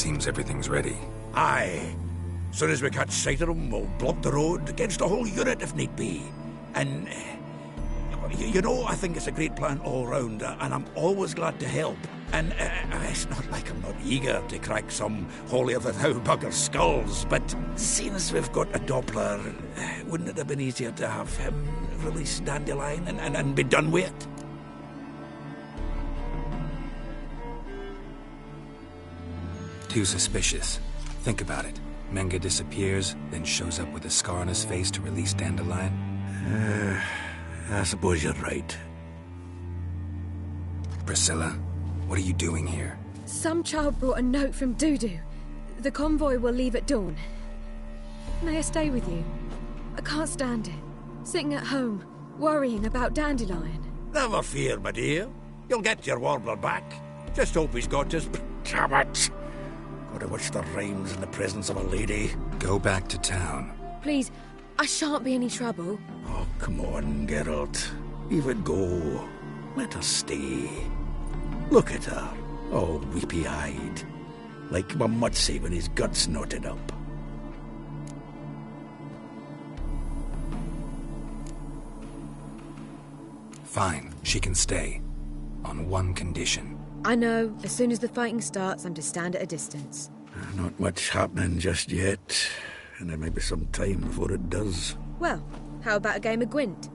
Seems everything's ready. Aye. Soon as we catch sight of them, we'll block the road against a whole unit if need be. And, you know, I think it's a great plan all round, and I'm always glad to help. And it's not like I'm not eager to crack some holier-than-thou bugger's skulls, but seeing as we've got a Doppler, wouldn't it have been easier to have him release Dandelion and be done with it? Too suspicious. Think about it. Menga disappears, then shows up with a scar on his face to release Dandelion. I suppose you're right. Priscilla, what are you doing here? Some child brought a note from Dudu. The convoy will leave at dawn. May I stay with you? I can't stand it. Sitting at home, worrying about Dandelion. Never fear, my dear. You'll get your warbler back. Just hope he's got his... Damn it! Gotta watch the rhymes in the presence of a lady. Go back to town. Please, I shan't be any trouble. Oh, come on, Geralt. Leave it go. Let her stay. Look at her, all weepy-eyed. Like Mamutsi when his gut's knotted up. Fine, she can stay. On one condition. I know, as soon as the fighting starts, I'm to stand at a distance. Not much happening just yet, and there may be some time before it does. Well, how about a game of Gwent?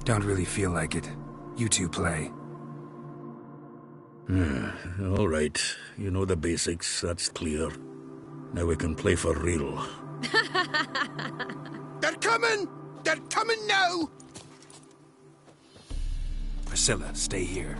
Don't really feel like it. You two play. All right. You know the basics, that's clear. Now we can play for real. They're coming! They're coming now! Priscilla, stay here.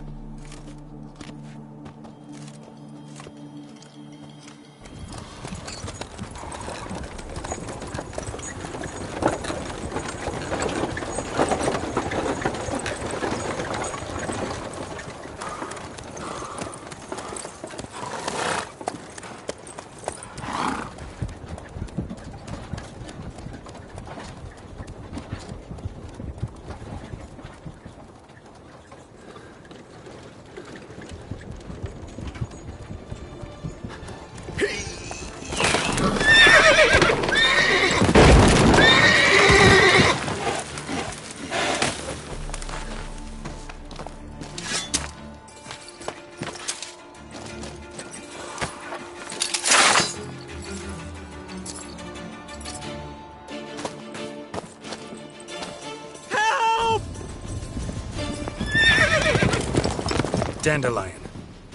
Dandelion.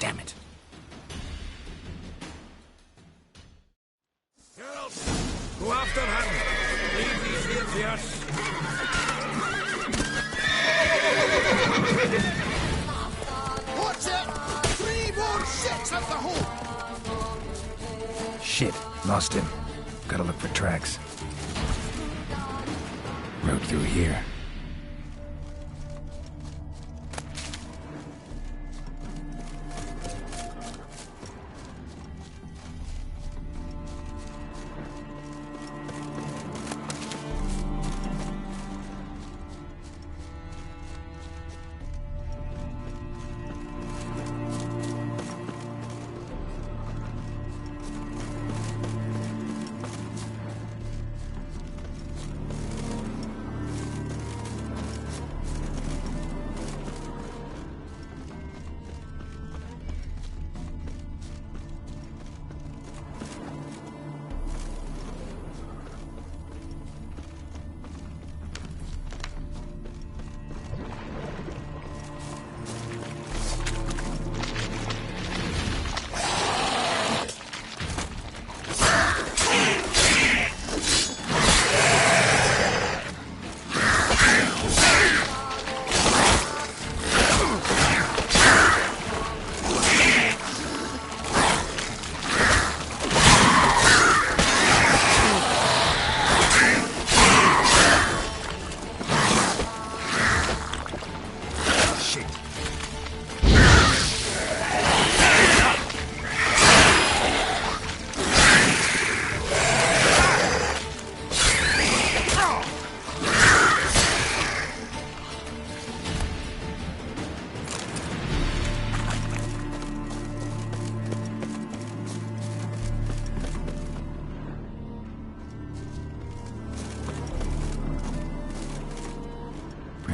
Damn it. Geralt, go after him. Leave these here to us. What's it? 3 more ships at the hole! Shit, lost him. Gotta look for tracks. Road through here.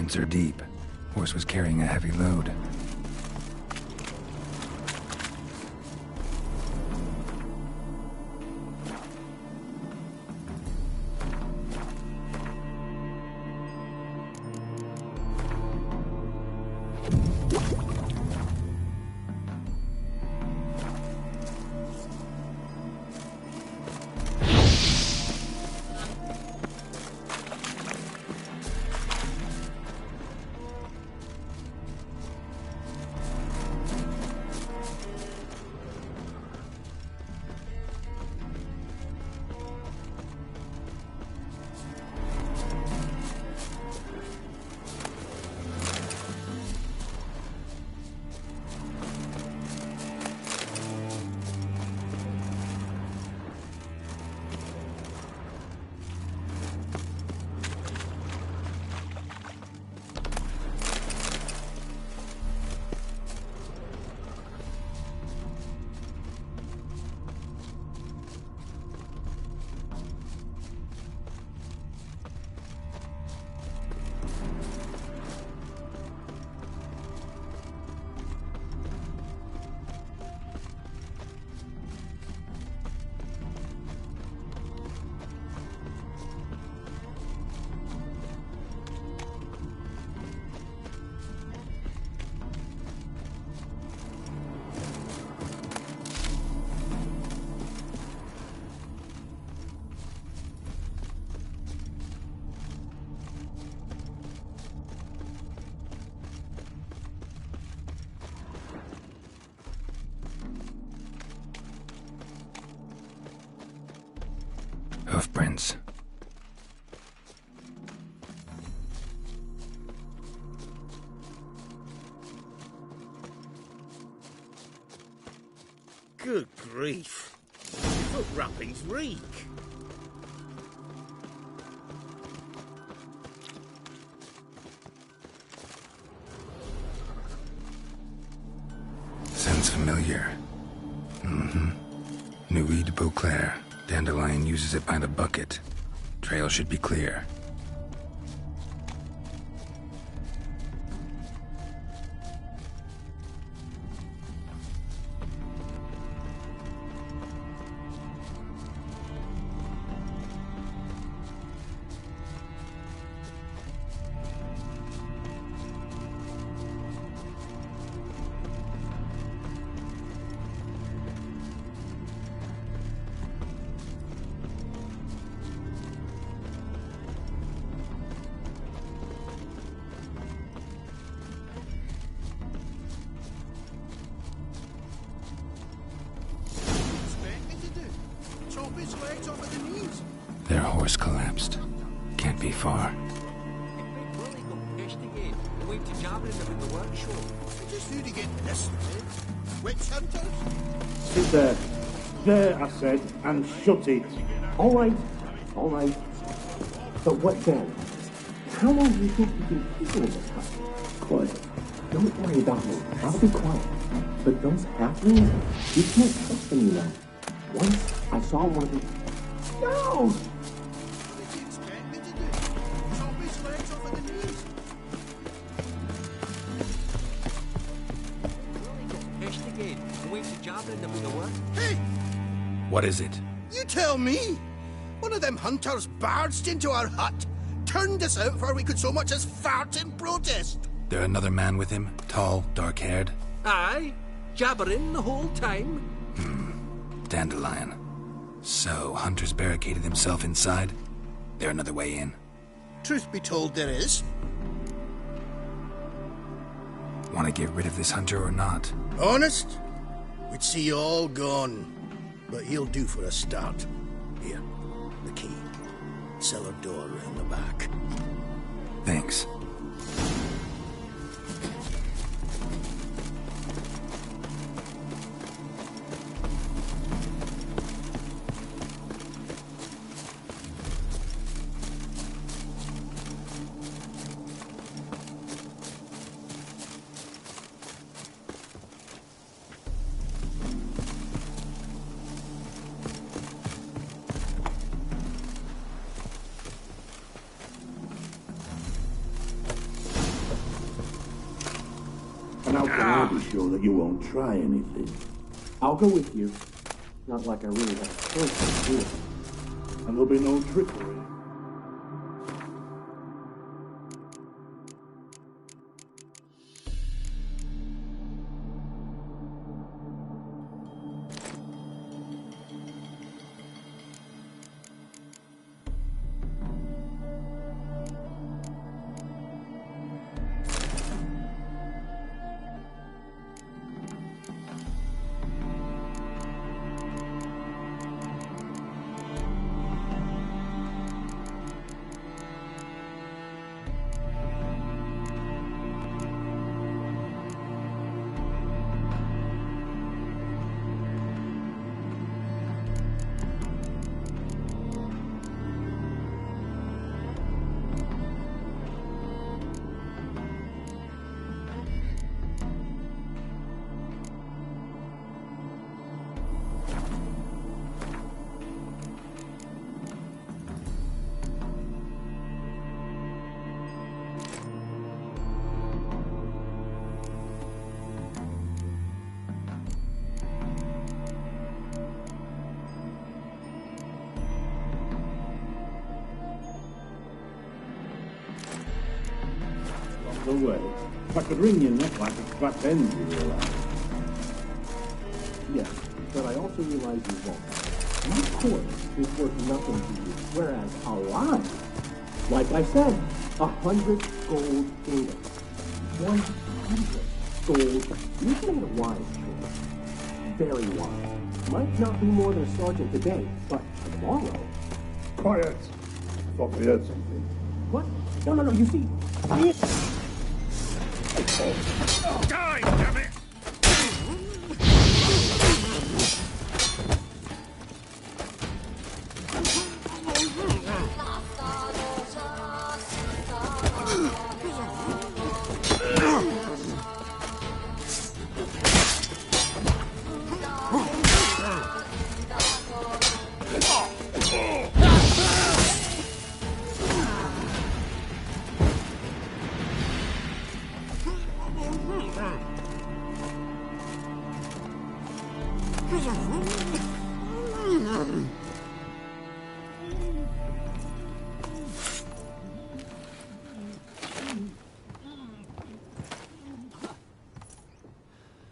Roots are deep. Horse was carrying a heavy load. Hoofprints. Good grief. Foot wrappings reek. Sounds familiar. Nuit de Beauclair. Dandelion uses it by the bucket. Trail should be clear. Their horse collapsed. Can't be far. Sit there. There, I said, and shut it. All right. All right. But what then? How long do you think you can keep all this house? Quiet. Don't worry about me. I'll be quiet. But those halflings, you can't trust them, you know. Once I saw one of them. No! Hey! What is it? You tell me! One of them hunters barged into our hut, turned us out before we could so much as fart in protest. There another man with him? Tall, dark-haired? Aye, jabbering the whole time. Dandelion. So, Hunter's barricaded himself inside? There another way in? Truth be told, there is. Want to get rid of this Hunter or not? Honest? We'd see you all gone. But he'll do for a start. Here, the key. Cellar door round the back. Thanks. how can I be sure that you won't try anything? I'll go with you. Not like I really have a choice to do it. And there'll be no trickery. The way. If I could wring your neck like a fat end, you realize. Yes, but I also realize you won't. My corpse is worth nothing to you, whereas alive, like I said, 100 gold ingots. 100 gold. You've made a wise choice. Very wise. Might not be more than a sergeant today, but tomorrow. Quiet. Thought we heard something. What? No, you see. Die, damn it!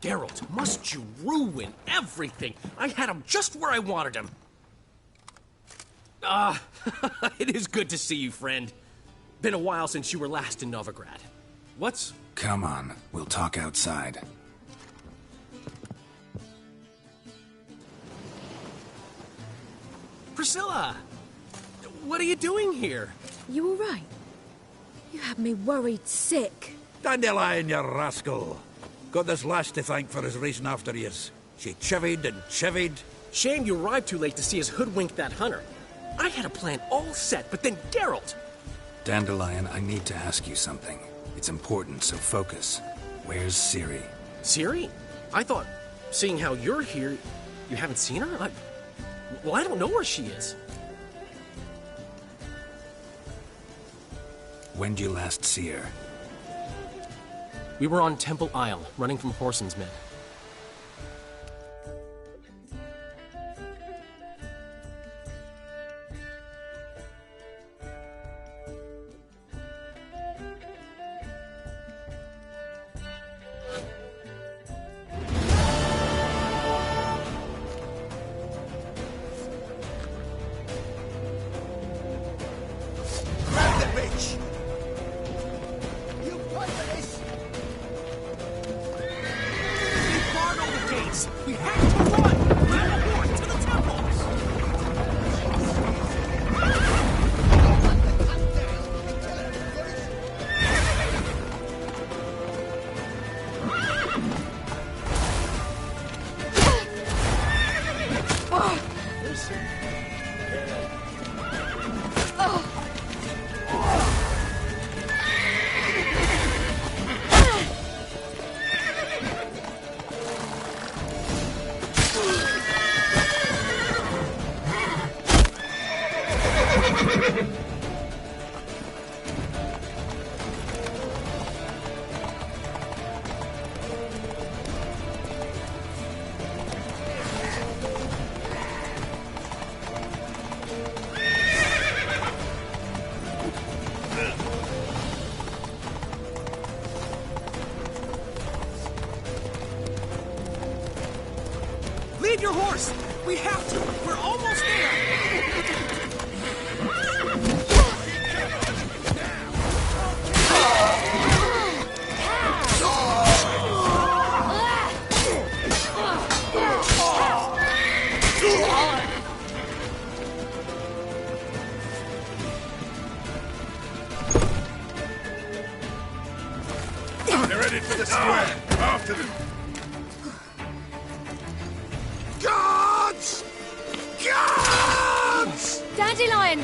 Geralt, must you ruin everything? I had him just where I wanted him. It is good to see you, friend. Been a while since you were last in Novigrad. What's... Come on, we'll talk outside. Priscilla! What are you doing here? You all right? You had me worried sick. Dandelion, you rascal. Got this lass to thank for his racing after years. She chivied and chivied. Shame you arrived too late to see us hoodwink that hunter. I had a plan all set, but then Geralt... Dandelion, I need to ask you something. It's important, so focus. Where's Ciri? Ciri? I thought, seeing how you're here, you haven't seen her? Well, I don't know where she is. When'd you last see her? We were on Temple Isle, running from Whoreson's men. Grab the bitch! You fight for this! They barred all the gates! We have to run! Grab a horse to the temples! Save your horse! We have to! We're almost there! They're headed for the square. After them. Guards! Guards! Dandelion!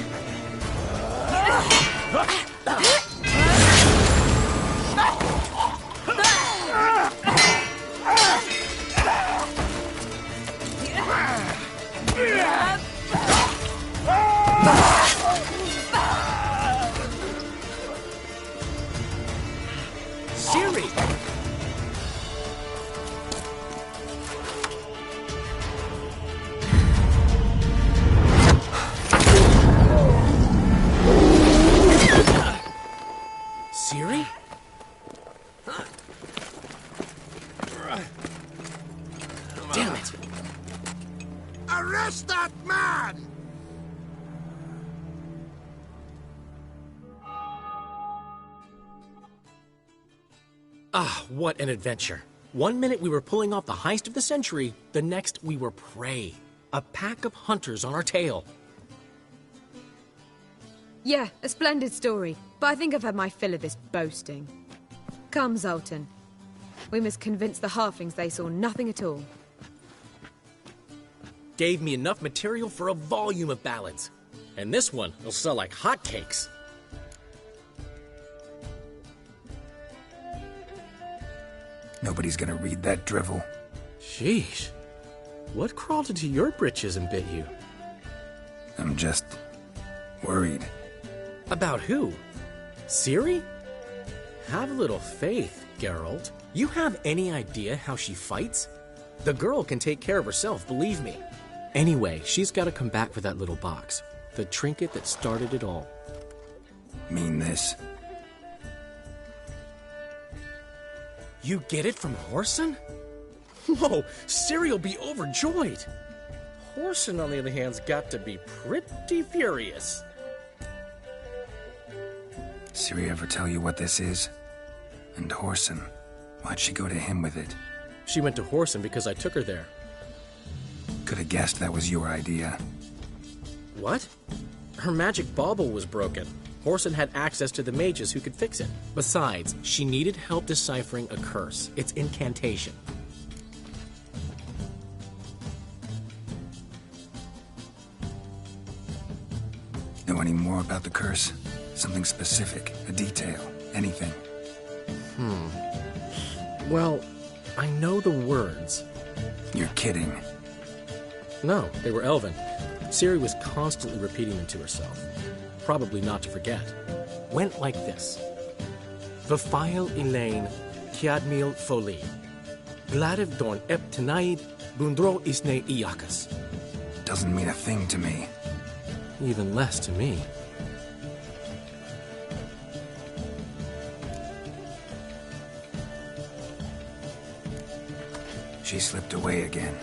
Siri! Siri? Damn it! Arrest that man! Ah, what an adventure. 1 minute we were pulling off the heist of the century, the next we were prey. A pack of hunters on our tail. Yeah, a splendid story, but I think I've had my fill of this boasting. Come, Zoltan. We must convince the halflings they saw nothing at all. Gave me enough material for a volume of ballads. And this one will sell like hotcakes. Nobody's gonna read that drivel. Sheesh. What crawled into your britches and bit you? I'm just worried. About who? Ciri? Have a little faith, Geralt. You have any idea how she fights? The girl can take care of herself, believe me. Anyway, she's got to come back for that little box. The trinket that started it all. Mean this? You get it from Whoreson? Whoa, Ciri'll be overjoyed. Whoreson, on the other hand's got to be pretty furious. Ciri ever tell you what this is? And Whoreson, why'd she go to him with it? She went to Whoreson because I took her there. Could have guessed that was your idea. What? Her magic bauble was broken. Whoreson had access to the mages who could fix it. Besides, she needed help deciphering a curse. It's incantation. Know any more about the curse? Something specific, a detail, anything? Well, I know the words. You're kidding. No, they were Elven. Ciri was constantly repeating them to herself. Probably not to forget. Went like this. Vafile Elaine, Kiadmil Foli. Gladiv Dorn Ep Tenaid, Bundro Isne Iakas. Doesn't mean a thing to me. Even less to me. She slipped away again.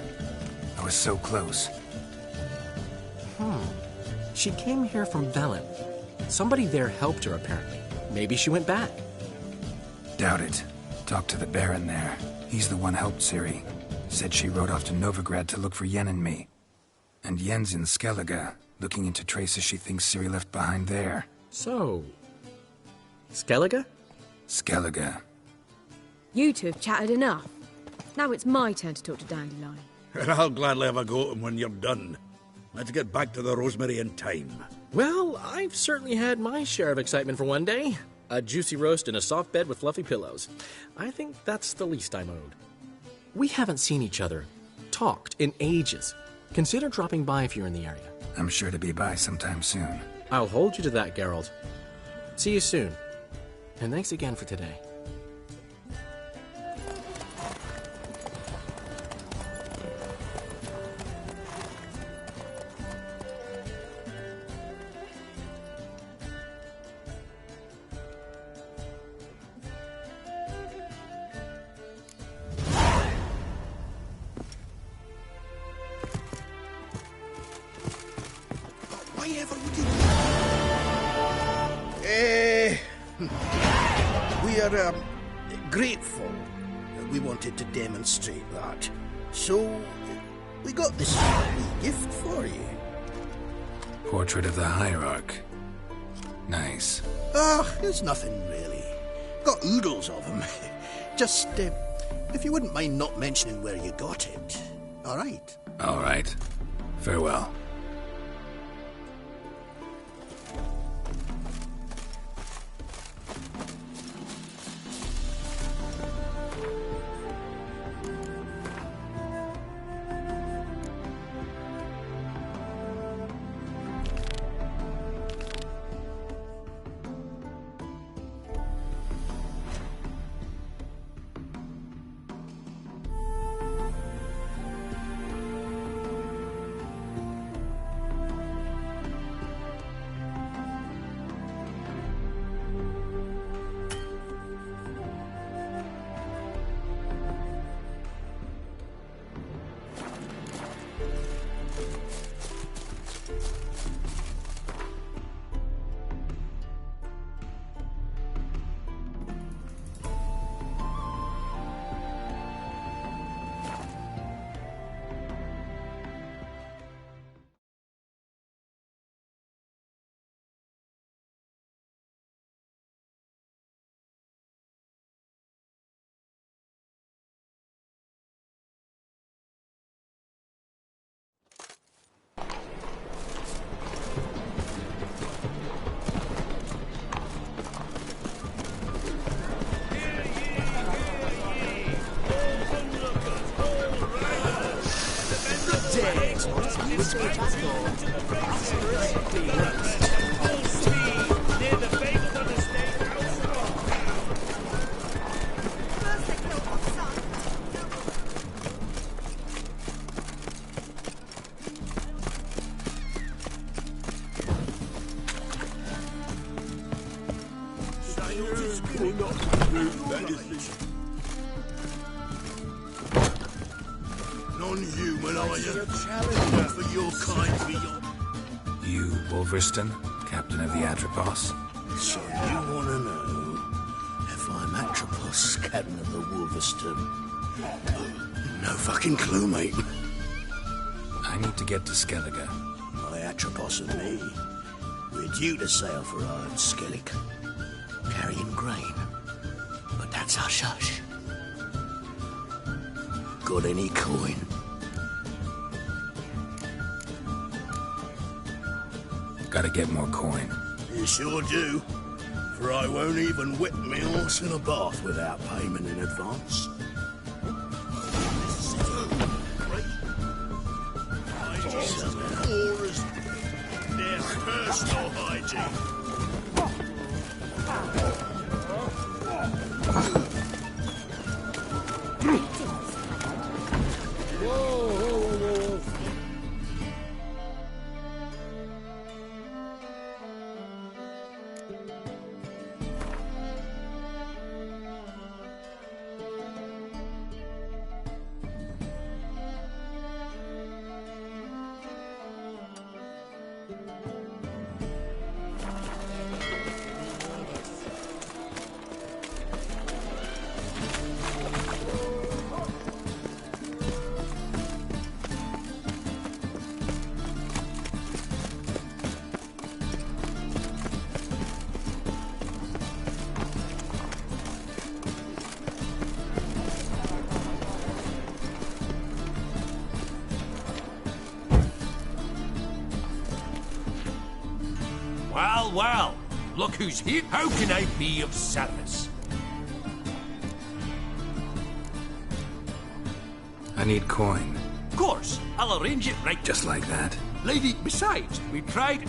I was so close. She came here from Velen. Somebody there helped her, apparently. Maybe she went back. Doubt it. Talked to the Baron there. He's the one helped Ciri. Said she rode off to Novigrad to look for Yen and me. And Yen's in Skellige, looking into traces she thinks Ciri left behind there. So... Skellige? Skellige. You two have chatted enough. Now it's my turn to talk to Dandelion. And I'll gladly have a go at him when you're done. Let's get back to the Rosemary in time. Well, I've certainly had my share of excitement for one day. A juicy roast in a soft bed with fluffy pillows. I think that's the least I'm owed. We haven't seen each other, talked in ages. Consider dropping by if you're in the area. I'm sure to be by sometime soon. I'll hold you to that, Geralt. See you soon. And thanks again for today. We're grateful that we wanted to demonstrate that. So, we got this wee gift for you. Portrait of the Hierarch. Nice. It's nothing really. Got oodles of them. Just, if you wouldn't mind not mentioning where you got it. All right? All right. Farewell. Non-human, are you? Not for your kind, beyond. You, Wolverston, captain of the Atropos? So you want to know if I'm Atropos, captain of the Wolverston? No fucking clue, mate. I need to get to Skellige. My Atropos and me, we're due to sail for Ard Skellig, carrying grain. But that's hush-hush. Got any coin? Gotta get more coin. You sure do. For I won't even whip me horse in a bath without payment in advance. Their personal hygiene. Well, look who's here. How can I be of service? I need coin. Of course, I'll arrange it right. Just like that. Lady, besides, we tried...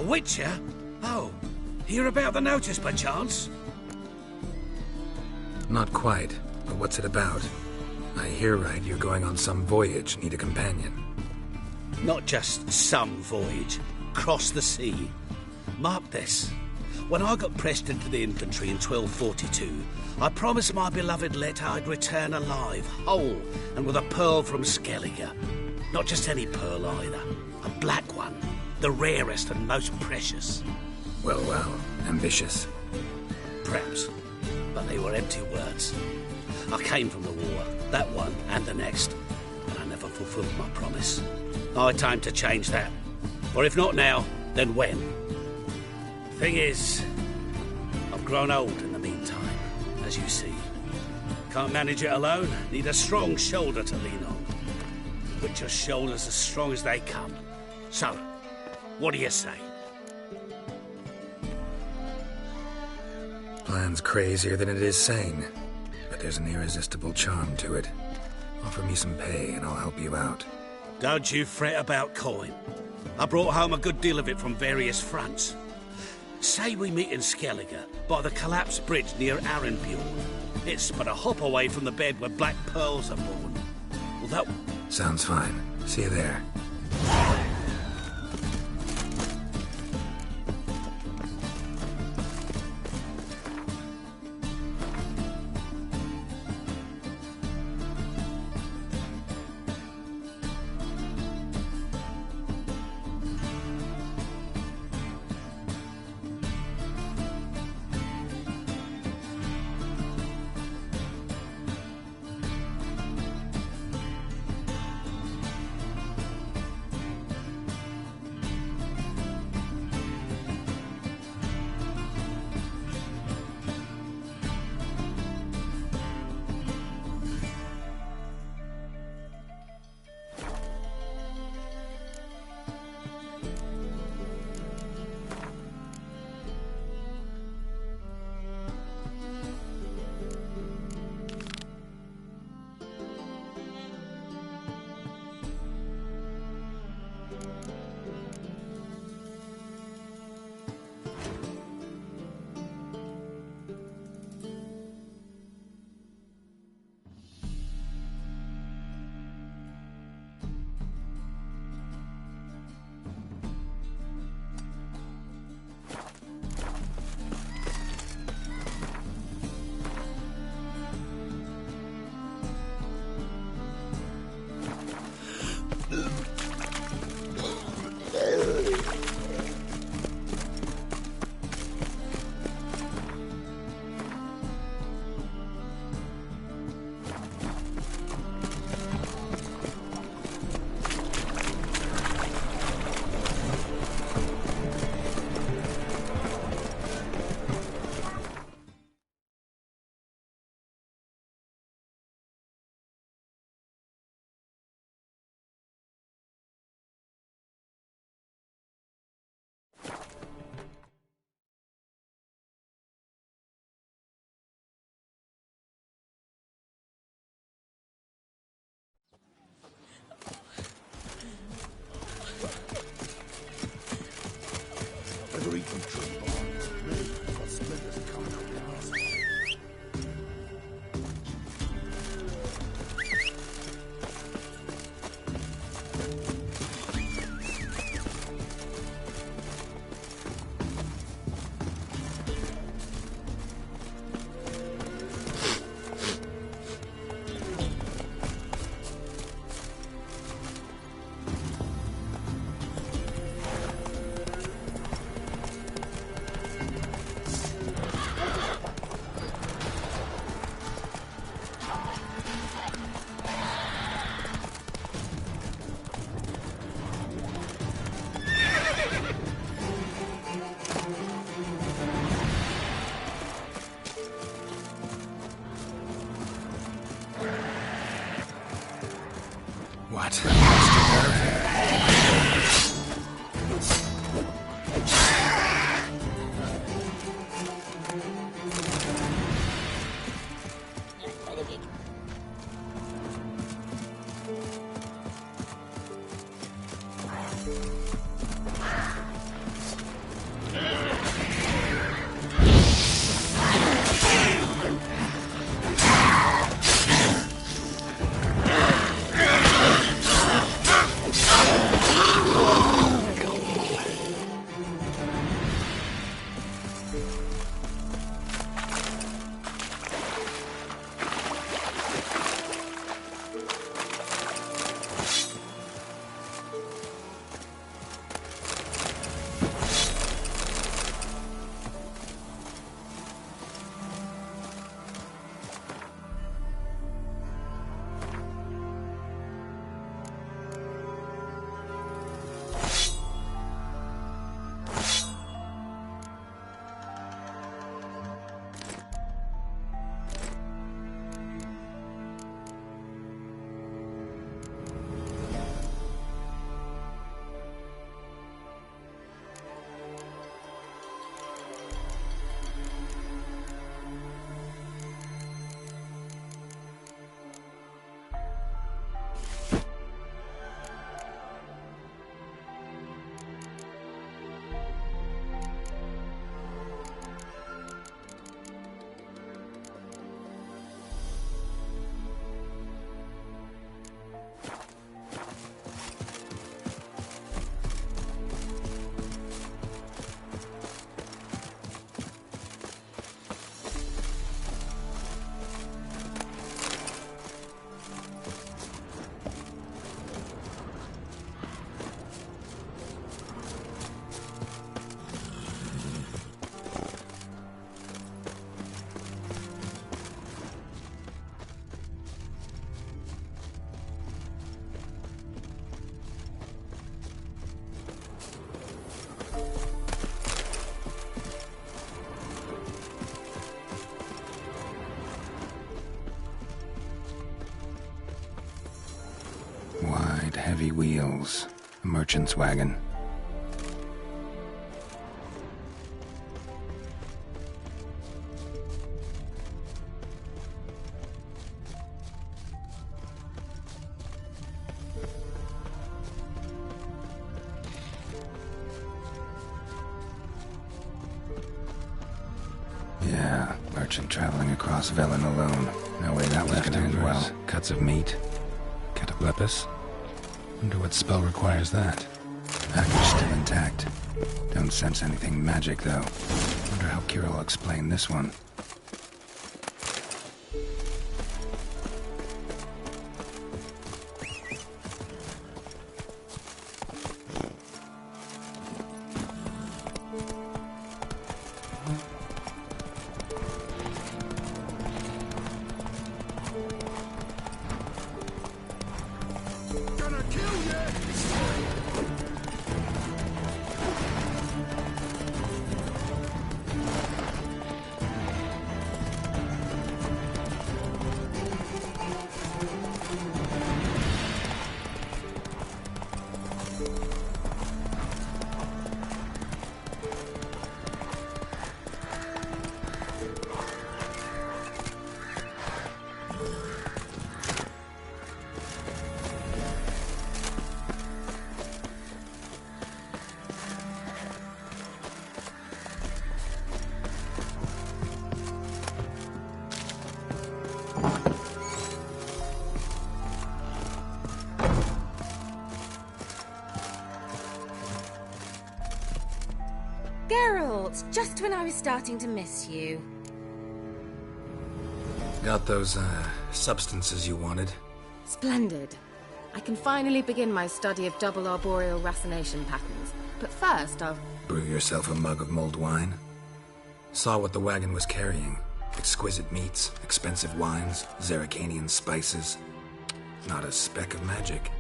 A witcher? Oh, hear about the notice by chance? Not quite, but what's it about? I hear right, you're going on some voyage, need a companion. Not just some voyage. Cross the sea. Mark this. When I got pressed into the infantry in 1242, I promised my beloved Letta I'd return alive, whole, and with a pearl from Skellige. Not just any pearl either. A black one. The rarest and most precious. Well, ambitious. Perhaps. But they were empty words. I came from the war, that one and the next, and I never fulfilled my promise. High time to change that. For if not now, then when? Thing is, I've grown old in the meantime, as you see. Can't manage it alone, need a strong shoulder to lean on. Witcher's shoulders as strong as they come. So, what do you say? Plan's crazier than it is sane, but there's an irresistible charm to it. Offer me some pay and I'll help you out. Don't you fret about coin. I brought home a good deal of it from various fronts. Say we meet in Skellige, by the collapsed bridge near Arenbjorn. It's but a hop away from the bed where black pearls are born. Well, that... Sounds fine. See you there. What? heavy wheels. A merchant's wagon. Yeah, merchant traveling across Velen alone. No way that was gonna end well. Cuts of meat. Cataplepis? Wonder what spell requires that. Package still intact. Don't sense anything magic, though. Wonder how Kira will explain this one. Geralt, just when I was starting to miss you. Got those, substances you wanted? Splendid. I can finally begin my study of double arboreal racination patterns. But first, I'll... Brew yourself a mug of mulled wine? Saw what the wagon was carrying. Exquisite meats, expensive wines, Zerrikanian spices. Not a speck of magic.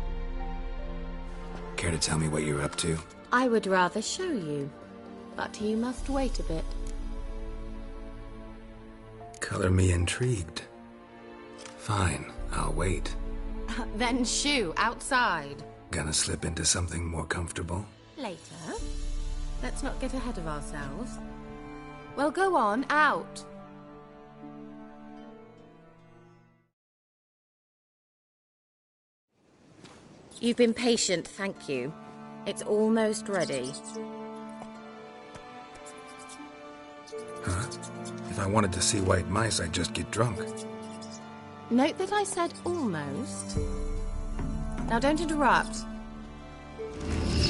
Care to tell me what you're up to? I would rather show you. But you must wait a bit. Color me intrigued. Fine, I'll wait. Then shoo, outside. Gonna slip into something more comfortable? Later. Let's not get ahead of ourselves. Well, go on, out. You've been patient, thank you. It's almost ready. Huh? If I wanted to see white mice, I'd just get drunk. Note that I said almost. Now don't interrupt.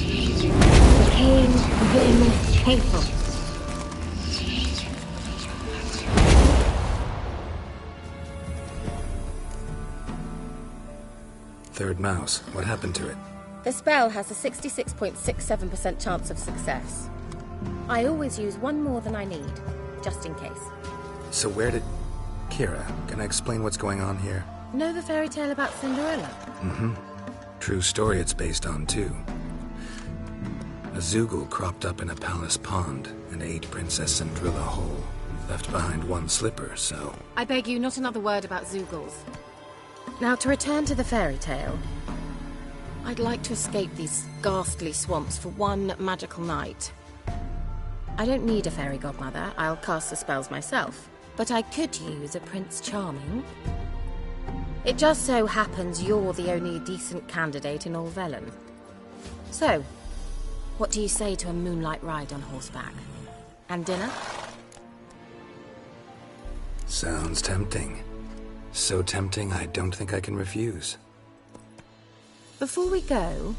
Became Vim faithful. Third mouse. What happened to it? The spell has a 66.67% chance of success. I always use one more than I need, just in case. So where did... Kira, can I explain what's going on here? Know the fairy tale about Cinderella? Mm-hmm. True story it's based on, too. A Zoogle cropped up in a palace pond and ate Princess Cinderella whole. Left behind one slipper, so... I beg you, not another word about Zoogles. Now, to return to the fairy tale. I'd like to escape these ghastly swamps for one magical night. I don't need a fairy godmother, I'll cast the spells myself. But I could use a Prince Charming. It just so happens you're the only decent candidate in all Velen. So, what do you say to a moonlight ride on horseback? And dinner? Sounds tempting. So tempting, I don't think I can refuse. Before we go,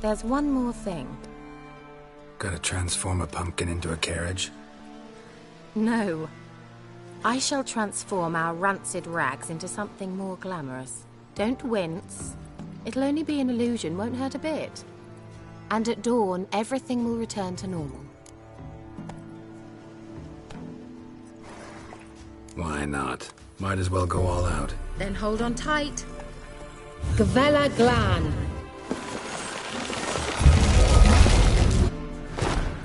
there's one more thing. Gotta transform a pumpkin into a carriage? No. I shall transform our rancid rags into something more glamorous. Don't wince. It'll only be an illusion, won't hurt a bit. And at dawn, everything will return to normal. Why not? Might as well go all out. Then hold on tight. Gavella Glan.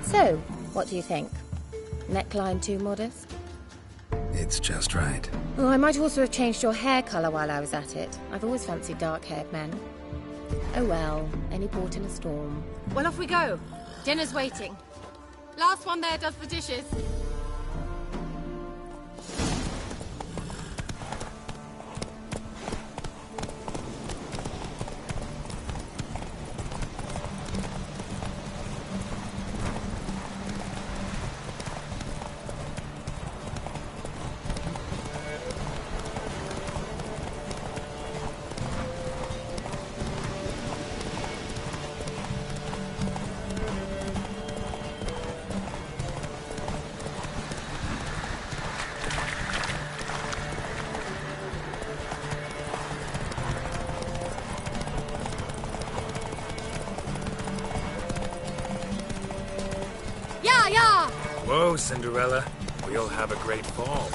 So, what do you think? Neckline too modest? It's just right. Oh, I might also have changed your hair colour while I was at it. I've always fancied dark-haired men. Oh well, any port in a storm. Well, off we go. Dinner's waiting. Last one there does the dishes. Whoa, Cinderella. We'll have a great fall.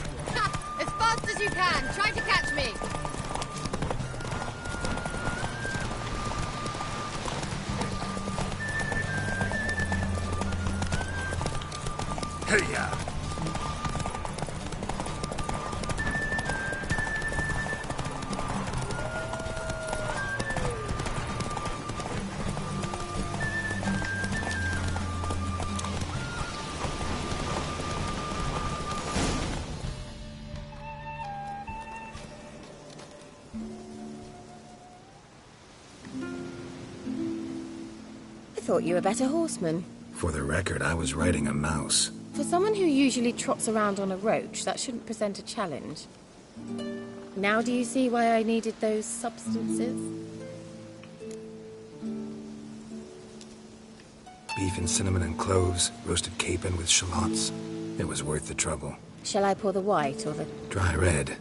As fast as you can. Try to catch me. Hey-ya! I thought you were a better horseman. For the record, I was riding a mouse. For someone who usually trots around on a roach, that shouldn't present a challenge. Now do you see why I needed those substances? Beef and cinnamon and cloves, roasted capon with shallots. It was worth the trouble. Shall I pour the white or the... Dry red,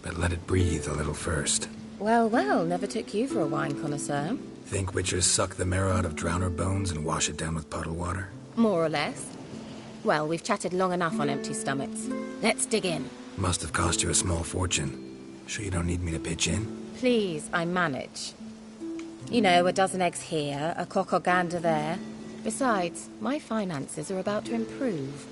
but let it breathe a little first. Well, well, never took you for a wine connoisseur. Think witchers suck the marrow out of drowner bones and wash it down with puddle water? More or less. Well, we've chatted long enough on empty stomachs. Let's dig in. Must have cost you a small fortune. Sure you don't need me to pitch in? Please, I manage. You know, a dozen eggs here, a cock or gander there. Besides, my finances are about to improve.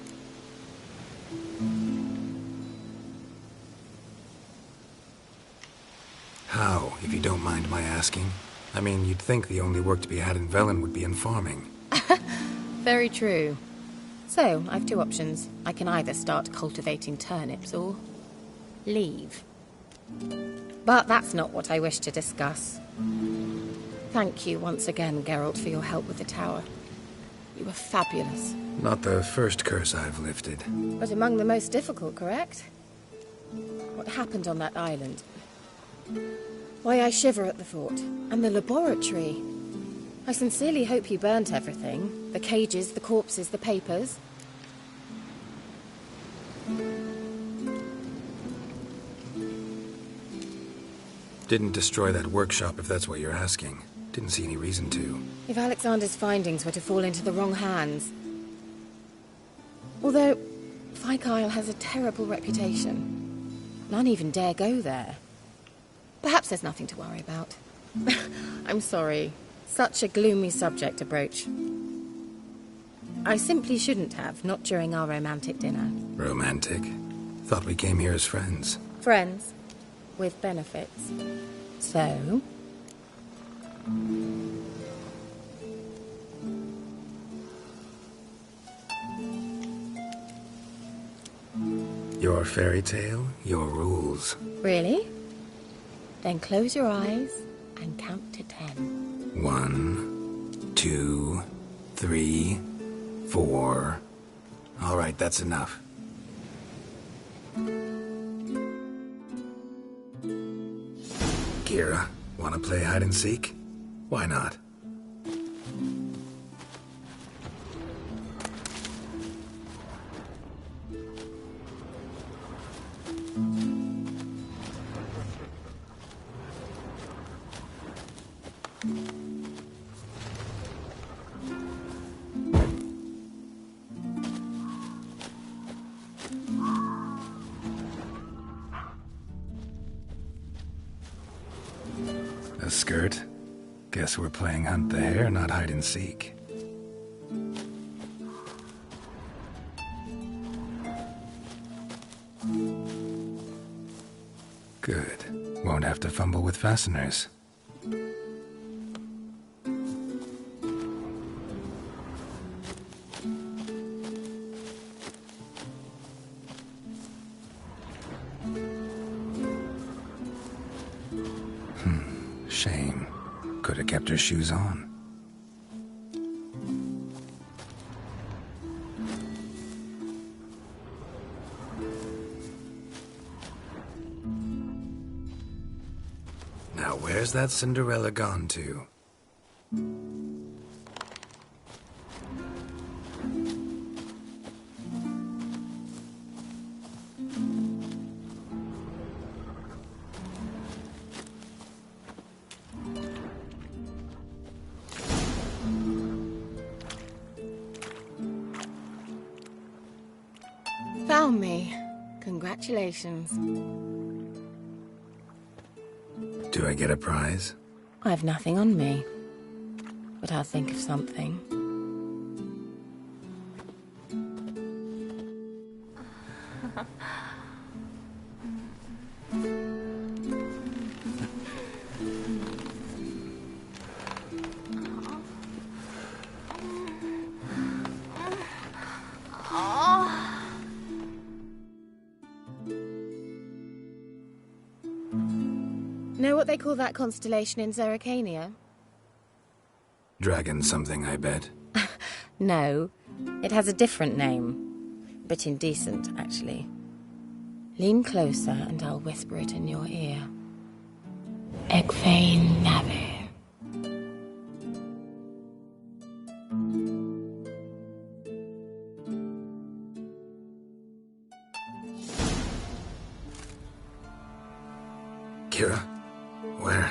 How, if you don't mind my asking? I mean, you'd think the only work to be had in Velen would be in farming. Very true. So, I've two options. I can either start cultivating turnips or... leave. But that's not what I wish to discuss. Thank you once again, Geralt, for your help with the tower. You were fabulous. Not the first curse I've lifted. But among the most difficult, correct? What happened on that island? Why, I shiver at the thought. And the laboratory. I sincerely hope you burnt everything. The cages, the corpses, the papers. Didn't destroy that workshop, if that's what you're asking. Didn't see any reason to. If Alexander's findings were to fall into the wrong hands... Although, Fikyle has a terrible reputation. None even dare go there. Perhaps there's nothing to worry about. I'm sorry. Such a gloomy subject to broach. I simply shouldn't have, not during our romantic dinner. Romantic? Thought we came here as friends. Friends. With benefits. So... Your fairy tale, your rules. Really? Then close your eyes and count to 10. 1, 2, 3, 4. All right, that's enough. Kira, want to play hide and seek? Why not? A skirt? Guess we're playing hunt the hare, not hide and seek. Good. Won't have to fumble with fasteners. Could have kept her shoes on. Now, where's that Cinderella gone to? Found me. Congratulations. Do I get a prize? I've nothing on me, but I'll think of something. Know what they call that constellation in Zeracania? Dragon something, I bet. No, it has a different name. A bit indecent, actually. Lean closer and I'll whisper it in your ear. Egfain Navi. Kira? Where?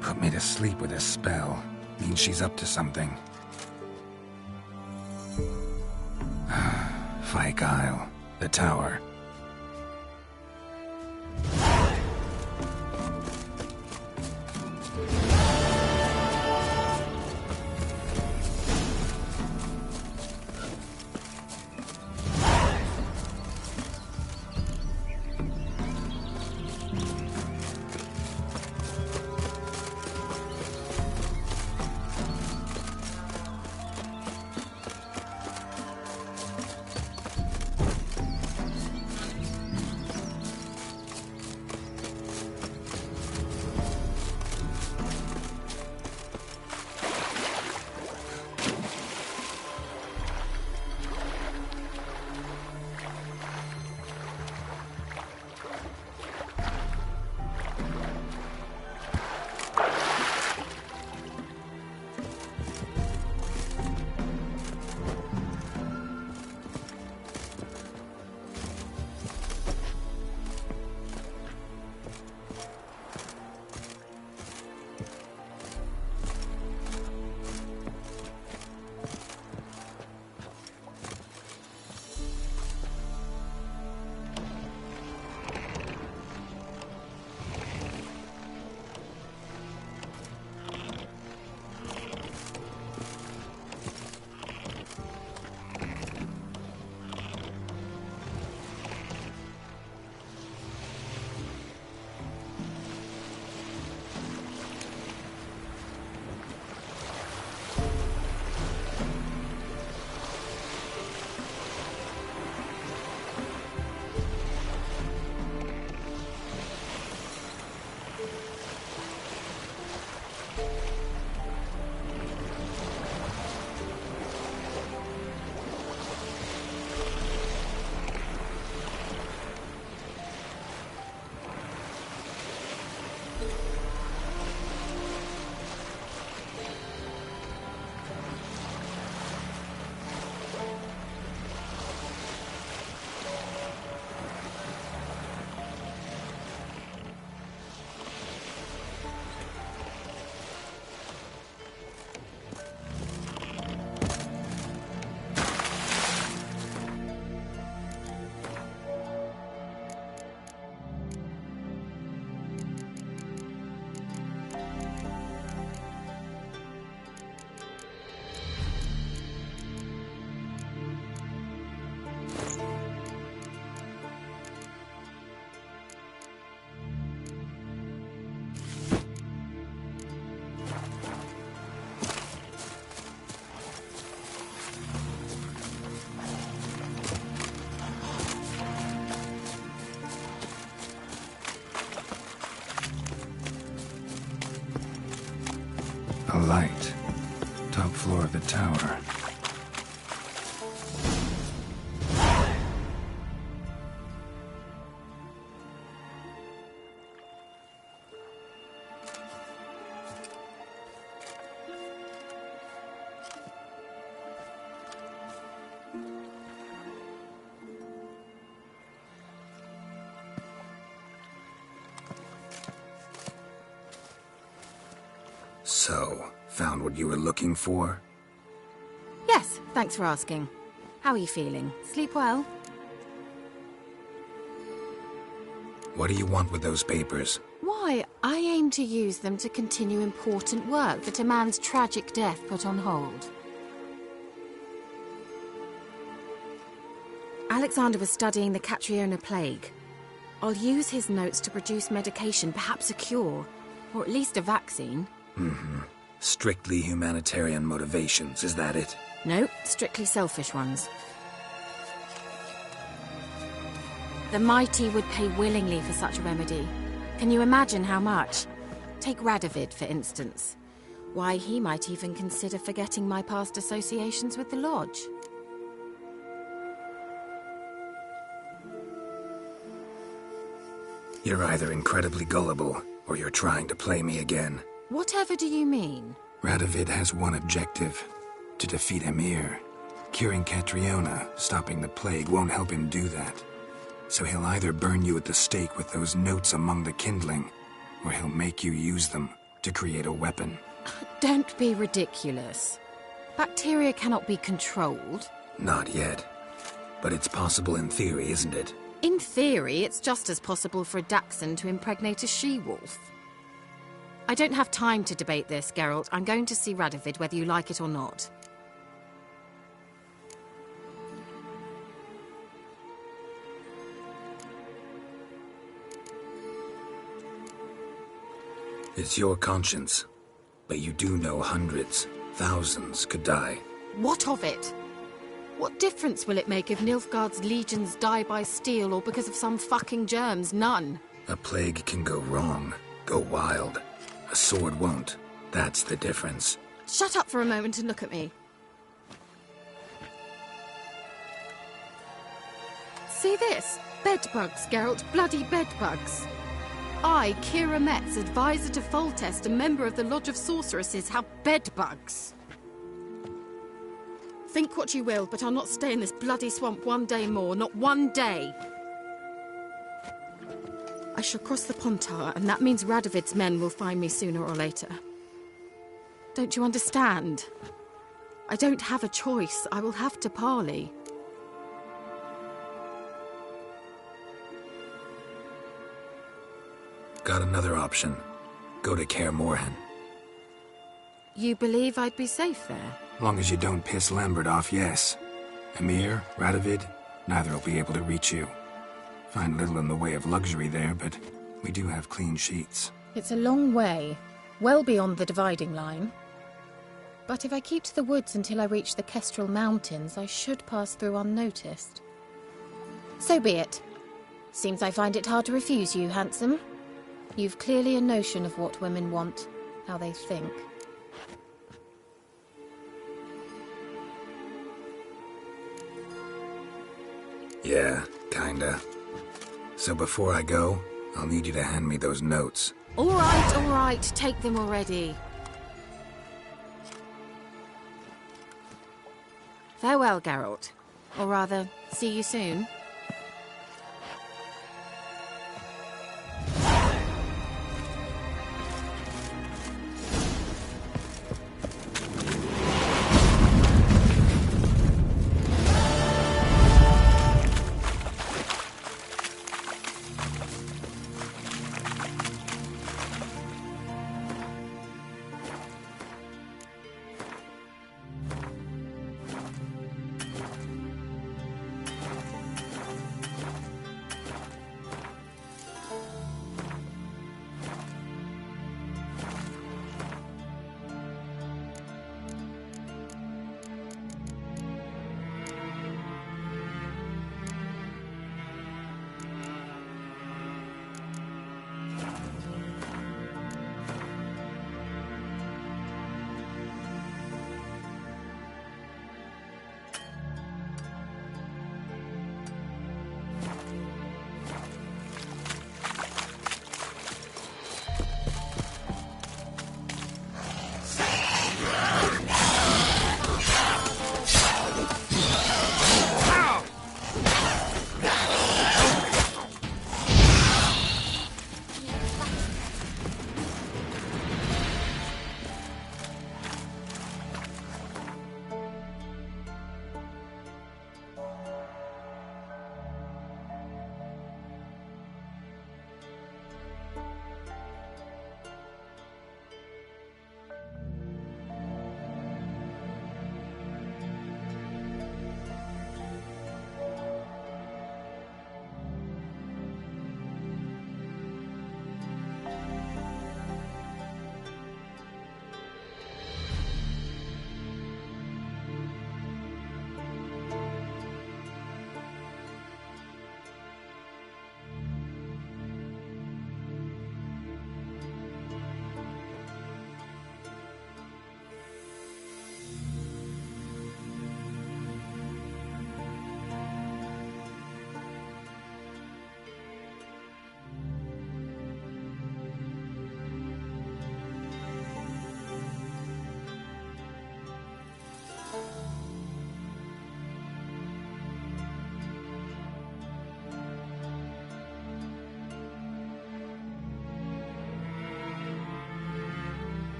Put me to sleep with a spell. Means she's up to something. Fyke Isle. The tower. A light. Top floor of the tower. So, found what you were looking for? Yes, thanks for asking. How are you feeling? Sleep well? What do you want with those papers? Why, I aim to use them to continue important work that a man's tragic death put on hold. Alexander was studying the Catriona plague. I'll use his notes to produce medication, perhaps a cure, or at least a vaccine. Strictly humanitarian motivations, is that it? No, strictly selfish ones. The mighty would pay willingly for such a remedy. Can you imagine how much? Take Radovid, for instance. Why, he might even consider forgetting my past associations with the Lodge. You're either incredibly gullible, or you're trying to play me again. Whatever do you mean? Radovid has one objective: to defeat Emir. Curing Catriona, stopping the plague, won't help him do that. So he'll either burn you at the stake with those notes among the kindling, or he'll make you use them to create a weapon. Don't be ridiculous. Bacteria cannot be controlled. Not yet. But it's possible in theory, isn't it? In theory, it's just as possible for a Dachshund to impregnate a she-wolf. I don't have time to debate this, Geralt. I'm going to see Radovid whether you like it or not. It's your conscience. But you do know hundreds, thousands could die. What of it? What difference will it make if Nilfgaard's legions die by steel or because of some fucking germs? None. A plague can go wrong, go wild. A sword won't. That's the difference. Shut up for a moment and look at me. See this? Bedbugs, Geralt. Bloody bedbugs. I, Kira Metz, advisor to Foltest, a member of the Lodge of Sorceresses, have bedbugs. Think what you will, but I'll not stay in this bloody swamp one day more. Not one day. I shall cross the Pontar, and that means Radovid's men will find me sooner or later. Don't you understand? I don't have a choice. I will have to parley. Got another option. Go to Kaer Morhen. You believe I'd be safe there? Long as you don't piss Lambert off, yes. Emir, Radovid, neither will be able to reach you. Find little in the way of luxury there, but we do have clean sheets. It's a long way, well beyond the dividing line. But if I keep to the woods until I reach the Kestrel Mountains, I should pass through unnoticed. So be it. Seems I find it hard to refuse you, handsome. You've clearly a notion of what women want, how they think. Yeah, kinda. So before I go, I'll need you to hand me those notes. All right, take them already. Farewell, Geralt. Or rather, see you soon.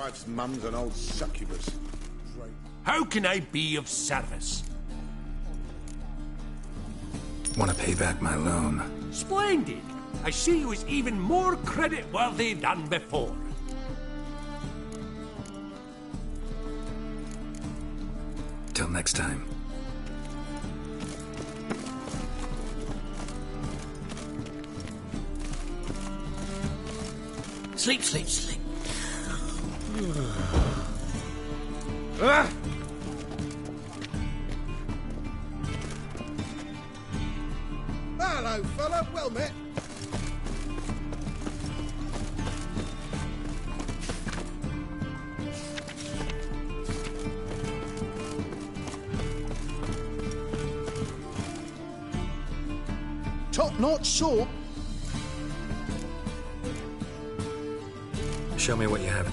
wife's mum's an old succubus. How can I be of service? Want to pay back my loan? Splendid! I see you as even more credit-worthy than before. Till next time. Sleep, sleep, sleep. Ah! Hello, fella. Well met. Top-notch sword. Show me what you have.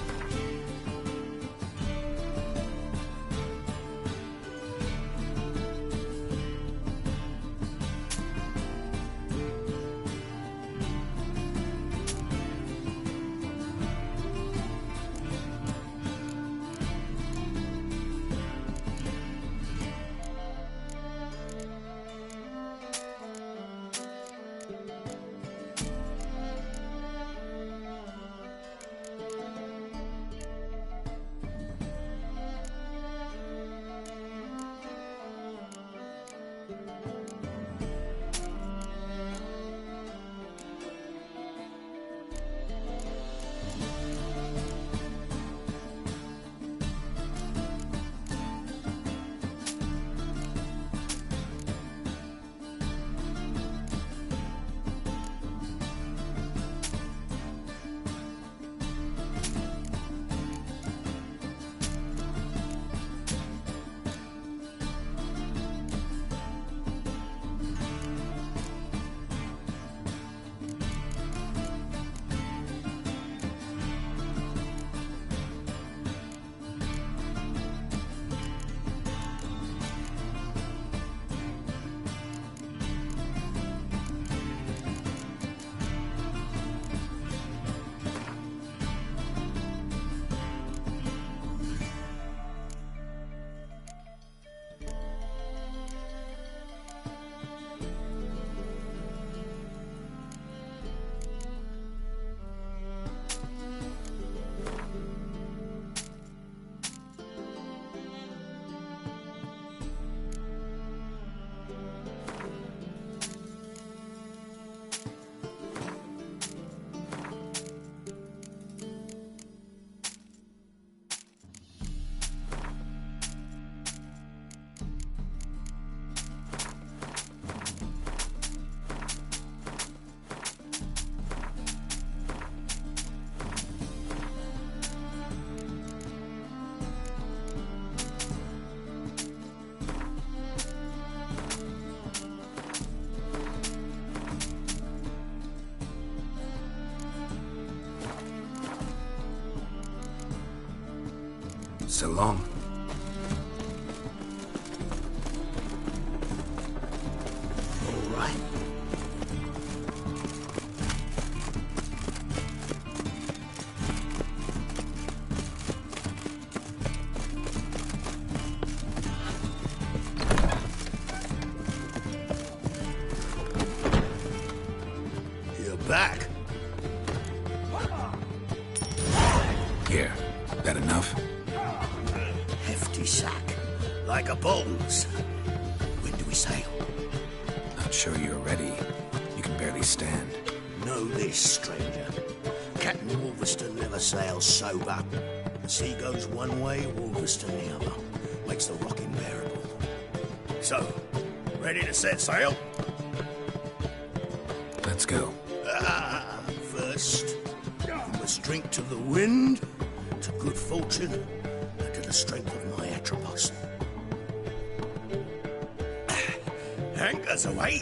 So long. All right. You're back. Here. That enough? Hefty sack. Like a bones. When do we sail? Not sure you're ready. You can barely stand. Know this, stranger. Captain Wolverston never sails sober. The sea goes one way, Wolverston the other. Makes the rock unbearable. So, ready to set sail? Let's go. First, we must drink to the wind, to good fortune, and to the strength of my Atropos. Anchors away.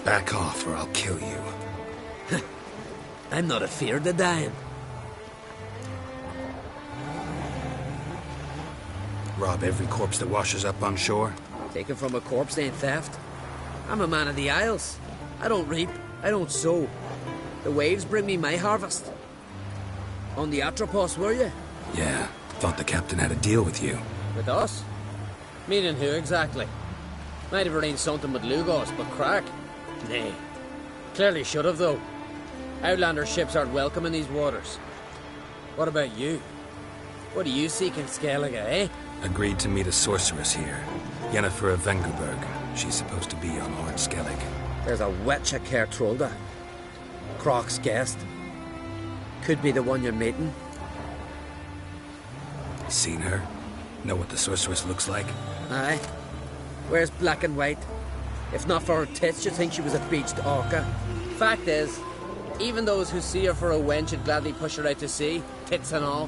Back off or I'll kill you. I'm not afeard of dying. Rob every corpse that washes up on shore? Taken from a corpse ain't theft. I'm a man of the Isles. I don't reap, I don't sow. The waves bring me my harvest. On the Atropos, were you? Yeah, thought the captain had a deal with you. With us? Meaning who exactly? Might have arranged something with Lugos, but crack? Nay. Clearly should have, though. Outlander ships aren't welcome in these waters. What about you? What do you seek in Skellige, eh? Agreed to meet a sorceress here. Yennefer of Vengerberg. She's supposed to be on Lord Skellig. There's a witch at Kertrolda. Croc's guest. Could be the one you're meeting. Seen her? Know what the sorceress looks like? Aye. Wears black and white. If not for her tits, you'd think she was a beached orca. Fact is, even those who see her for a wench would gladly push her out to sea, tits and all.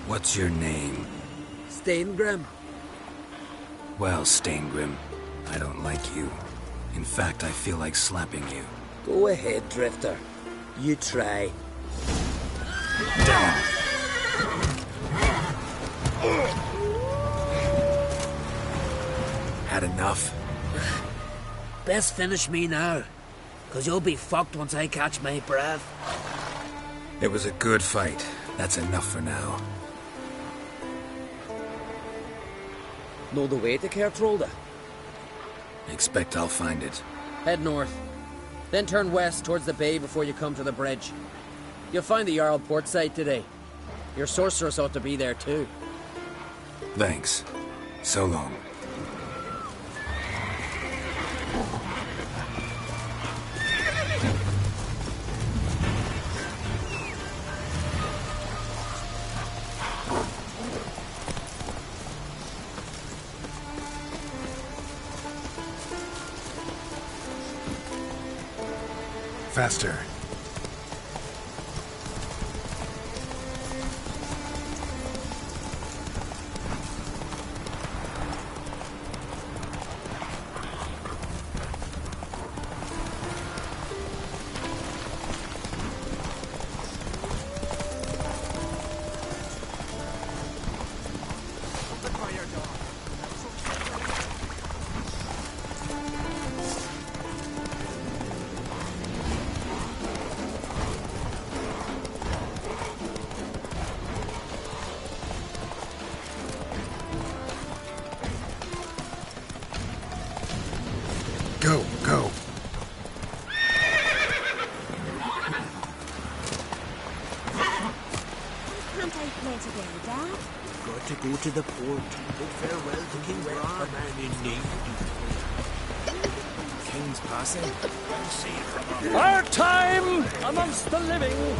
What's your name? Steingrim. Well, Steingrim, I don't like you. In fact, I feel like slapping you. Go ahead, Drifter. You try. Damn! Had enough? Best finish me now, 'cause you'll be fucked once I catch my breath. It was a good fight. That's enough for now. Know the way to Kertrolda? Expect I'll find it. Head north. Then turn west towards the bay before you come to the bridge. You'll find the Jarl port site today. Your sorceress ought to be there too. Thanks. So long. Faster. Go, go. Can't I play today, Dad? Got to go to the port. Bid farewell to King Bran. Man in need. King's passing. Our time amongst the living.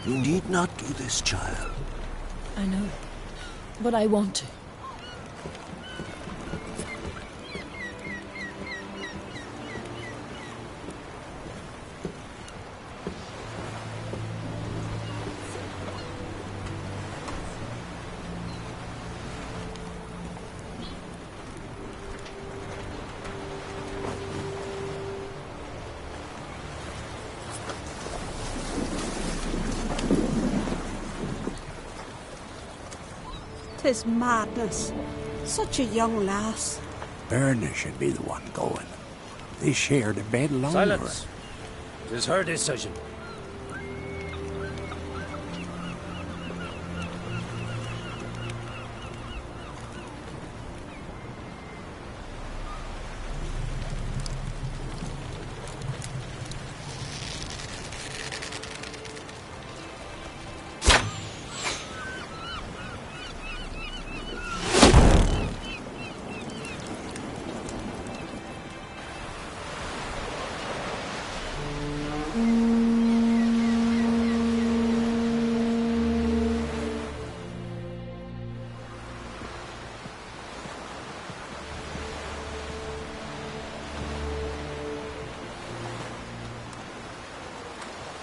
You need not do this, child. I know, but I want to. Tis madness. Such a young lass. Berna should be the one going. They shared a bed longer. Silence. It is her decision.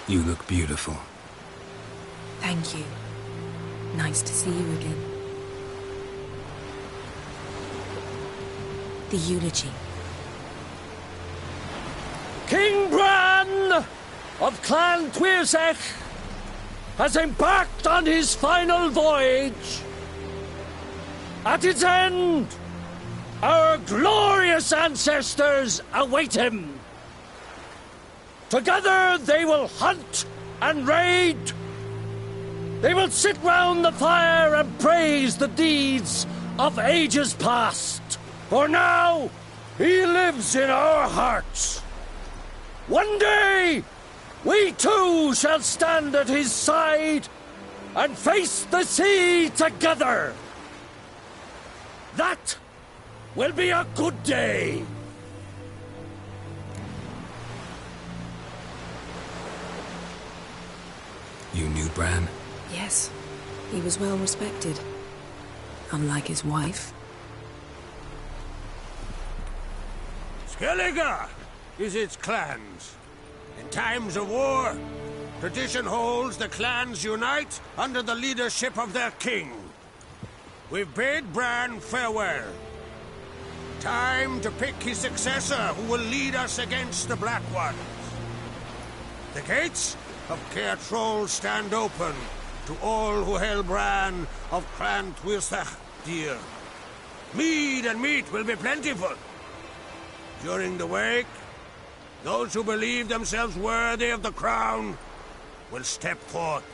You look beautiful. Thank you. Nice to see you again. The eulogy. King Bran of Clan Tuirsech has embarked on his final voyage. At its end, our glorious ancestors await him. Together they will hunt and raid. They will sit round the fire and praise the deeds of ages past. For now, he lives in our hearts. One day, we too shall stand at his side and face the sea together. That will be a good day. You knew Bran? Yes, he was well respected. Unlike his wife. Skellige is its clans. In times of war, tradition holds the clans unite under the leadership of their king. We've bade Bran farewell. Time to pick his successor who will lead us against the Black Ones. The gates of Caer Troll stand open to all who held Bran of Clan Tuirsech dear. Mead and meat will be plentiful. During the wake, those who believe themselves worthy of the crown will step forth.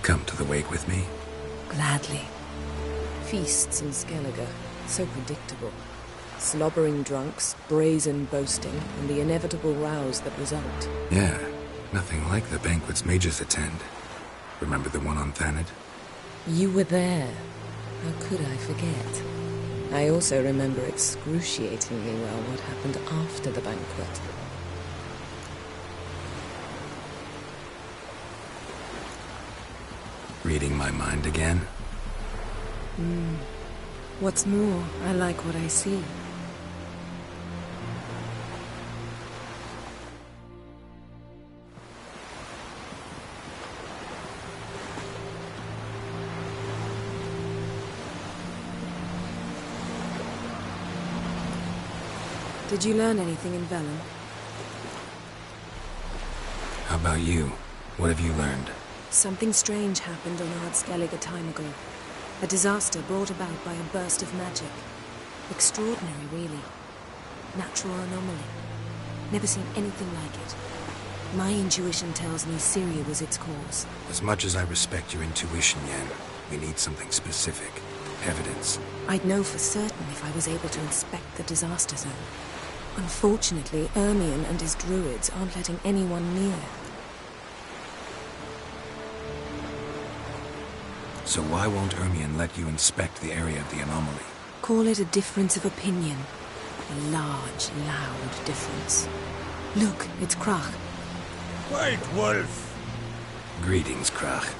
Come to the wake with me? Gladly. Feasts in Skellige, so predictable. Slobbering drunks, brazen boasting, and the inevitable rows that result. Yeah, nothing like the banquets mages attend. Remember the one on Thanedd? You were there. How could I forget? I also remember excruciatingly well what happened after the banquet. Reading my mind again? What's more, I like what I see. Did you learn anything in Velen? How about you? What have you learned? Something strange happened on Ard Skellige a time ago. A disaster brought about by a burst of magic. Extraordinary, really. Natural anomaly. Never seen anything like it. My intuition tells me Syria was its cause. As much as I respect your intuition, Yen, we need something specific. Evidence. I'd know for certain if I was able to inspect the disaster zone. Unfortunately, Ermion and his druids aren't letting anyone near. So why won't Ermion let you inspect the area of the anomaly? Call it a difference of opinion. A large, loud difference. Look, it's Krach. White Wolf. Greetings, Krach.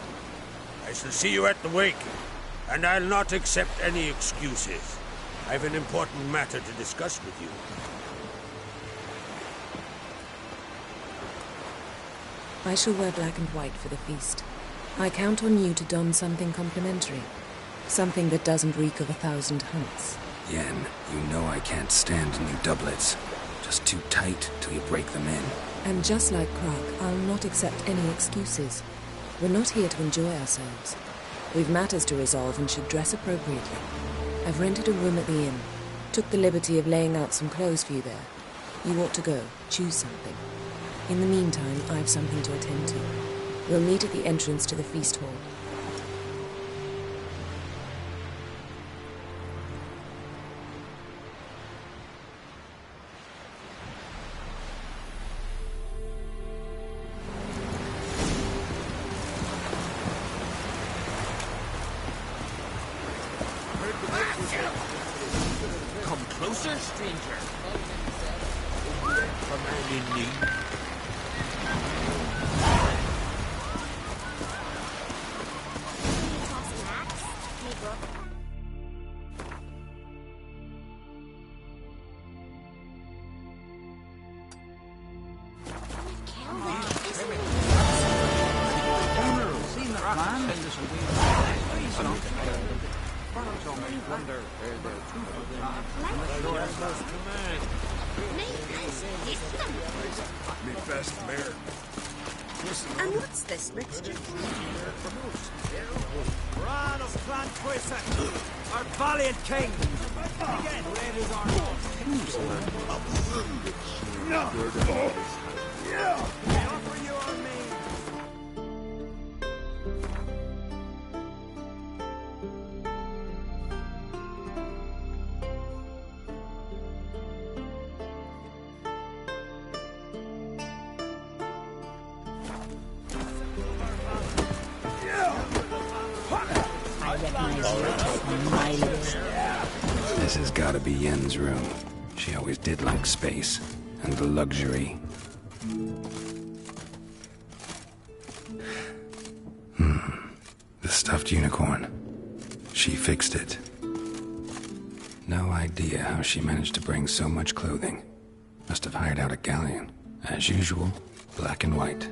I shall see you at the wake, and I'll not accept any excuses. I've an important matter to discuss with you. I shall wear black and white for the feast. I count on you to don something complimentary. Something that doesn't reek of 1,000 hunts. Yen, you know I can't stand new doublets. Just too tight till you break them in. And just like Krach, I'll not accept any excuses. We're not here to enjoy ourselves. We've matters to resolve and should dress appropriately. I've rented a room at the inn. Took the liberty of laying out some clothes for you there. You ought to go. Choose something. In the meantime, I have something to attend to. We'll meet at the entrance to the feast hall. Come closer, stranger. plunder. Me best mare. And what's this mixture? Bran of Clan Quissa, our valiant king. Again, where is our We offer you our name. I recognize your type on my lips. This has got to be Yen's room. She always did like space and the luxury. The stuffed unicorn. She fixed it. No idea how she managed to bring so much clothing. Must have hired out a galleon. As usual, black and white.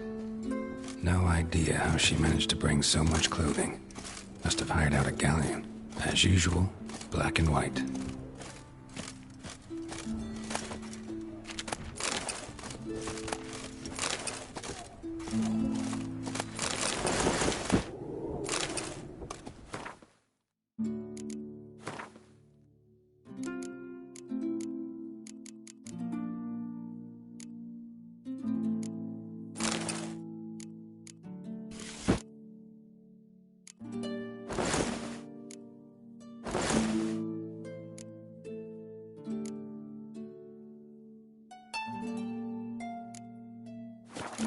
No idea how she managed to bring so much clothing. Must have hired out a galleon. As usual, black and white.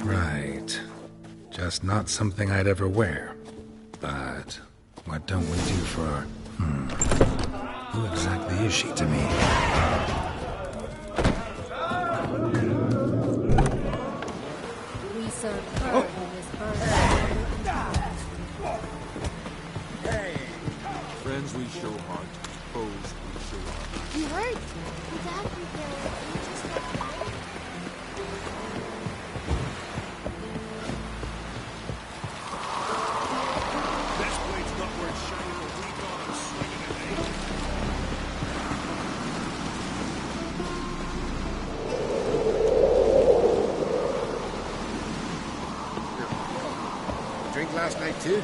Right. Just not something I'd ever wear. But what don't we do for our... Who exactly is she to me? We serve her who is her. Friends we show heart, foes we show heart. You heard? Your dad prepared just like that. This blade's not worth shining a week on and swinging at me. Drink last night too?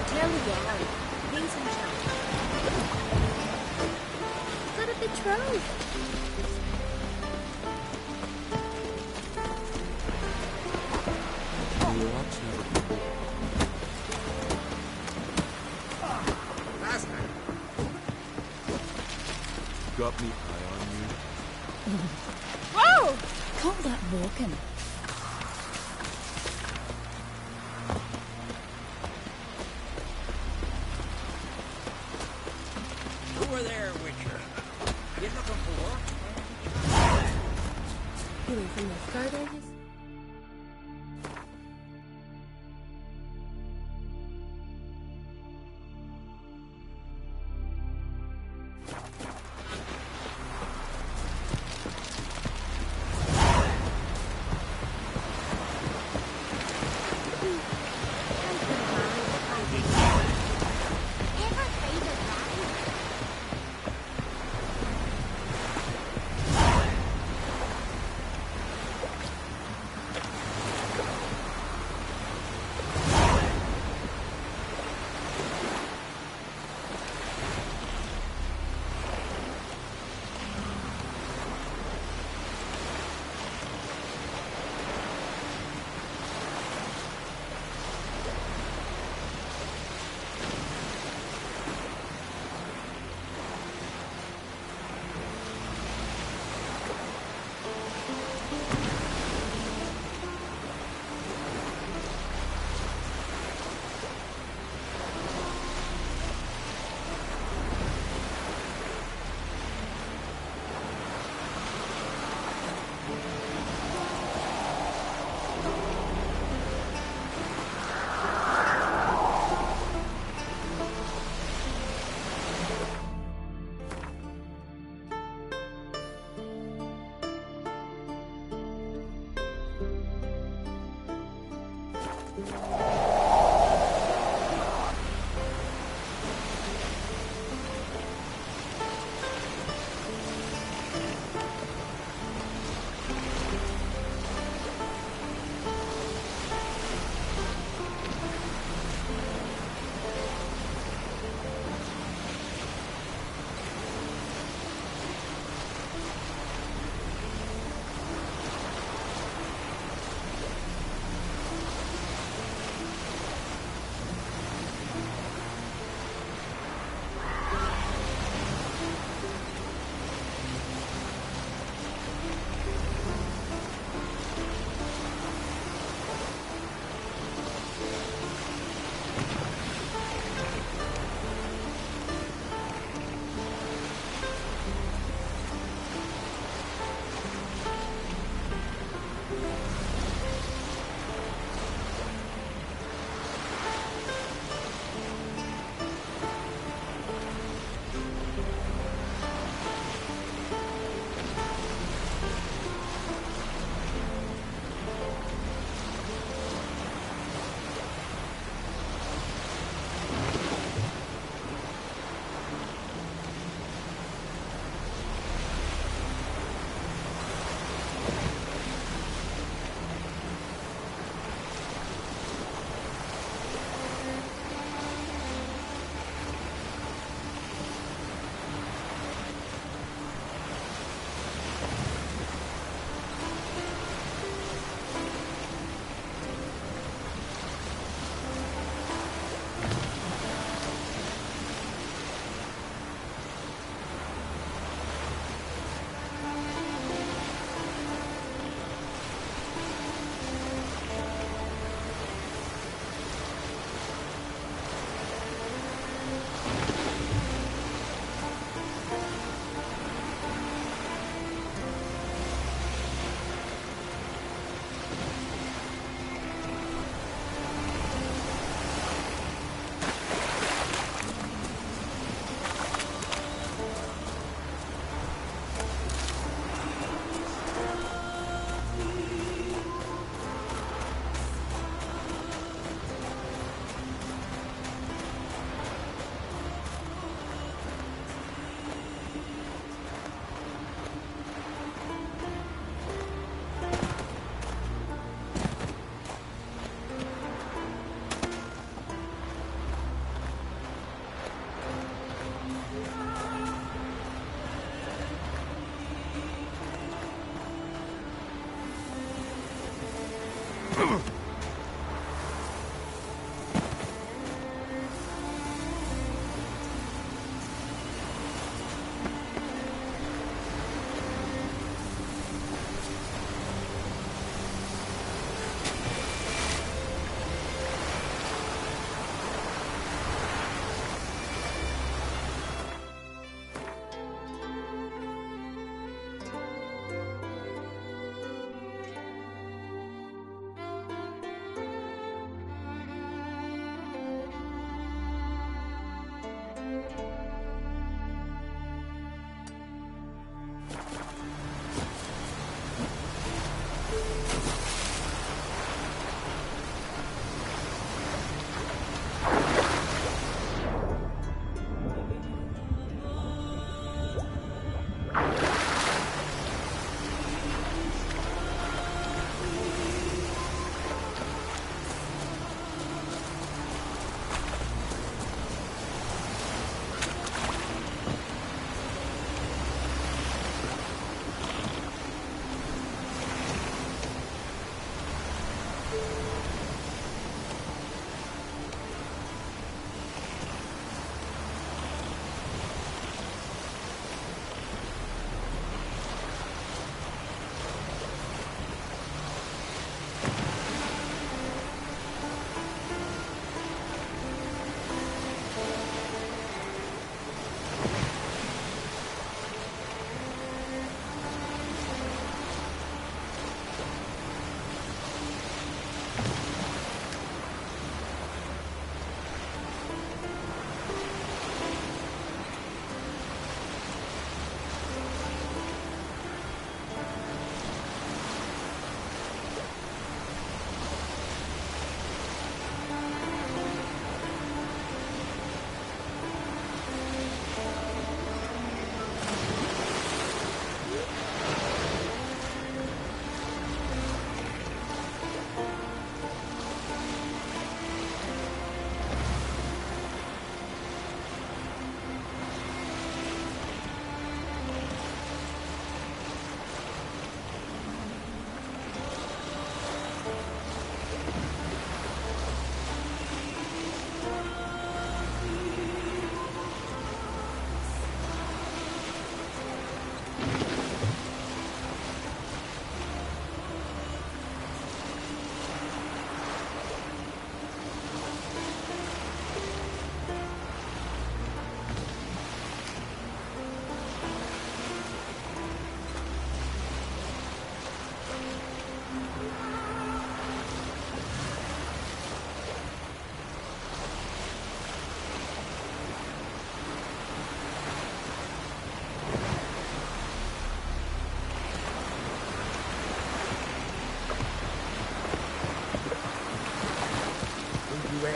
Tell me, Gary. Things in charge. Got a betrothed. Last night. Got me eye on you. Whoa! Call that walking. Over there, Witcher. You looking for work? Healing from the third ages?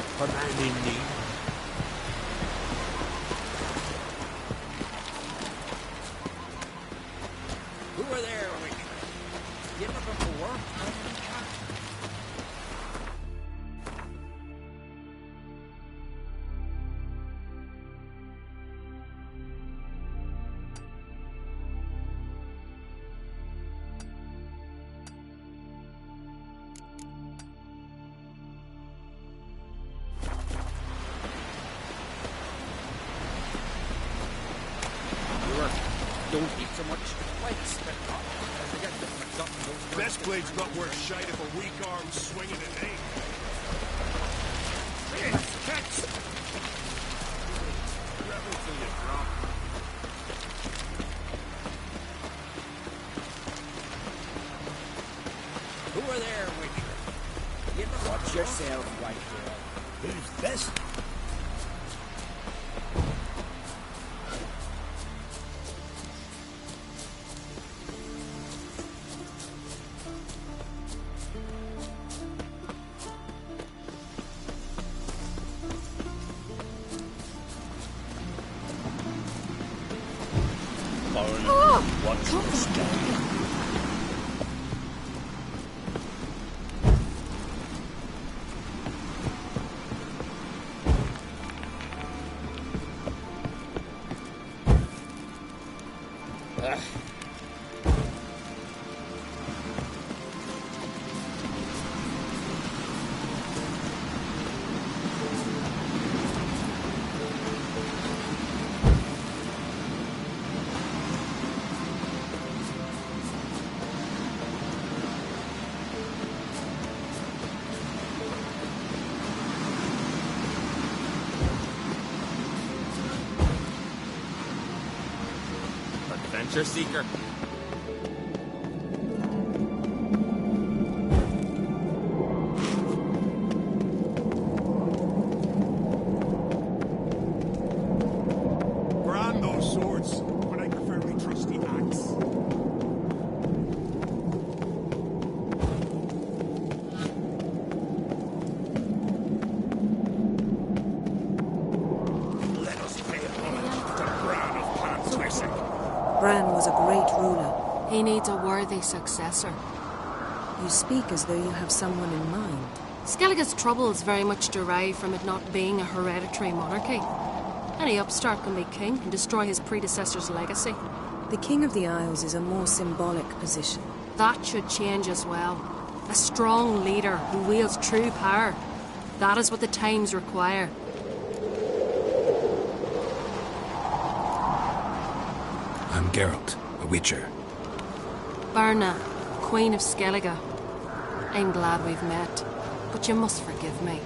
for man in need. Who were there, Wick? You ever before? Don't eat so much. Best blade's not worth shite if a weak arm's swinging an aim. Catch! Rebel till you drop. Who were there, Wick? You ever watch yourself, white girl? Who's this? What's the story? Adventure seeker. Brand those swords, but I prefer my trusty axe. Let us pay homage to Bran of Pan Twisek. Bran was a great ruler. He needs a worthy successor. You speak as though you have someone in mind. Skellige's troubles very much derive from it not being a hereditary monarchy. Any upstart can be king and destroy his predecessor's legacy. The King of the Isles is a more symbolic position. That should change as well. A strong leader who wields true power. That is what the times require. I'm Geralt, a Witcher. Berna, Queen of Skellige. I'm glad we've met, but you must forgive me.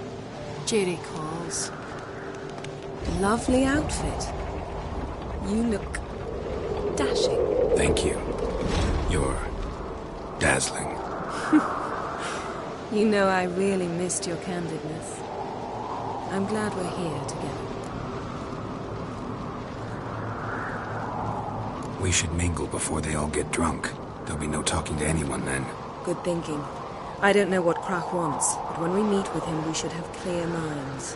Duty calls. Lovely outfit. You look dashing. Thank you. You're dazzling. You know I really missed your candidness. I'm glad we're here together. We should mingle before they all get drunk. There'll be no talking to anyone then. Good thinking. I don't know what Krach wants, but when we meet with him, we should have clear minds.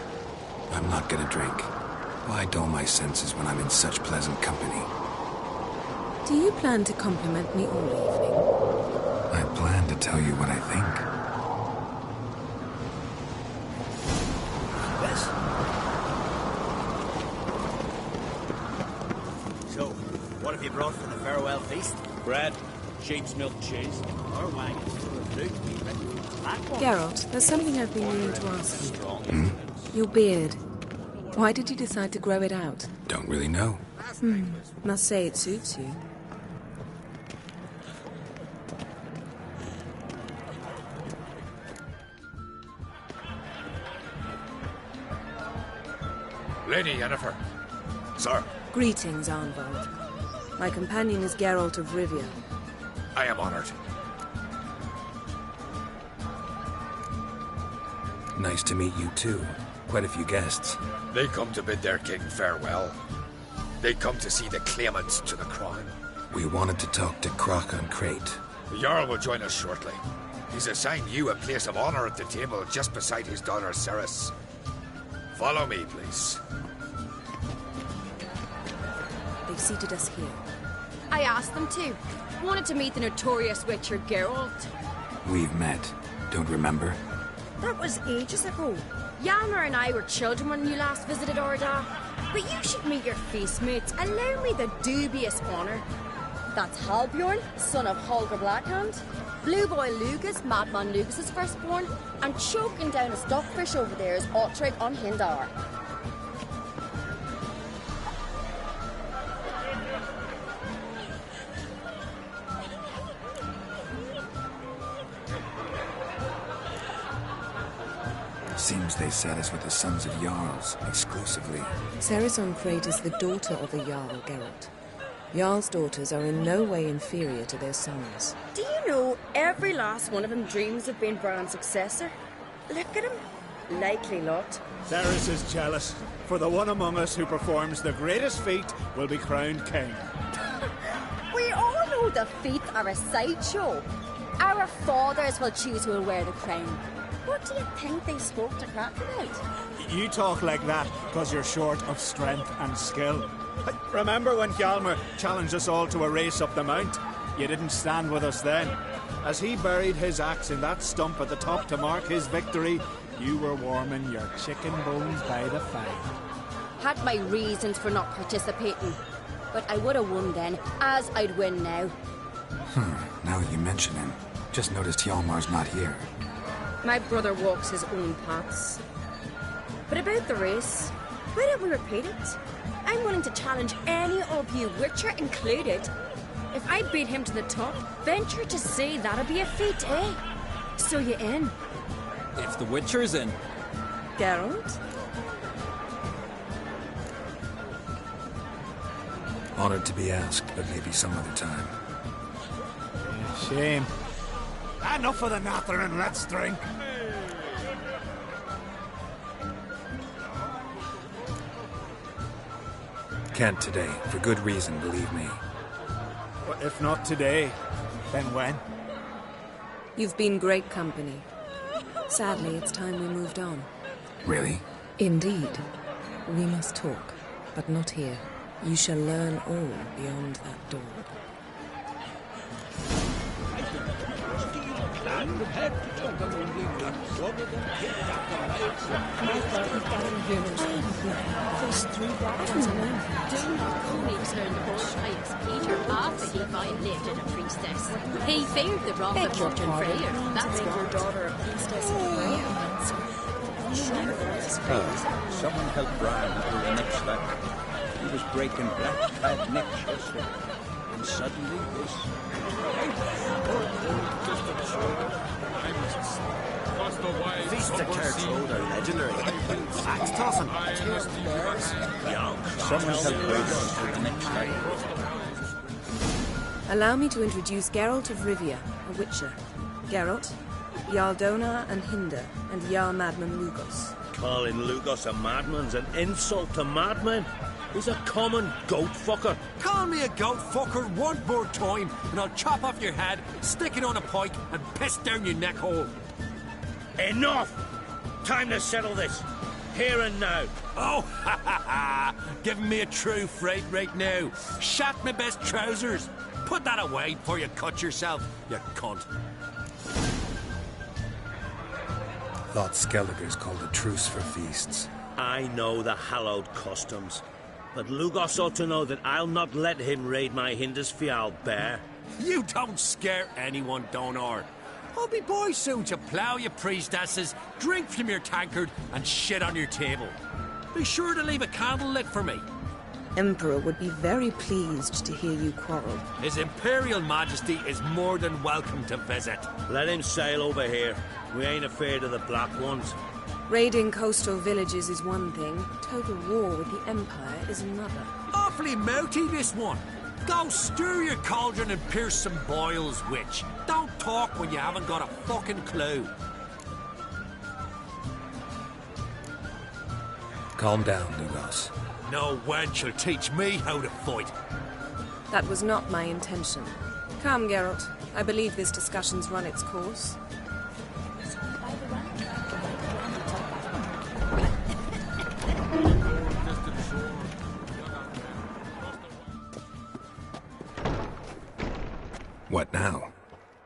I'm not gonna drink. Why dull my senses when I'm in such pleasant company? Do you plan to compliment me all evening? I plan to tell you what I think. Yes. So, what have you brought for the farewell feast? Bread, sheep's milk cheese. Our wagon's full of fruit. We reckon black one. Geralt, there's something I've been meaning to ask you. Your beard. Why did you decide to grow it out? Don't really know. Must say it suits you. Lady Yennefer. Sir. Greetings, Arnvald. My companion is Geralt of Rivia. I am honored. Nice to meet you too. Quite a few guests. They come to bid their king farewell. They come to see the claimants to the crown. We wanted to talk to Krach on Crate. The Jarl will join us shortly. He's assigned you a place of honor at the table just beside his daughter Ceres. Follow me, please. They've seated us here. I asked them to. Wanted to meet the notorious Witcher Geralt. We've met. Don't remember? That was ages ago. Yalmer and I were children when you last visited Orda. But you should meet your feast mates. Allow me the dubious honour. That's Halbjorn, son of Holger Blackhand. Blue Boy Lugas, Madman Lugas' firstborn. And choking down a stockfish over there is Ottrig on Hindar. Seems they sat us with the sons of Jarls, exclusively. Sarison Crate is the daughter of a Jarl, Geralt. Jarl's daughters are in no way inferior to their sons. Do you know every last one of them dreams of being Bran's successor? Look at him. Likely lot. Ceres is jealous, for the one among us who performs the greatest feat will be crowned king. We all know the feet are a sideshow. Our fathers will choose who will wear the crown. What do you think they spoke to Craft about? You talk like that because you're short of strength and skill. Remember when Hjalmar challenged us all to a race up the mount? You didn't stand with us then. As he buried his axe in that stump at the top to mark his victory, you were warming your chicken bones by the fire. Had my reasons for not participating. But I would have won then, as I'd win now. Now that you mention him, just noticed Hjalmar's not here. My brother walks his own paths. But about the race, why don't we repeat it? I'm willing to challenge any of you, Witcher included. If I beat him to the top, venture to say that'll be a feat, eh? So you in? If the Witcher's in. Geralt? Honored to be asked, but maybe some other time. Shame. Enough of the nattering, let's drink. Can't today, for good reason, believe me. Well, if not today, then when? You've been great company. Sadly, it's time we moved on. Really? Indeed. We must talk, but not here. You shall learn all beyond that door. Peter after he violated a priestess. He feared the wrath of Morton Freyr. That's what. Your daughter a priestess of Someone helped Brian into the next level. He was breaking black-clad necks yesterday. And suddenly this... Feast of Kertrode are legendary. Axe tossing. Someone helped Brian into the next level. Allow me to introduce Geralt of Rivia, a Witcher. Geralt, Jarl Dona and Hinder, and Jarl Madman Lugos. Calling Lugos a madman's an insult to madmen. He's a common goat fucker. Call me a goat fucker one more time, and I'll chop off your head, stick it on a pike, and piss down your neck hole. Enough! Time to settle this. Here and now. Oh, ha ha ha! Giving me a true fright right now. Shat my best trousers. Put that away before you cut yourself, you cunt. Thought Skelliger's called a truce for feasts. I know the hallowed customs. But Lugos ought to know that I'll not let him raid my Hindisfial bare. You don't scare anyone, Donar. I'll be boy soon to plough your priestesses, drink from your tankard, and shit on your table. Be sure to leave a candle lit for me. Emperor would be very pleased to hear you quarrel. His Imperial Majesty is more than welcome to visit. Let him sail over here. We ain't afraid of the Black Ones. Raiding coastal villages is one thing. Total war with the Empire is another. Awfully mouty, this one. Go stir your cauldron and pierce some boils, witch. Don't talk when you haven't got a fucking clue. Calm down, Lugos. No wench will teach me how to fight. That was not my intention. Come, Geralt. I believe this discussion's run its course.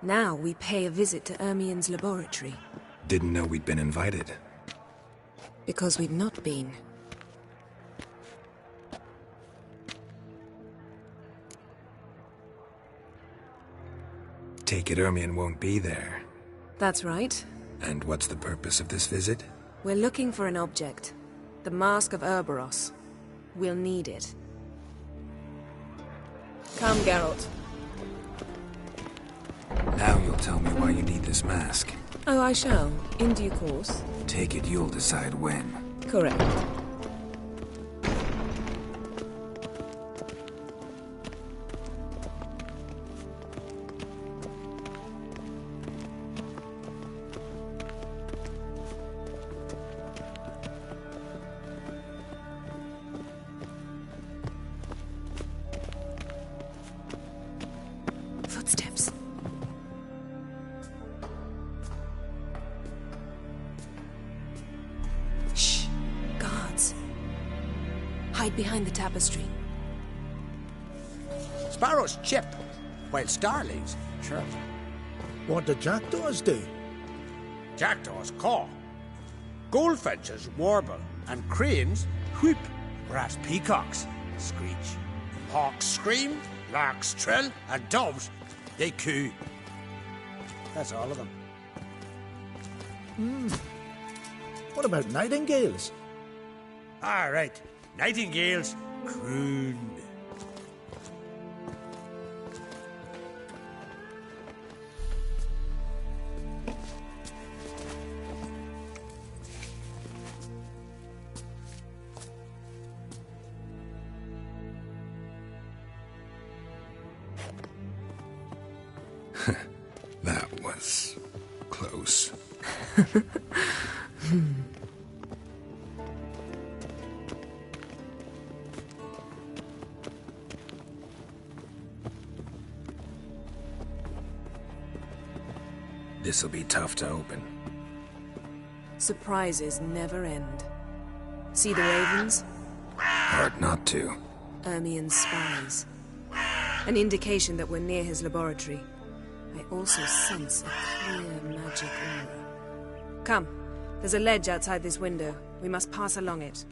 Now we pay a visit to Ermien's laboratory. Didn't know we'd been invited. Because we've not been. Take it Ermien won't be there. That's right. And what's the purpose of this visit? We're looking for an object. The Mask of Ouroboros. We'll need it. Come, Geralt. Now you'll tell me why you need this mask. Oh, I shall. In due course. Take it you'll decide when. Correct. Footsteps. Shh. Guards. Hide behind the tapestry. Sparrows chip, while starlings chirp. What do jackdaws do? Jackdaws caw. Goldfinches warble, and cranes whoop, whereas peacocks screech. Hawks scream, larks trill, and doves, they coo. That's all of them. What about nightingales? All right, nightingales croon. That was close. This'll be tough to open. Surprises never end. See the ravens? Hard not to. Ermien's spies. An indication that we're near his laboratory. I also sense a clear magic aura. Come, there's a ledge outside this window. We must pass along it.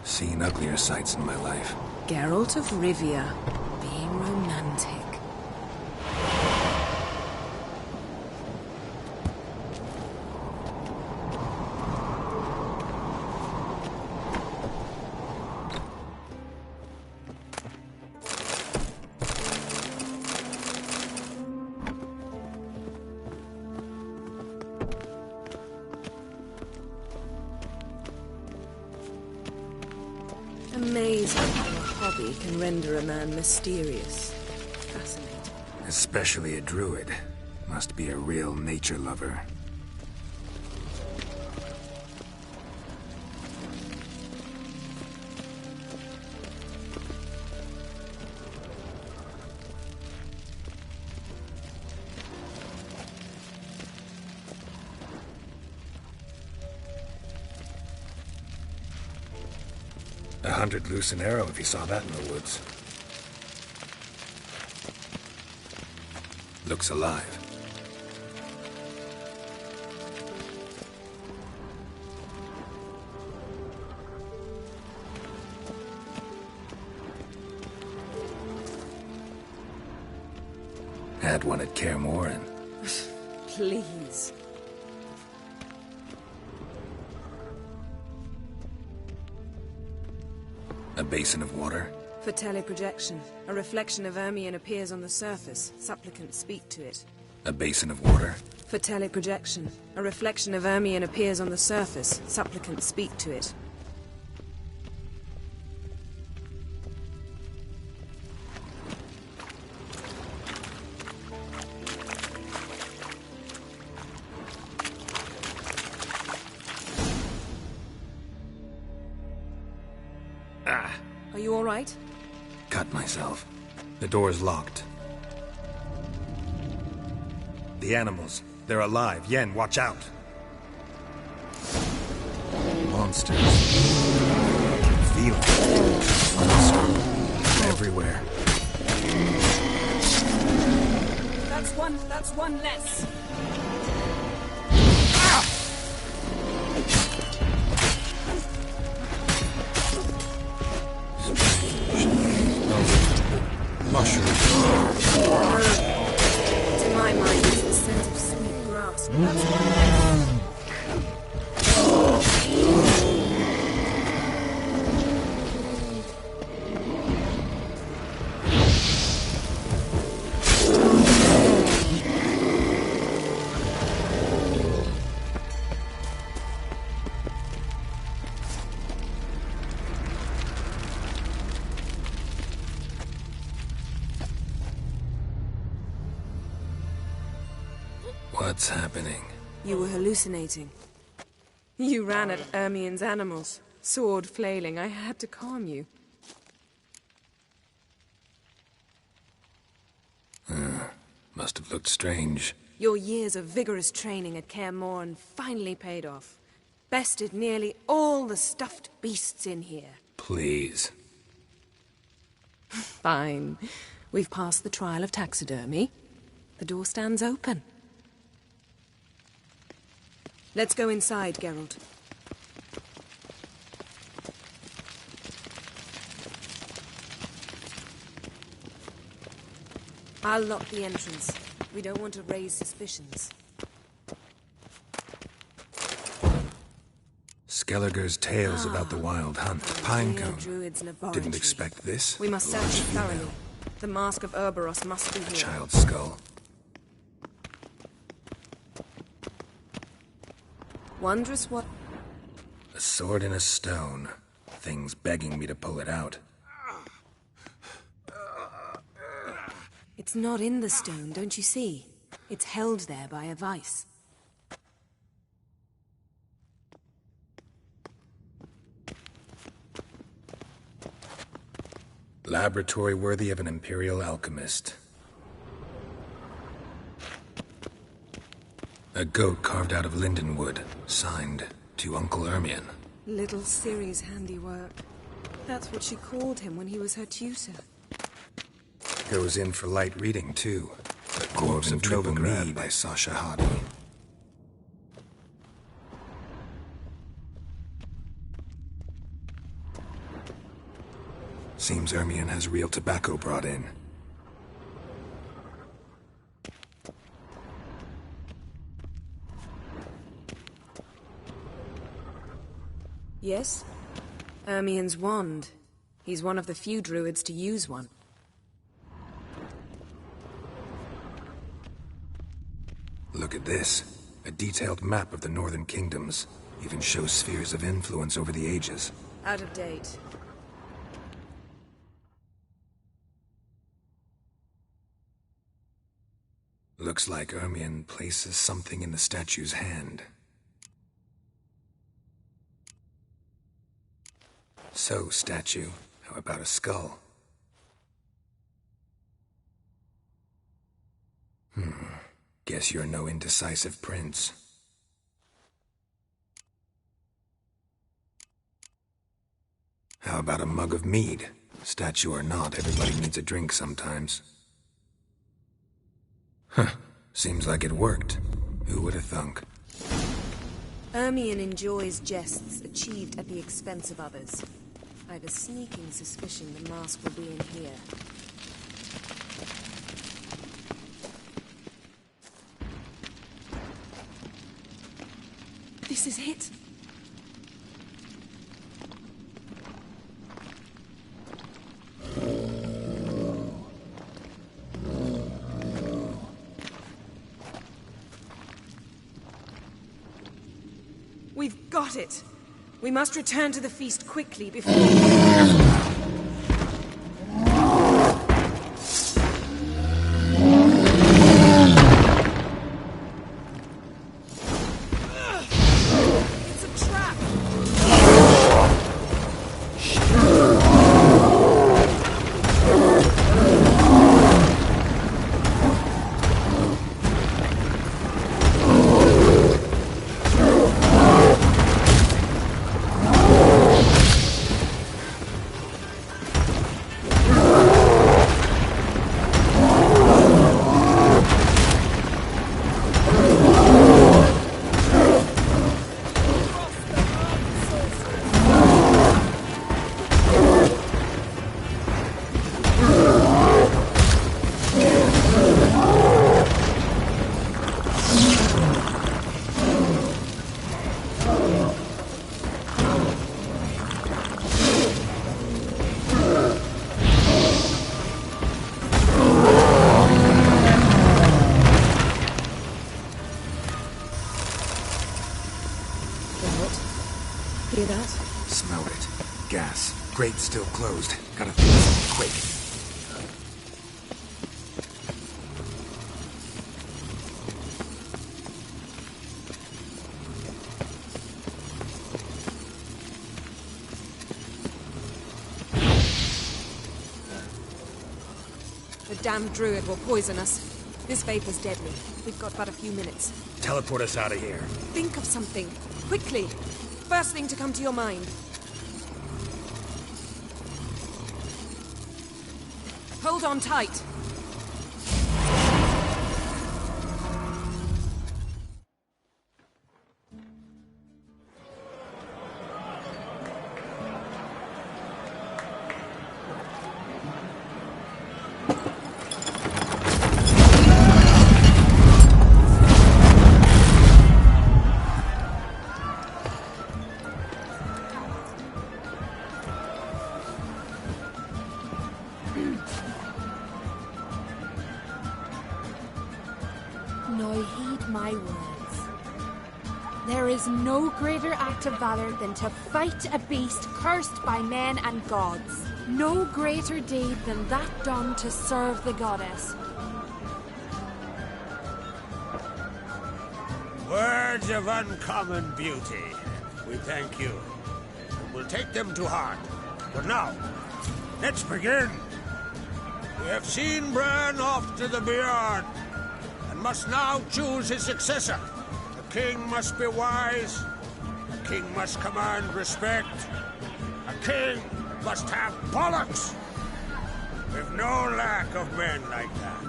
Seen uglier sights in my life. Geralt of Rivia, being romantic. Amazing how a hobby can render a man mysterious. Fascinating. Especially a druid. Must be a real nature lover. $100 loose an arrow if you saw that in the woods. Looks alive. Had one at Kaer Morhen. Please. A basin of water. For teleprojection, a reflection of Ermien appears on the surface. Supplicants speak to it. A basin of water. For teleprojection, a reflection of Ermien appears on the surface. Supplicants speak to it. Are you all right? Cut myself. The door's locked. the animals. They're alive. Yen, watch out. Monsters. Feel it. Monsters. Everywhere. That's one less. Mushrooms. To my mind, it's the scent of sweet grass. That's one less. What's happening? You were hallucinating. You ran at Ermien's animals, sword flailing. I had to calm you. Must have looked strange. Your years of vigorous training at Kaer Morhen finally paid off. Bested nearly all the stuffed beasts in here. Please. Fine. We've passed the trial of taxidermy. The door stands open. Let's go inside, Geralt. I'll lock the entrance. We don't want to raise suspicions. Skelliger's tales about the wild hunt. Pinecone. Druid's laboratory. Didn't expect this. We must search it thoroughly. The mask of Ouroboros must be here. Child's skull. Wondrous what... A sword in a stone. Thing's begging me to pull it out. It's not in the stone, don't you see? It's held there by a vice. Laboratory worthy of an imperial alchemist. A goat carved out of lindenwood, signed to Uncle Ermion. Little Ciri's handiwork. That's what she called him when he was her tutor. Goes in for light reading, too. The Corpse of Novigrad by Sasha Hadi. Seems Ermion has real tobacco brought in. Yes? Ermion's wand. He's one of the few druids to use one. Look at this. A detailed map of the northern kingdoms. Even shows spheres of influence over the ages. Out of date. Looks like Ermion places something in the statue's hand. So, statue, how about a skull? Guess you're no indecisive prince. How about a mug of mead? Statue or not, everybody needs a drink sometimes. Huh. Seems like it worked. Who would have thunk? Ermion enjoys jests achieved at the expense of others. I have a sneaking suspicion the mask will be in here. This is it. We've got it. We must return to the feast quickly before... Hear that? Smelled it. Gas. Grate still closed. Gotta fix it quick. The damn druid will poison us. This vapor's deadly. We've got but a few minutes. Teleport us out of here. Think of something. Quickly. First thing to come to your mind. Hold on tight. Now heed my words. There is no greater act of valor than to fight a beast cursed by men and gods. No greater deed than that done to serve the goddess. Words of uncommon beauty. We thank you. We'll take them to heart. But now, let's begin. We have seen Bran off to the beyond, and must now choose his successor. A king must be wise. A king must command respect. A king must have bollocks. We've no lack of men like that.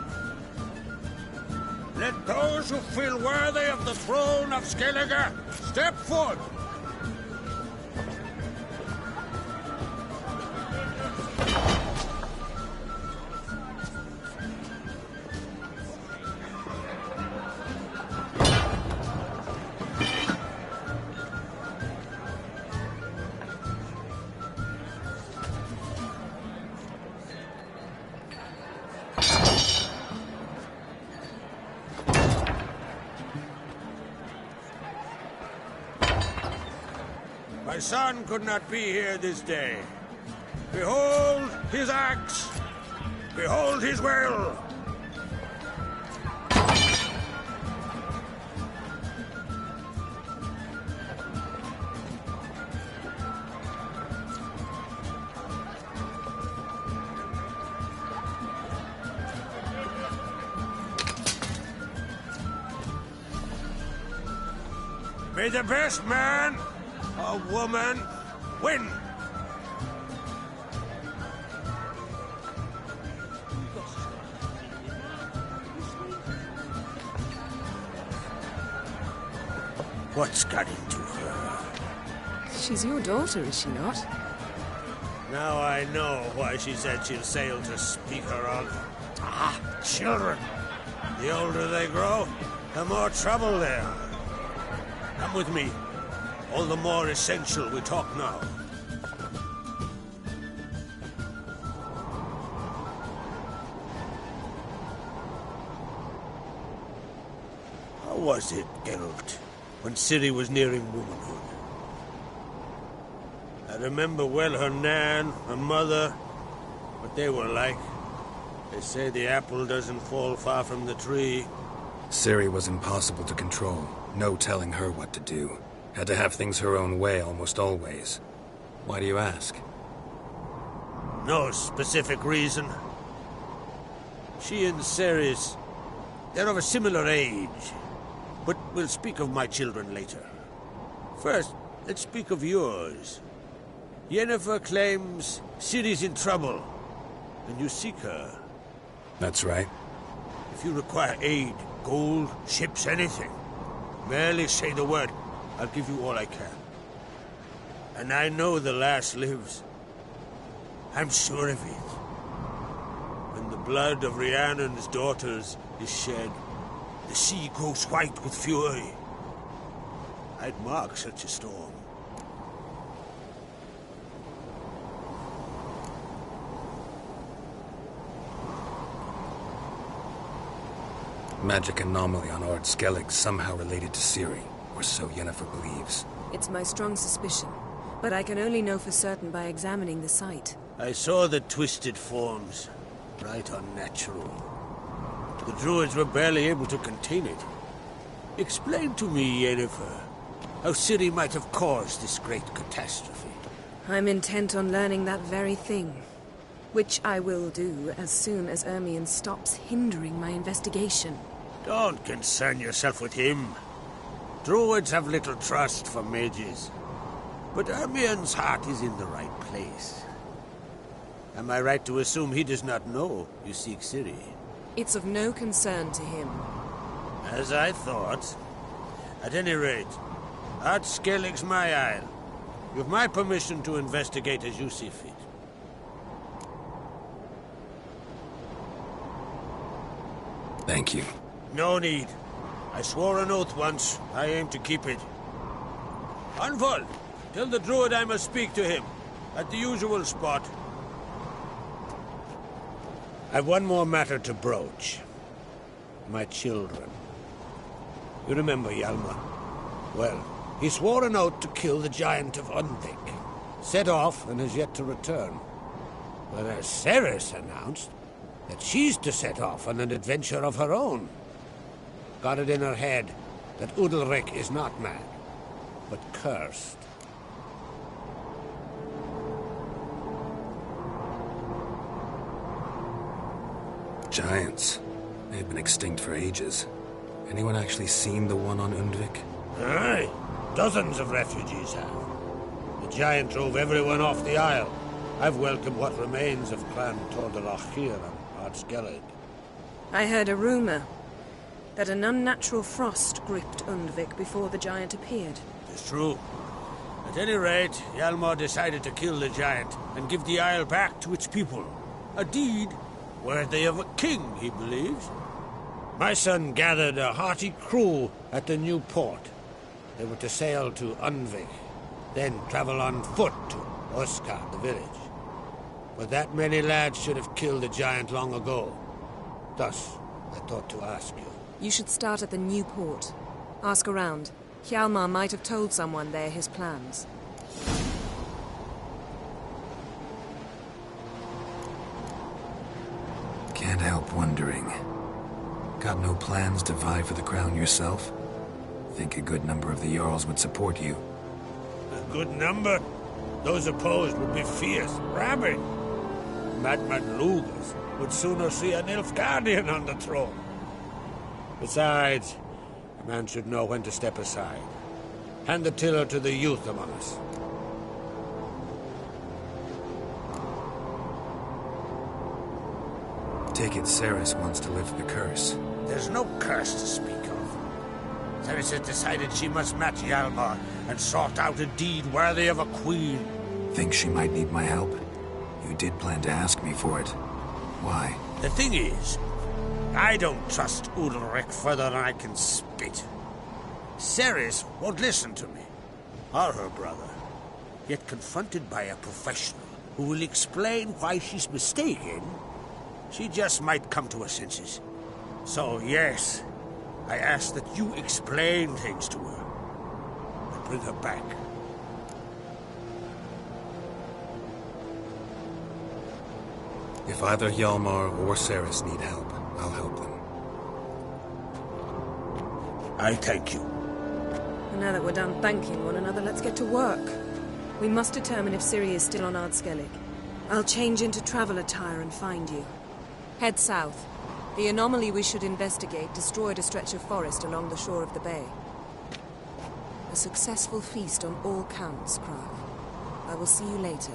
Let those who feel worthy of the throne of Skellige step forth. My son could not be here this day. Behold his axe. Behold his will. May the best man or woman win. What's got into her? She's your daughter, is she not? Now I know why she said she'll sail to speak her of. Ah, children. The older they grow, the more trouble they are. Come with me. All the more essential we talk now. How was it, Geralt, when Ciri was nearing womanhood? I remember well her nan, her mother, what they were like. They say the apple doesn't fall far from the tree. Ciri was impossible to control. No telling her what to do. Had to have things her own way almost always. Why do you ask? No specific reason. She and Ceres, they're of a similar age. But we'll speak of my children later. First, let's speak of yours. Yennefer claims Ciri's in trouble, and you seek her. That's right. If you require aid, gold, ships, anything, merely say the word. I'll give you all I can. And I know the lass lives. I'm sure of it. When the blood of Rhiannon's daughters is shed, the sea grows white with fury. I'd mark such a storm. Magic anomaly on Ord Skellig somehow related to Ciri, or so Yennefer believes. It's my strong suspicion. But I can only know for certain by examining the site. I saw the twisted forms. Right unnatural. The druids were barely able to contain it. Explain to me, Yennefer, how Ciri might have caused this great catastrophe. I'm intent on learning that very thing. Which I will do as soon as Ermion stops hindering my investigation. Don't concern yourself with him. Druids have little trust for mages. But Ermion's heart is in the right place. Am I right to assume he does not know you seek Ciri? It's of no concern to him. As I thought. At any rate, Art Skellig's my isle. You've my permission to investigate as you see fit. Thank you. No need. I swore an oath once. I aim to keep it. Anvol, tell the druid I must speak to him. At the usual spot. I've one more matter to broach. My children. You remember Hjalmar? Well, he swore an oath to kill the giant of Undvik. Set off and has yet to return. Whereas Ceres announced that she's to set off on an adventure of her own. Got it in her head that Udalric is not mad, but cursed. Giants. They've been extinct for ages. Anyone actually seen the one on Undvik? Aye. Dozens of refugees have. The giant drove everyone off the isle. I've welcomed what remains of Clan Tordalachir and Ardskellig. I heard a rumor that an unnatural frost gripped Undvik before the giant appeared. It's true. At any rate, Hjalmar decided to kill the giant and give the isle back to its people. A deed worthy of a king, he believes. My son gathered a hearty crew at the new port. They were to sail to Undvik, then travel on foot to Oskar, the village. But that many lads should have killed the giant long ago. Thus, I thought to ask you. You should start at the new port. Ask around. Hjalmar might have told someone there his plans. Can't help wondering. Got no plans to vie for the crown yourself? Think a good number of the Jarls would support you. A good number? Those opposed would be fierce, rabid. Madman Lugas would sooner see an Nilfgaardian on the throne. Besides, a man should know when to step aside. Hand the tiller to the youth among us. Take it Ceres wants to lift the curse. There's no curse to speak of. Ceres has decided she must match Hjalmar and sought out a deed worthy of a queen. Think she might need my help? You did plan to ask me for it. Why? The thing is, I don't trust Udalric further than I can spit. Ceres won't listen to me, or her brother. Yet confronted by a professional who will explain why she's mistaken, she just might come to her senses. So, yes, I ask that you explain things to her and bring her back. If either Hjalmar or Ceres need help, I'll help them. I thank you. And now that we're done thanking one another, let's get to work. We must determine if Ciri is still on Ardskellig. I'll change into travel attire and find you. Head south. The anomaly we should investigate destroyed a stretch of forest along the shore of the bay. A successful feast on all counts, Krag. I will see you later.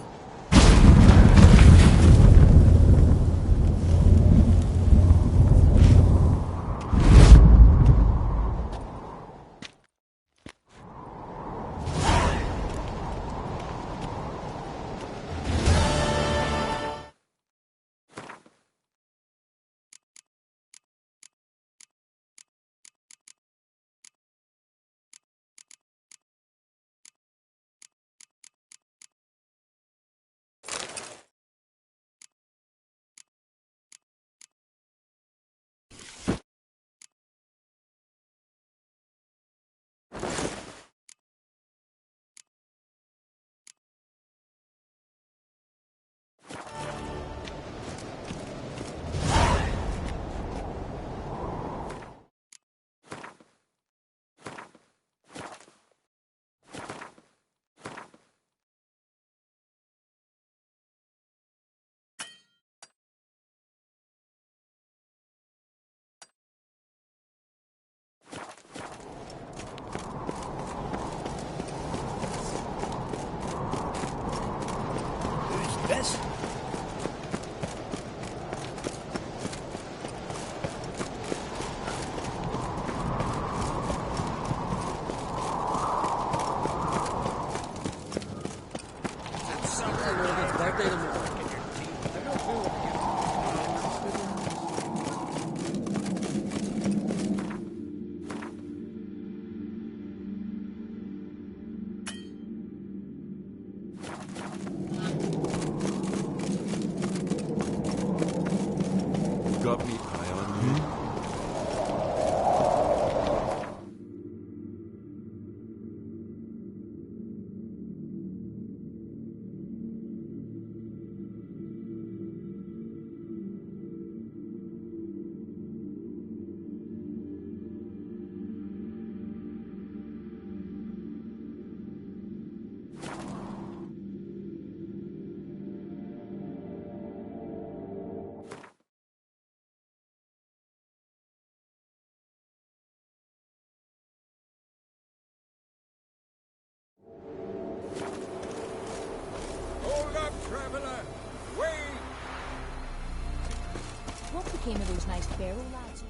became of those nice barrel lads?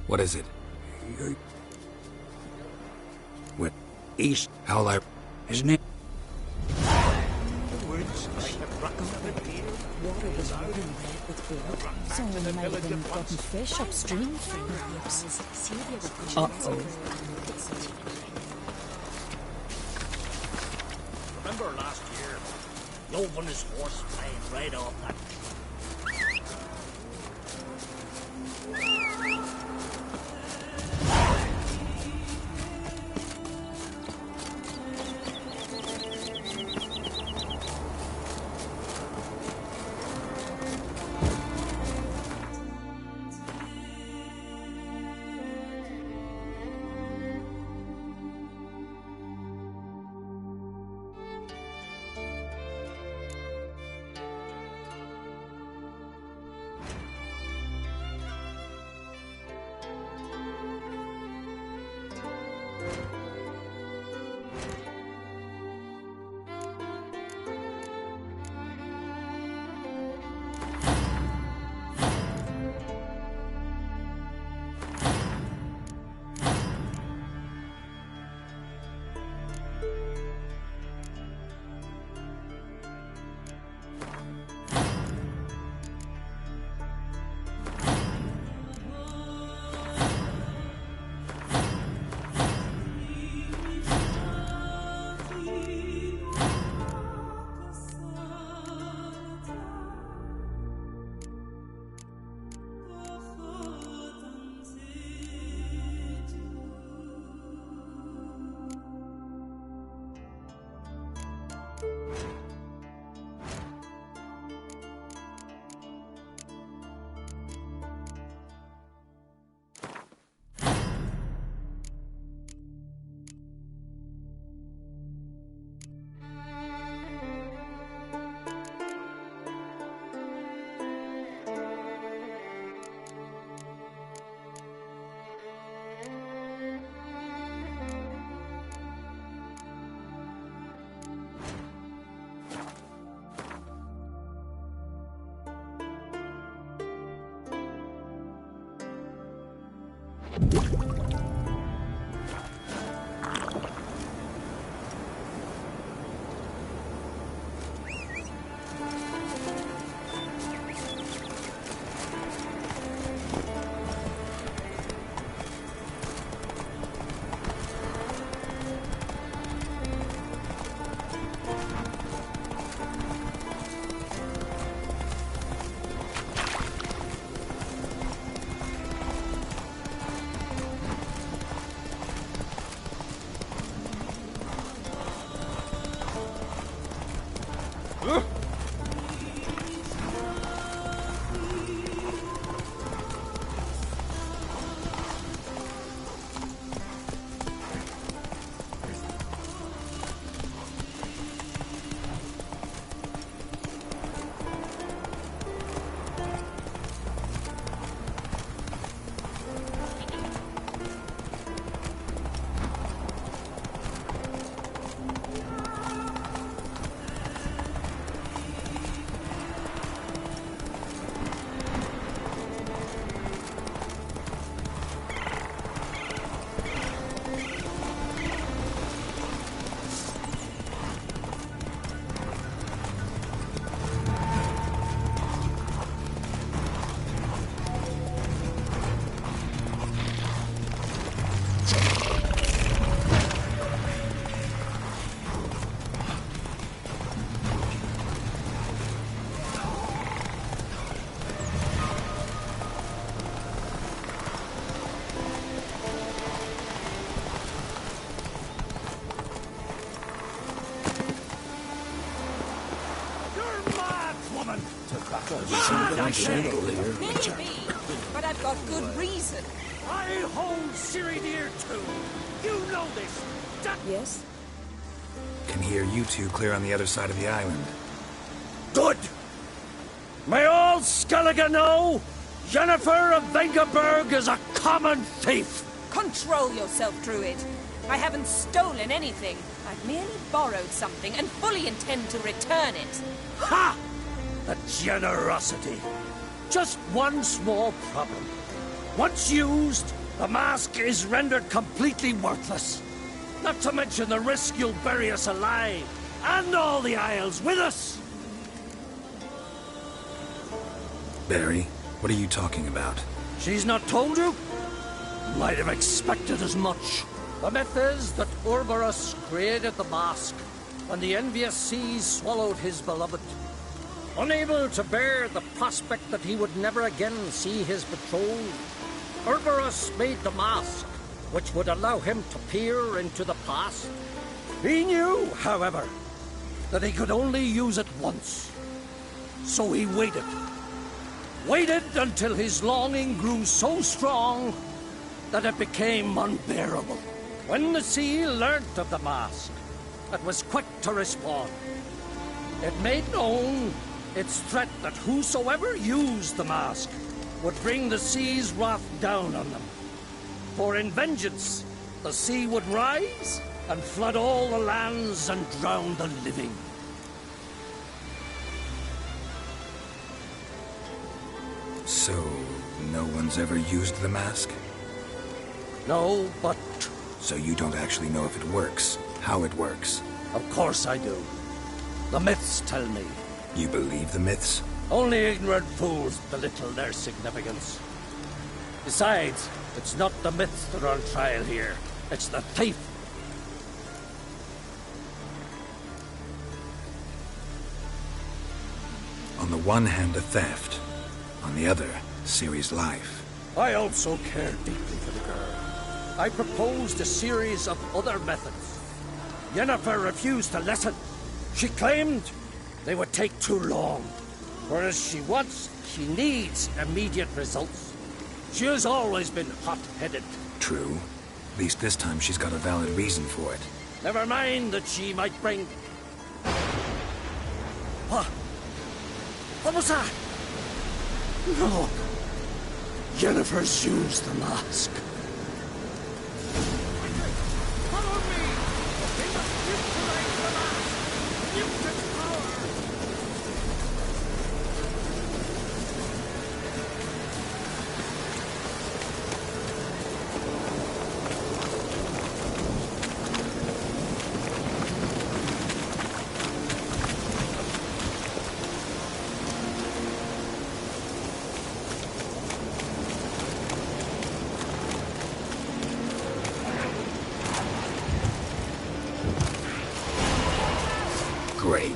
What is it? What? East. How'll I... His name? Water was running red with blood. Someone might have been gotten fish upstream. Uh-oh. Remember last year? Yov and his horse flying right off that. Maybe, but I've got good reason. I hold Ciri dear too. You know this. Yes? Can hear you two clear on the other side of the island. Good. May all Skellige know Yennefer of Vengerberg is a common thief. Control yourself, Druid. I haven't stolen anything. I've merely borrowed something and fully intend to return it. Ha! The generosity. Just one small problem. Once used, the mask is rendered completely worthless. Not to mention the risk you'll bury us alive, and all the Isles with us! Barry, what are you talking about? She's not told you? Might have expected as much. The myth is that Ouroboros created the mask when the envious seas swallowed his beloved. Unable to bear the prospect that he would never again see his betrothed, Ouroboros made the mask, which would allow him to peer into the past. He knew, however, that he could only use it once. So he waited. Waited until his longing grew so strong that it became unbearable. When the sea learnt of the mask, it was quick to respond. It made known its threat that whosoever used the mask would bring the sea's wrath down on them. For in vengeance, the sea would rise and flood all the lands and drown the living. So, no one's ever used the mask? No, but... So you don't actually know if it works, how it works? Of course I do. The myths tell me. You believe the myths? Only ignorant fools belittle their significance. Besides, it's not the myths that are on trial here. It's the thief. On the one hand, a theft. On the other, Ciri's life. I also care deeply for the girl. I proposed a series of other methods. Yennefer refused to listen. She claimed they would take too long. Whereas she needs immediate results. She has always been hot-headed. True. At least this time she's got a valid reason for it. Never mind that she might bring... What? What was that? No. Yennefer's used the mask. Follow me! We must neutralize the mask! Use its power! Great.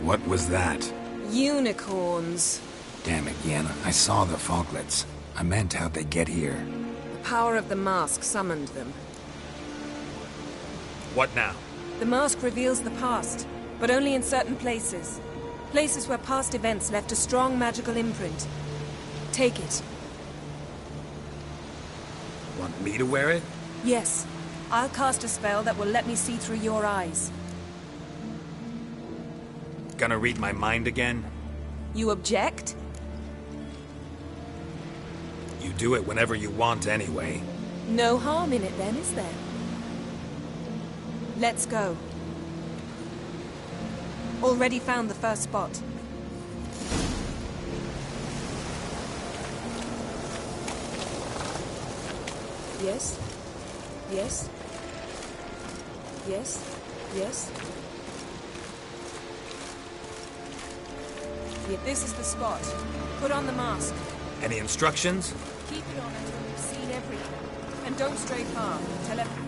What was that? Unicorns. Damn it, Yen. I saw the foglets. I meant how'd they get here? The power of the mask summoned them. What now? The mask reveals the past, but only in certain places. Places where past events left a strong magical imprint. Take it. Want me to wear it? Yes. I'll cast a spell that will let me see through your eyes. Gonna read my mind again? You object? You do it whenever you want anyway. No harm in it then, is there? Let's go. Already found the first spot. Yes? Yes? Yes? Yes? Yeah, this is the spot. Put on the mask. Any instructions? Keep it on until we've seen everything. And don't stray far. Tell everyone.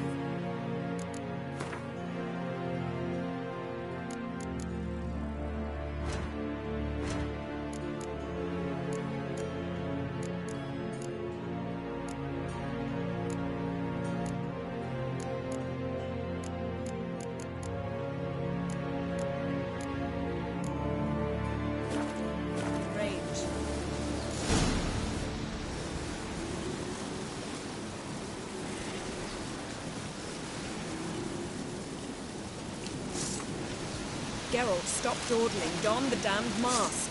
Geralt, stop dawdling. Don the damned mask.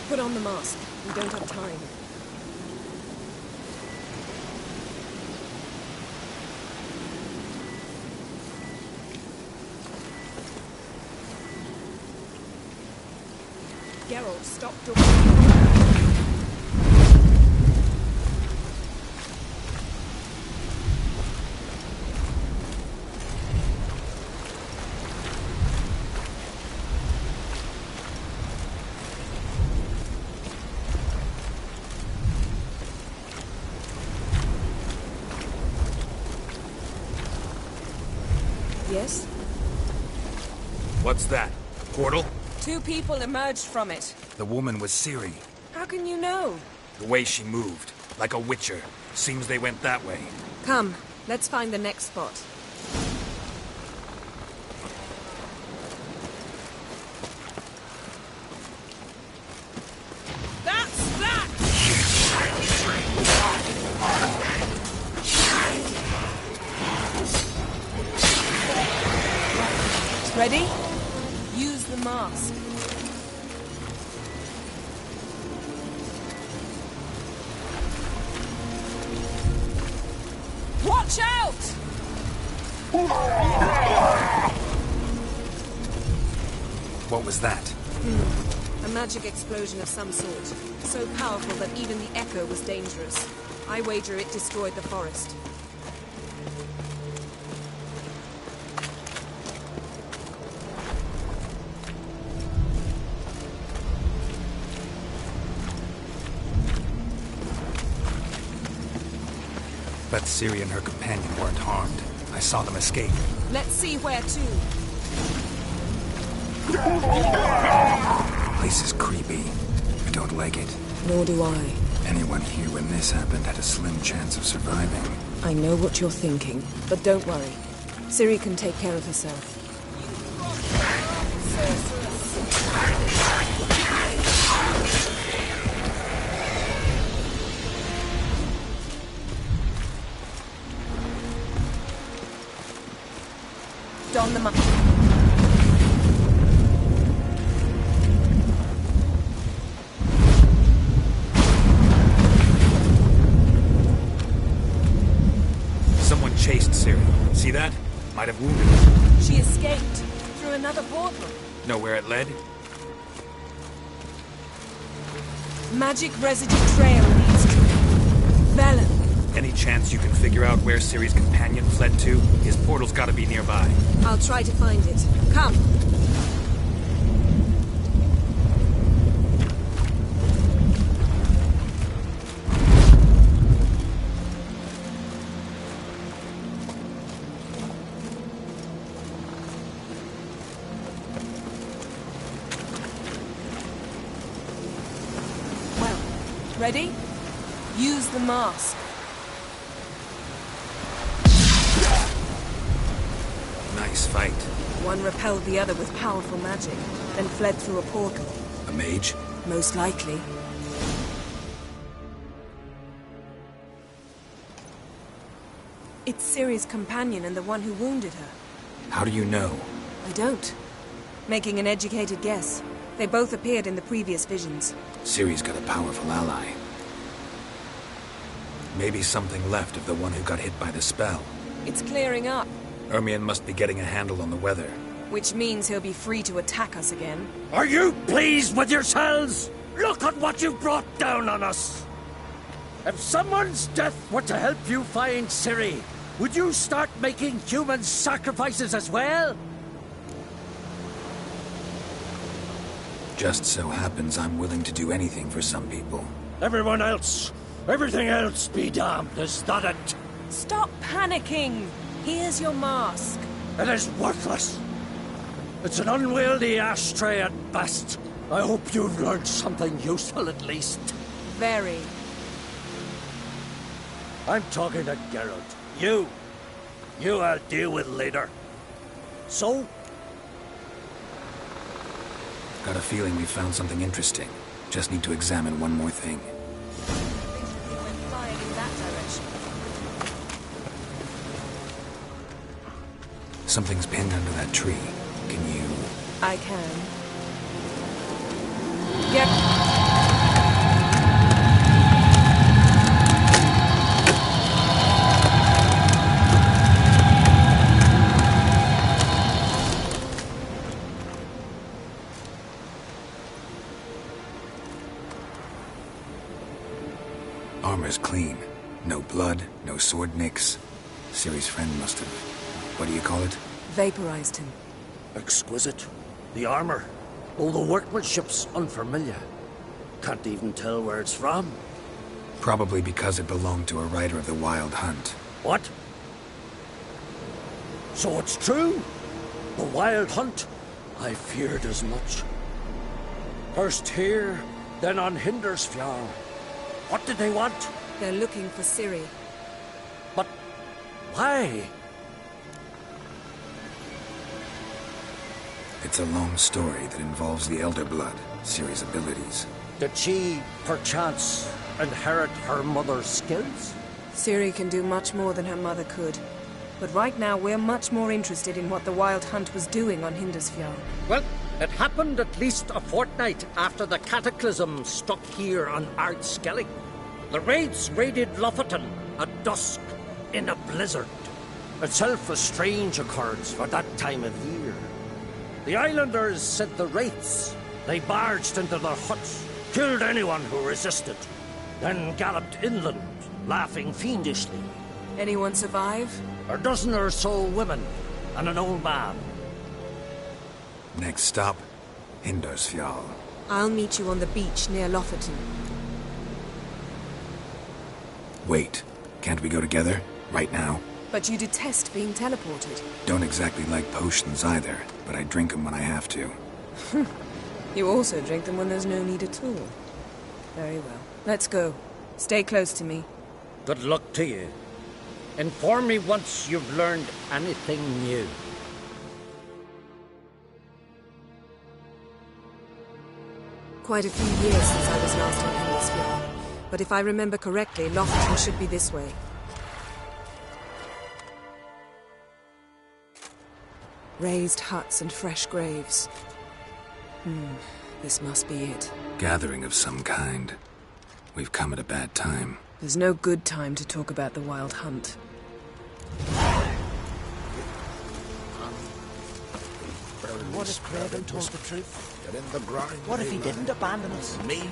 Put on the mask. We don't have time. Geralt, stop Yes? What's that? Portal? 2 people emerged from it. The woman was Ciri. How can you know? The way she moved, like a witcher. Seems they went that way. Come, let's find the next spot. That's that! Ready? Use the mask. Watch out! What was that? A magic explosion of some sort. So powerful that even the echo was dangerous. I wager it destroyed the forest. But Ciri and her companion weren't harmed. I saw them escape. Let's see where to. The place is creepy. I don't like it. Nor do I. Anyone here when this happened had a slim chance of surviving. I know what you're thinking, but don't worry. Ciri can take care of herself. Don the mask. Someone chased Ciri. See that? Might have wounded her. She escaped through another portal. Know where it led? Magic residue trail leads to Velen. Any chance you can figure out where Ciri's companion fled to? His portal's gotta be nearby. I'll try to find it. Come. Well, ready? Use the mask. Nice fight. One repelled the other with powerful magic, then fled through a portal. A mage? Most likely. It's Ciri's companion and the one who wounded her. How do you know? I don't. Making an educated guess. They both appeared in the previous visions. Ciri's got a powerful ally. Maybe something left of the one who got hit by the spell. It's clearing up, Ermion must be getting a handle on the weather. which means he'll be free to attack us again. Are you pleased with yourselves? Look at what you brought down on us! If someone's death were to help you find Ciri, would you start making human sacrifices as well? Just so happens I'm willing to do anything for some people. Everyone else, everything else be damned, is that it? Stop panicking! Here's your mask. It is worthless. It's an unwieldy ashtray at best. I hope you've learned something useful at least. Very. I'm talking to Geralt. You I'll deal with later. So? Got a feeling we found something interesting. Just need to examine one more thing. Flying in that direction. Something's pinned under that tree. Can you... I can. Get... Armor's clean. No blood, no sword nicks. Ciri's friend must have... what do you call it? Vaporized him. Exquisite. The armor. All the workmanship's unfamiliar. Can't even tell where it's from. Probably because it belonged to a rider of the Wild Hunt. What? So it's true? The Wild Hunt? I feared as much. First here, then on Hindersfjall. What did they want? They're looking for Ciri. But why? It's a long story that involves the Elder Blood, Ciri's abilities. Did she, perchance, inherit her mother's skills? Ciri can do much more than her mother could. But right now, we're much more interested in what the Wild Hunt was doing on Hindersfjall. Well, it happened at least a fortnight after the cataclysm struck here on Ardskellig. The raids raided Lofoten at dusk in a blizzard. Itself a strange occurrence for that time of year. The islanders sent the wraiths. They barged into their huts, killed anyone who resisted, then galloped inland, laughing fiendishly. Anyone survive? A dozen or so women, and an old man. Next stop, Hindersfjall. I'll meet you on the beach near Lofoten. Wait, can't we go together? Right now? But you detest being teleported. Don't exactly like potions either, but I drink them when I have to. You also drink them when there's no need at all. Very well. Let's go. Stay close to me. Good luck to you. Inform me once you've learned anything new. Quite a few years since I was last on Hindersfjall. But if I remember correctly, Lofoten should be this way. Raised huts and fresh graves. This must be it. Gathering of some kind. We've come at a bad time. There's no good time to talk about the Wild Hunt. What if Craven told the truth? Get in the grind. What if he didn't abandon us? Me?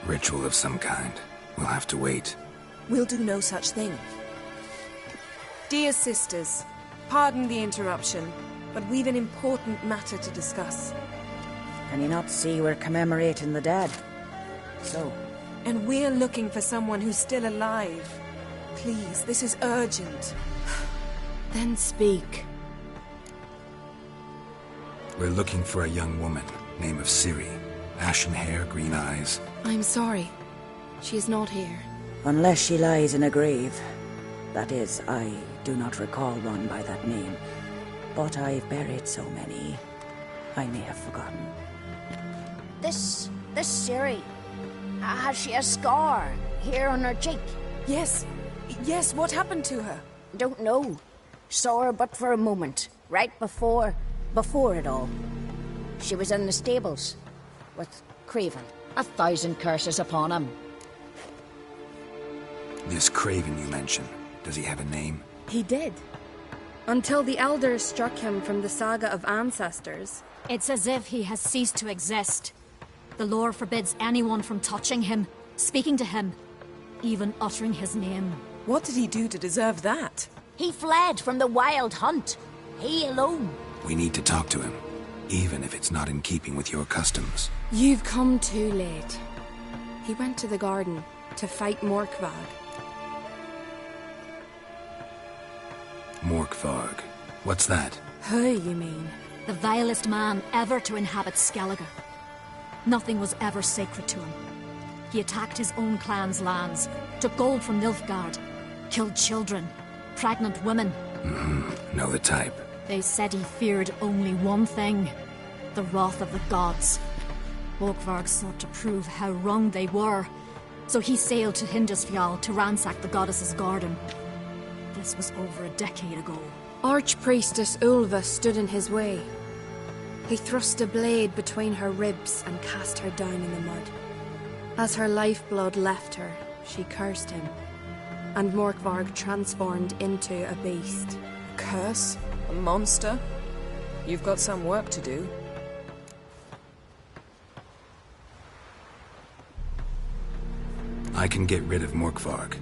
Ritual of some kind. We'll have to wait. We'll do no such thing. Dear sisters, pardon the interruption, but we've an important matter to discuss. Can you not see we're commemorating the dead? So? And we're looking for someone who's still alive. Please, this is urgent. Then speak. We're looking for a young woman, name of Ciri. Ashen hair, green eyes. I'm sorry. She is not here. Unless she lies in a grave. That is, I do not recall one by that name. But I've buried so many, I may have forgotten. This Ciri, has she a scar here on her cheek? Yes. Yes, what happened to her? Don't know. Saw her but for a moment, right before it all. She was in the stables with Craven. 1,000 curses upon him. This Craven you mentioned, does he have a name? He did. Until the elders struck him from the saga of ancestors. It's as if he has ceased to exist. The lore forbids anyone from touching him, speaking to him, even uttering his name. What did he do to deserve that? He fled from the Wild Hunt. He alone. We need to talk to him, even if it's not in keeping with your customs. You've come too late. He went to the garden to fight Morkvarg. Morkvarg. What's that? Who, you mean? The vilest man ever to inhabit Skellige. Nothing was ever sacred to him. He attacked his own clan's lands, took gold from Nilfgaard, killed children, pregnant women. Know the type. They said he feared only one thing, the wrath of the gods. Morkvarg sought to prove how wrong they were, so he sailed to Hindersfjall to ransack the goddess's garden. This was over a decade ago. Archpriestess Ulva stood in his way. He thrust a blade between her ribs and cast her down in the mud. As her lifeblood left her, she cursed him. and Morkvarg transformed into a beast. Curse? A monster? You've got some work to do. I can get rid of Morkvarg.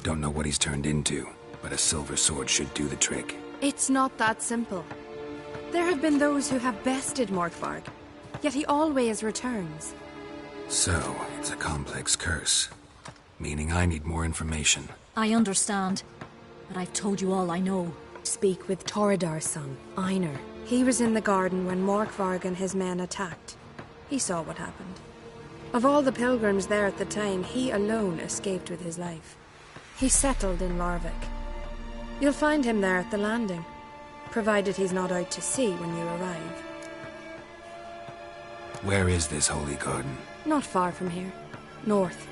Don't know what he's turned into, but a silver sword should do the trick. It's not that simple. There have been those who have bested Morkvarg, yet he always returns. So, it's a complex curse. Meaning I need more information. I understand, but I've told you all I know. Speak with Toradar's son, Einar. He was in the garden when Morkvarg and his men attacked. He saw what happened. Of all the pilgrims there at the time, he alone escaped with his life. He settled in Larvik. You'll find him there at the landing, provided he's not out to sea when you arrive. Where is this holy garden? Not far from here. North.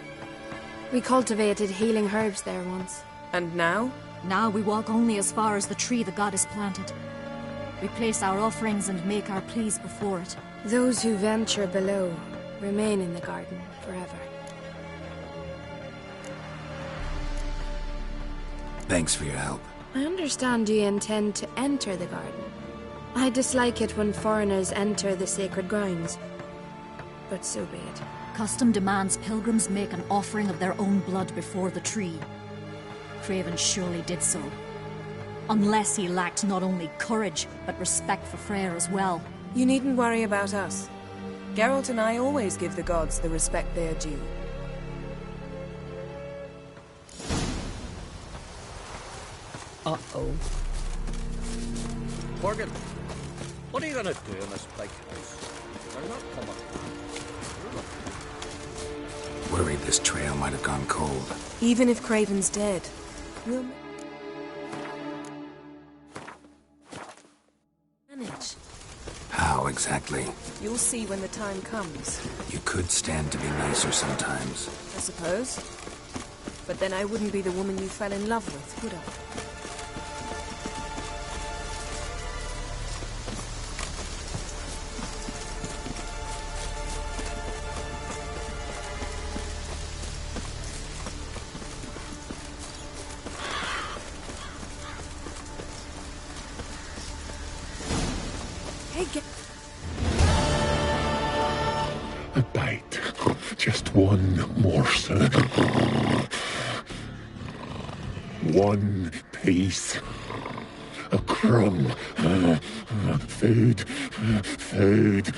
We cultivated healing herbs there once. And now? Now we walk only as far as the tree the goddess planted. We place our offerings and make our pleas before it. Those who venture below remain in the garden forever. Thanks for your help. I understand you intend to enter the garden. I dislike it when foreigners enter the sacred grounds, but so be it. Custom demands pilgrims make an offering of their own blood before the tree. Craven surely did so. Unless he lacked not only courage, but respect for Freyr as well. You needn't worry about us. Geralt and I always give the gods the respect they are due. Uh-oh. Morgan, what are you gonna do in this big house? They're not coming. Worried this trail might have gone cold. Even if Craven's dead, we'll manage. How exactly? You'll see when the time comes. You could stand to be nicer sometimes. I suppose. But then I wouldn't be the woman you fell in love with, would I? A bite. Just one morsel. One piece. A crumb. Food. Food.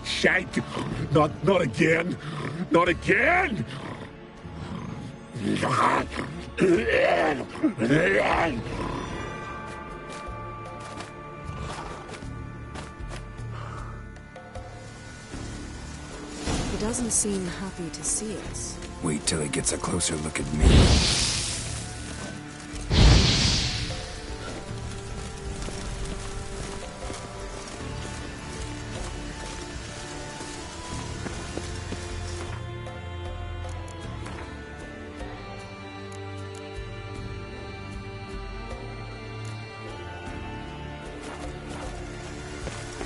Shite. Not again. Not again. He doesn't seem happy to see us. Wait till he gets a closer look at me.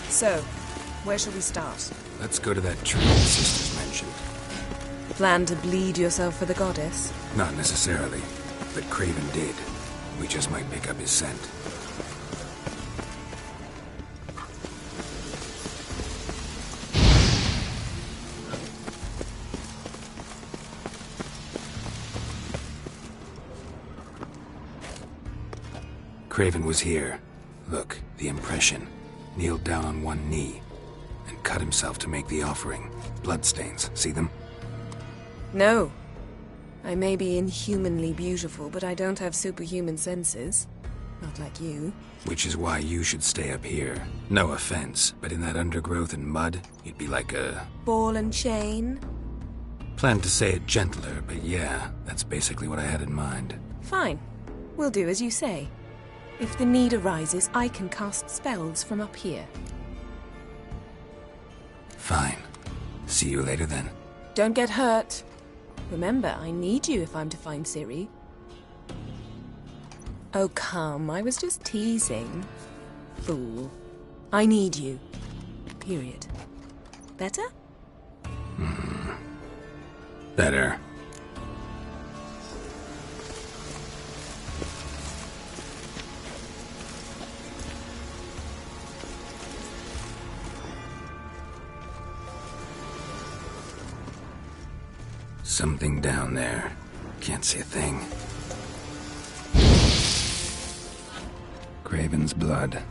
So, where shall we start? Let's go to that tree the sisters mentioned. Plan to bleed yourself for the goddess? Not necessarily, but Craven did. We just might pick up his scent. Craven was here. Look, the impression. Kneeled down on one knee and cut himself to make the offering. Bloodstains, see them? No. I may be inhumanly beautiful, but I don't have superhuman senses. Not like you. Which is why you should stay up here. No offense, but in that undergrowth and mud, you'd be like a... ball and chain? Planned to say it gentler, but yeah, that's basically what I had in mind. Fine. We'll do as you say. If the need arises, I can cast spells from up here. Fine. See you later then. Don't get hurt. Remember, I need you if I'm to find Ciri. Oh, come. I was just teasing. Fool. I need you. Period. Better? Better. Something down there. Can't see a thing. Craven's blood.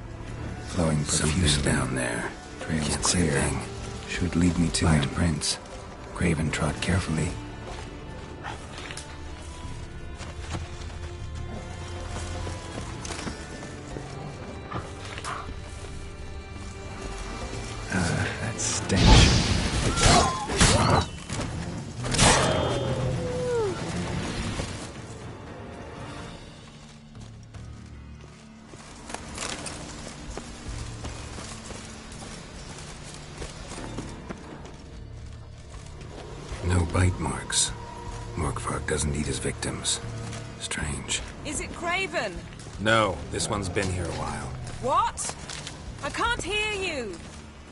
Flowing profusely. Something down there. Trail's Can't see a clear. thing. Should lead me to light prints. Craven trod carefully. That stench. No bite marks. Morkvark doesn't eat his victims. Strange. Is it Craven? No, this one's been here a while. What? I can't hear you.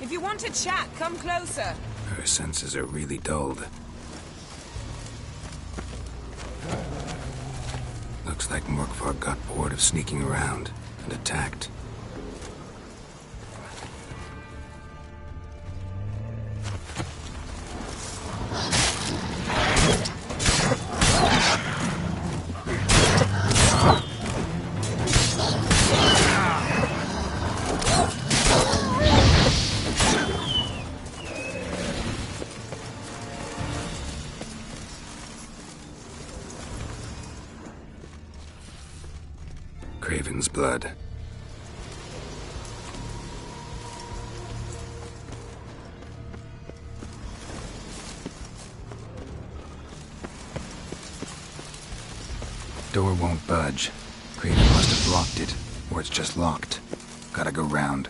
If you want to chat, come closer. Her senses are really dulled. Looks like Morkvark got bored of sneaking around and attacked. Craven's blood. Door won't budge. Craven must have blocked it, or it's just locked. Gotta go round.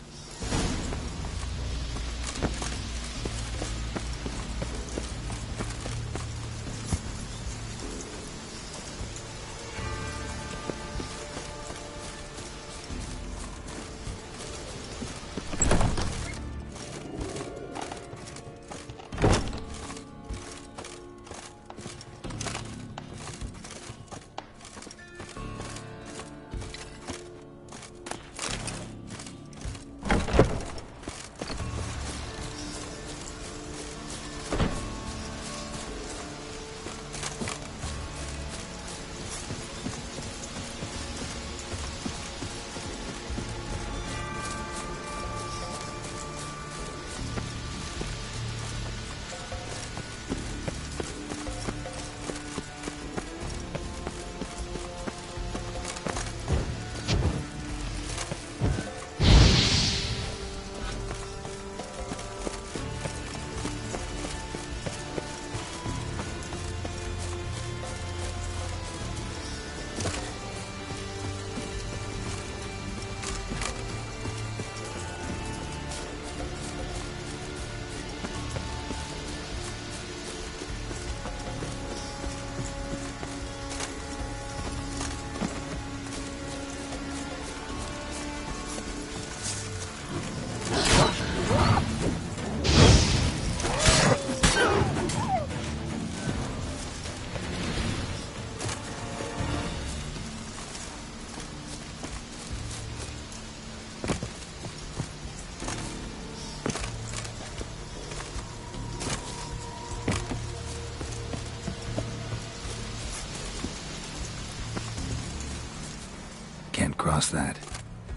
Cross that.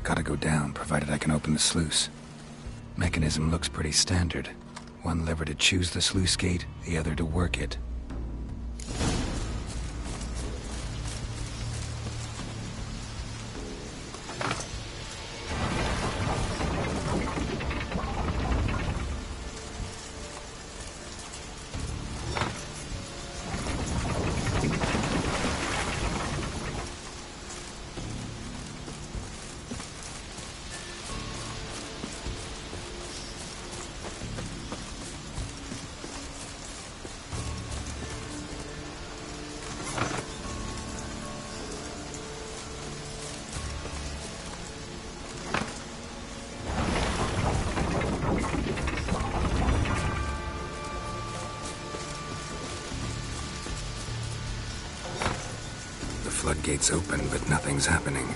Gotta go down, provided I can open the sluice. Mechanism looks pretty standard. One lever to choose the sluice gate, the other to work it. floodgates open, but nothing's happening.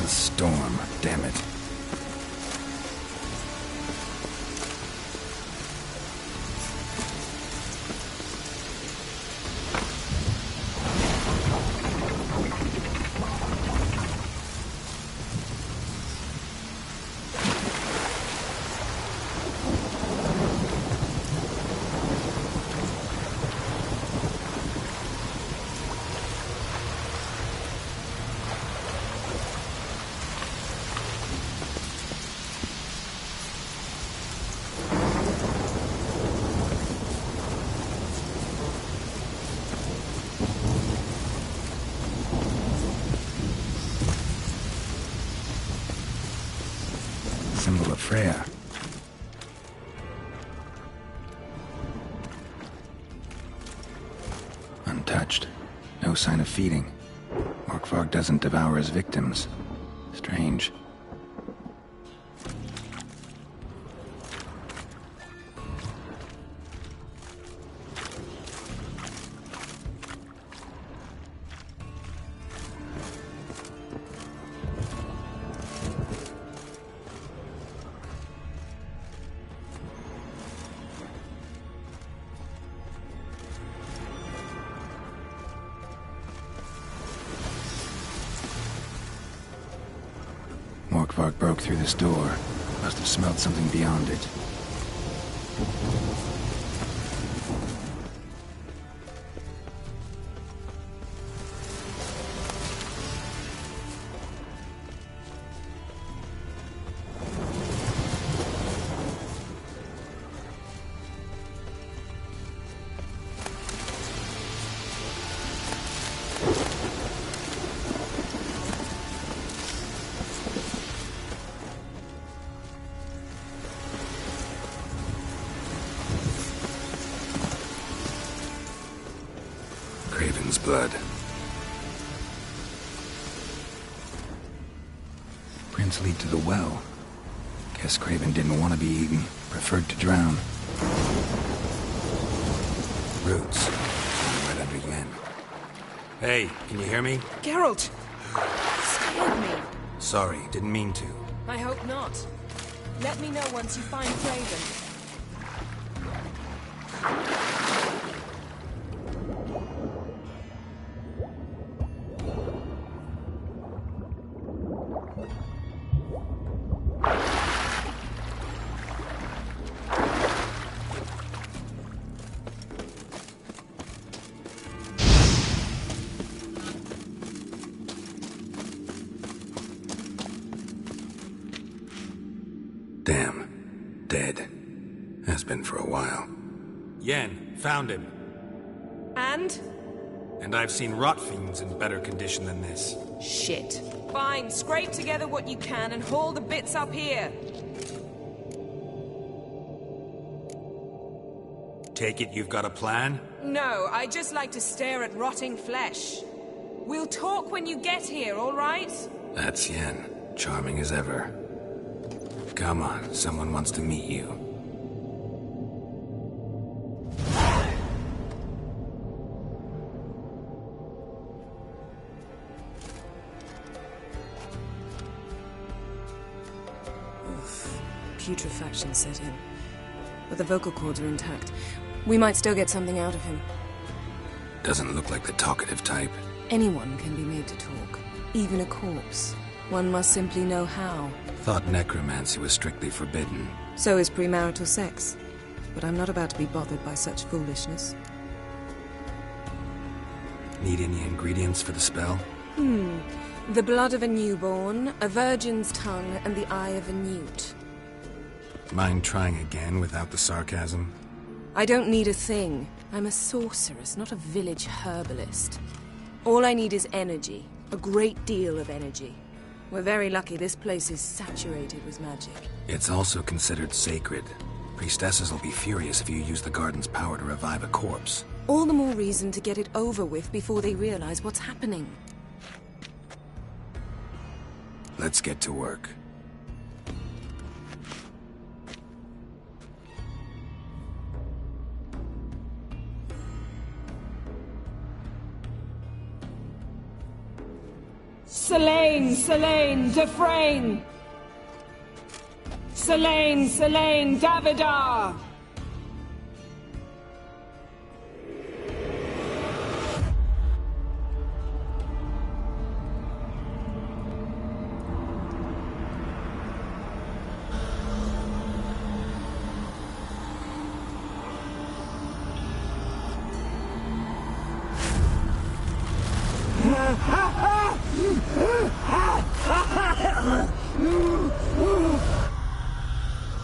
Storm, damn it. Symbol of Freya. Untouched. No sign of feeding. Morkvarg doesn't devour his victims. Strange. Morkvarg broke through this door. Must have smelled something beyond it. Craven's blood. Prints lead to the well. Guess Craven didn't want to be eaten. Preferred to drown. Roots. Right under Yen. Hey, can you hear me? Geralt! Scared me. Sorry, didn't mean to. I hope not. Let me know once you find Craven. Damn. Dead. Has been for a while. Yen, found him. And? And I've seen rot fiends in better condition than this. Shit. Fine, scrape together what you can and haul the bits up here. Take it you've got a plan? No, I just like to stare at rotting flesh. We'll talk when you get here, all right? That's Yen. Charming as ever. Come on, someone wants to meet you. Putrefaction set in. But the vocal cords are intact. We might still get something out of him. Doesn't look like the talkative type. Anyone can be made to talk. Even a corpse. One must simply know how. Thought necromancy was strictly forbidden. So is premarital sex. But I'm not about to be bothered by such foolishness. Need any ingredients for the spell? The blood of a newborn, a virgin's tongue, and the eye of a newt. Mind trying again without the sarcasm? I don't need a thing. I'm a sorceress, not a village herbalist. All I need is energy. A great deal of energy. We're very lucky this place is saturated with magic. It's also considered sacred. Priestesses will be furious if you use the garden's power to revive a corpse. All the more reason to get it over with before they realize what's happening. Let's get to work. Selene, Dufresne! Selene, Davidar!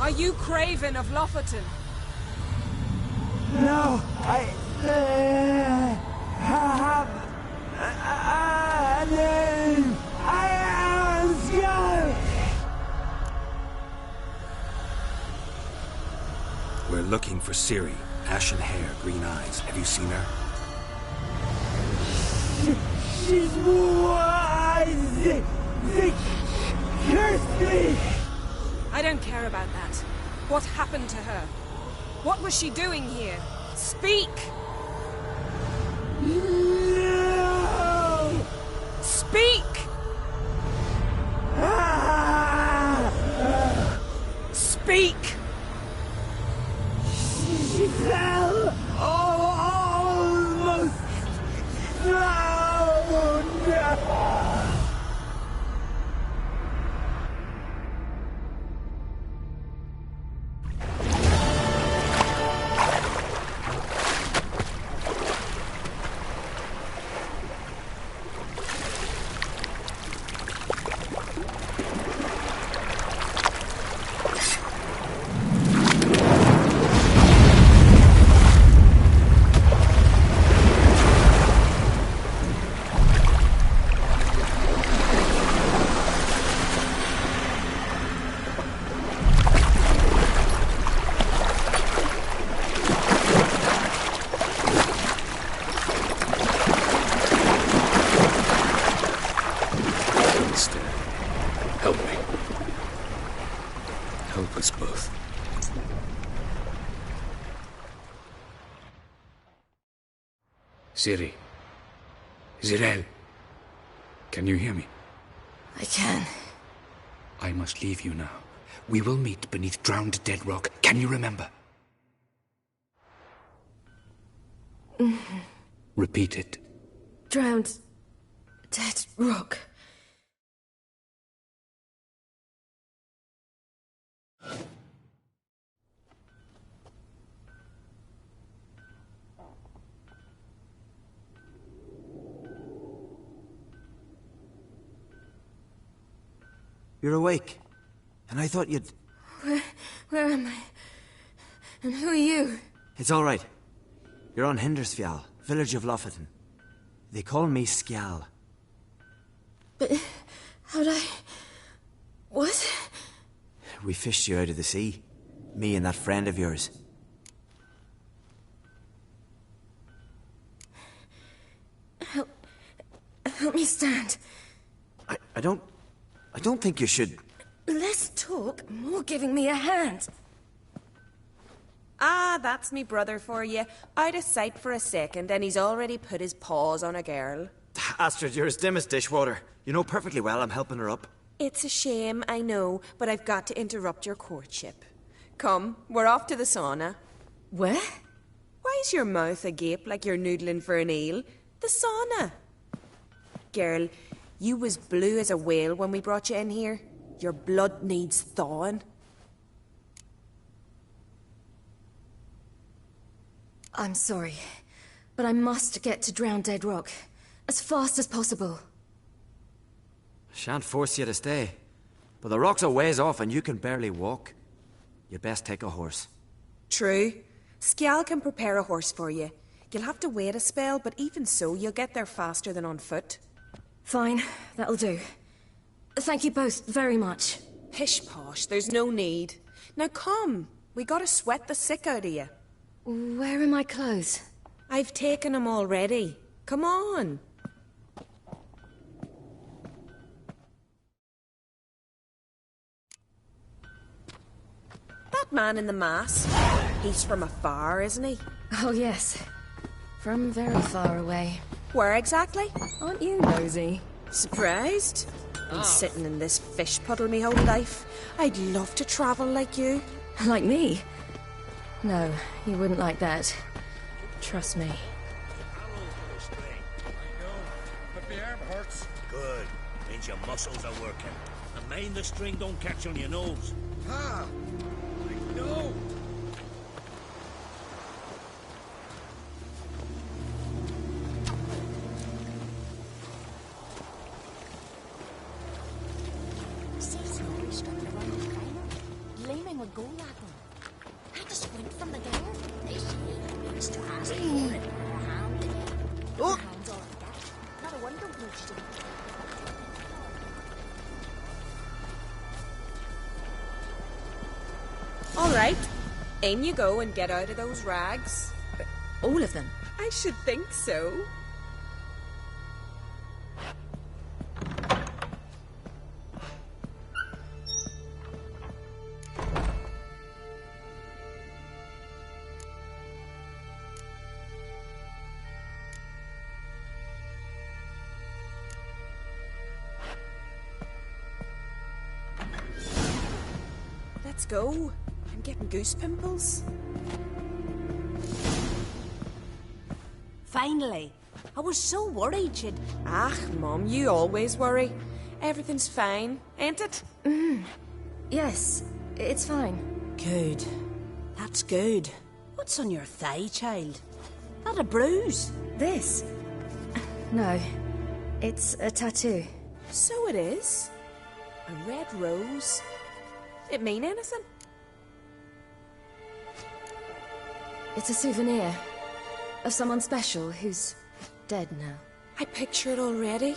Are you Craven of Lofoten? No, I have a name. I am Skull. We're looking for Ciri. Ashen hair, green eyes. Have you seen her? She's wise. They cursed me. I don't care about that. What happened to her? What was she doing here? Speak! No! Speak! Speak! She fell almost drowned. Ciri. Zirel. Can you hear me? I can. I must leave you now. We will meet beneath drowned dead rock. Can you remember? Repeat it. Drowned. Dead rock. You're awake. And I thought you'd... Where am I? And who are you? It's all right. You're on Hindersfjall, village of Lofoten. They call me Skjal. But how'd I... What? We fished you out of the sea. Me and that friend of yours. Help me stand. I don't think you should... Less talk, more giving me a hand. Ah, that's me brother for you. Out of sight for a second, and he's already put his paws on a girl. Astrid, you're as dim as dishwater. You know perfectly well I'm helping her up. It's a shame, I know, but I've got to interrupt your courtship. Come, we're off to the sauna. Where? Why's your mouth agape like you're noodling for an eel? The sauna. Girl, you was blue as a whale when we brought you in here. Your blood needs thawing. I'm sorry, but I must get to Drowned Dead Rock as fast as possible. Shan't force you to stay. But the rock's a ways off and you can barely walk. You best take a horse. True. Skjal can prepare a horse for you. You'll have to wait a spell, but even so, you'll get there faster than on foot. Fine, that'll do. Thank you both very much. Pish posh, there's no need. Now come, we gotta sweat the sick out of you. Where are my clothes? I've taken them already. Come on. That man in the mask, he's from afar, isn't he? Oh yes, from very far away. Where exactly? Aren't you nosy? Surprised? Been sitting in this fish puddle me whole life. I'd love to travel like you. Like me? No, you wouldn't like that. Trust me. But the arm hurts. Good. Means your muscles are working. And mind the string don't catch on your nose. Ah! I know! Gleaming with gold at them. Had to squint from the glare. They say it's to ask for it. Her hands all like that. Not a wonder much to All right. In you go and get out of those rags. All of them? I should think so. Let's go. I'm getting goose pimples. Finally. I was so worried she'd... Ah, Mum, you always worry. Everything's fine, ain't it? Yes, it's fine. Good. That's good. What's on your thigh, child? Not a bruise? This? No. It's a tattoo. So it is. A red rose. It mean anything? It's a souvenir of someone special who's dead now. I picture it already.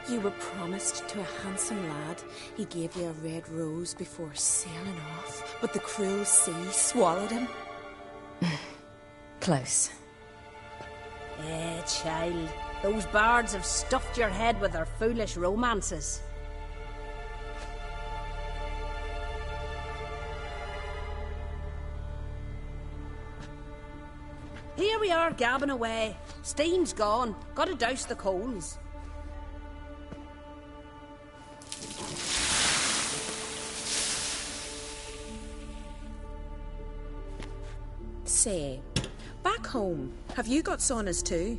You were promised to a handsome lad. He gave you a red rose before sailing off, but the cruel sea swallowed him. Close. Eh, child. Those bards have stuffed your head with their foolish romances. Here we are, gabbing away. Steam's gone. Gotta douse the coals. Say, back home, have you got saunas too?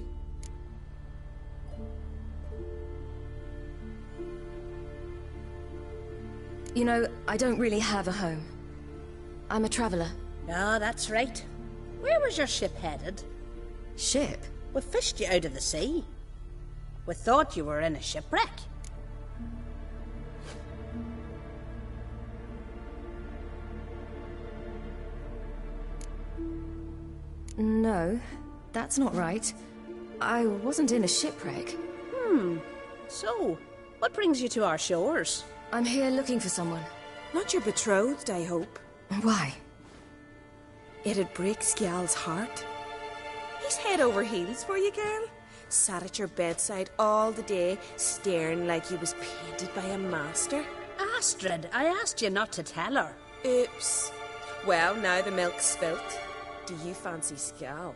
You know, I don't really have a home. I'm a traveller. Ah, that's right. Where was your ship headed? Ship? We fished you out of the sea. We thought you were in a shipwreck. No, that's not right. I wasn't in a shipwreck. So, what brings you to our shores? I'm here looking for someone. Not your betrothed, I hope. Why? It'd break Skjal's heart. He's head over heels for you, girl. Sat at your bedside all the day, staring like he was painted by a master. Astrid, I asked you not to tell her. Oops. Well, now the milk's spilt. Do you fancy Skjal?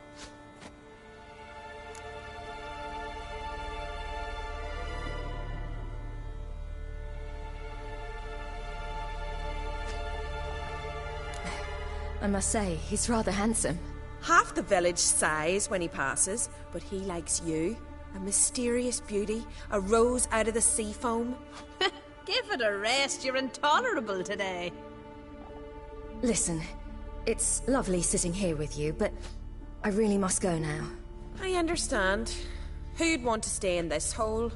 I must say, he's rather handsome. Half the village sighs when he passes, but he likes you. A mysterious beauty, a rose out of the sea foam. Give it a rest, you're intolerable today. Listen, it's lovely sitting here with you, but I really must go now. I understand. Who'd want to stay in this hole?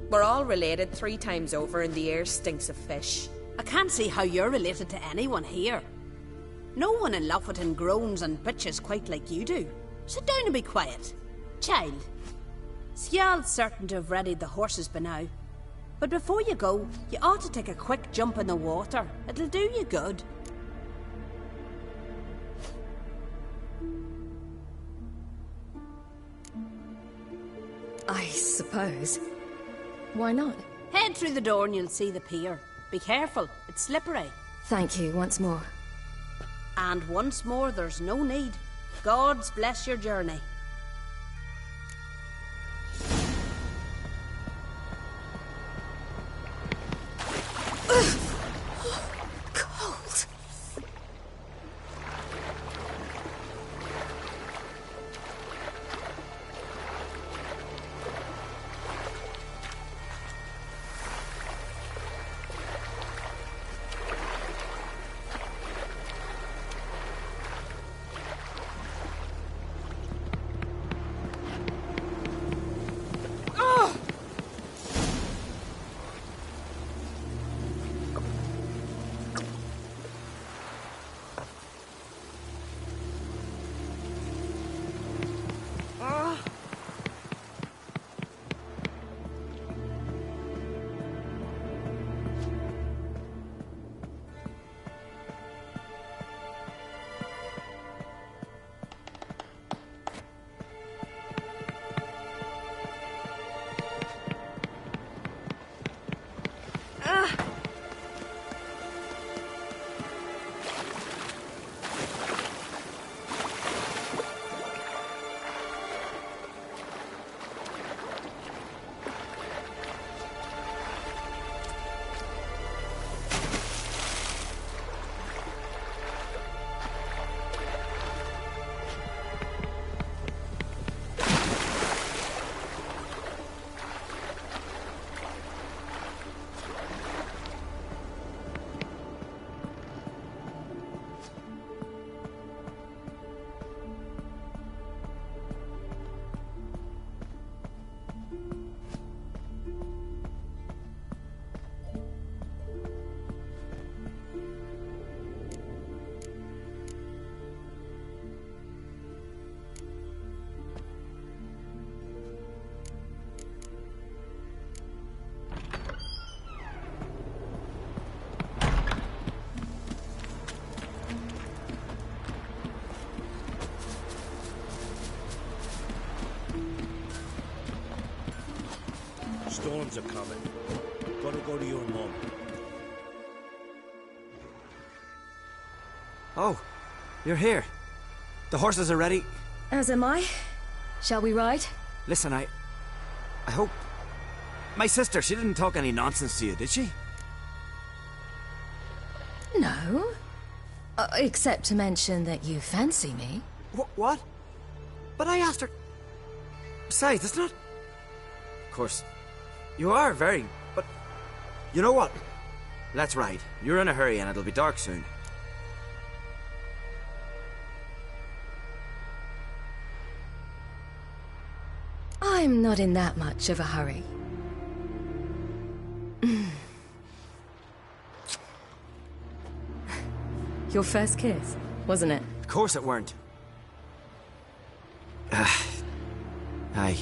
We're all related 3 times over and the air stinks of fish. I can't see how you're related to anyone here. No one in Lofoten groans and bitches quite like you do. Sit down and be quiet. Child, Skjal's certain to have readied the horses by now. But before you go, you ought to take a quick jump in the water. It'll do you good. I suppose. Why not? Head through the door and you'll see the pier. Be careful, it's slippery. Thank you once more. And once more, there's no need. Gods bless your journey. Cold. Storms are coming. Gotta go to your mum. Oh, you're here. The horses are ready. As am I. Shall we ride? Listen, I hope... My sister, she didn't talk any nonsense to you, did she? No. Except to mention that you fancy me. What? But I asked her... Besides, it's not... Of course, you are very... But... You know what? Let's ride. You're in a hurry and it'll be dark soon. I'm not in that much of a hurry. Your first kiss, wasn't it? Of course it weren't. Aye.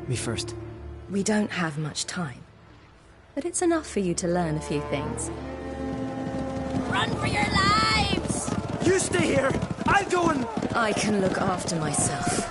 Me first. We don't have much time. But it's enough for you to learn a few things. Run for your lives! You stay here! I'll go and... I can look after myself.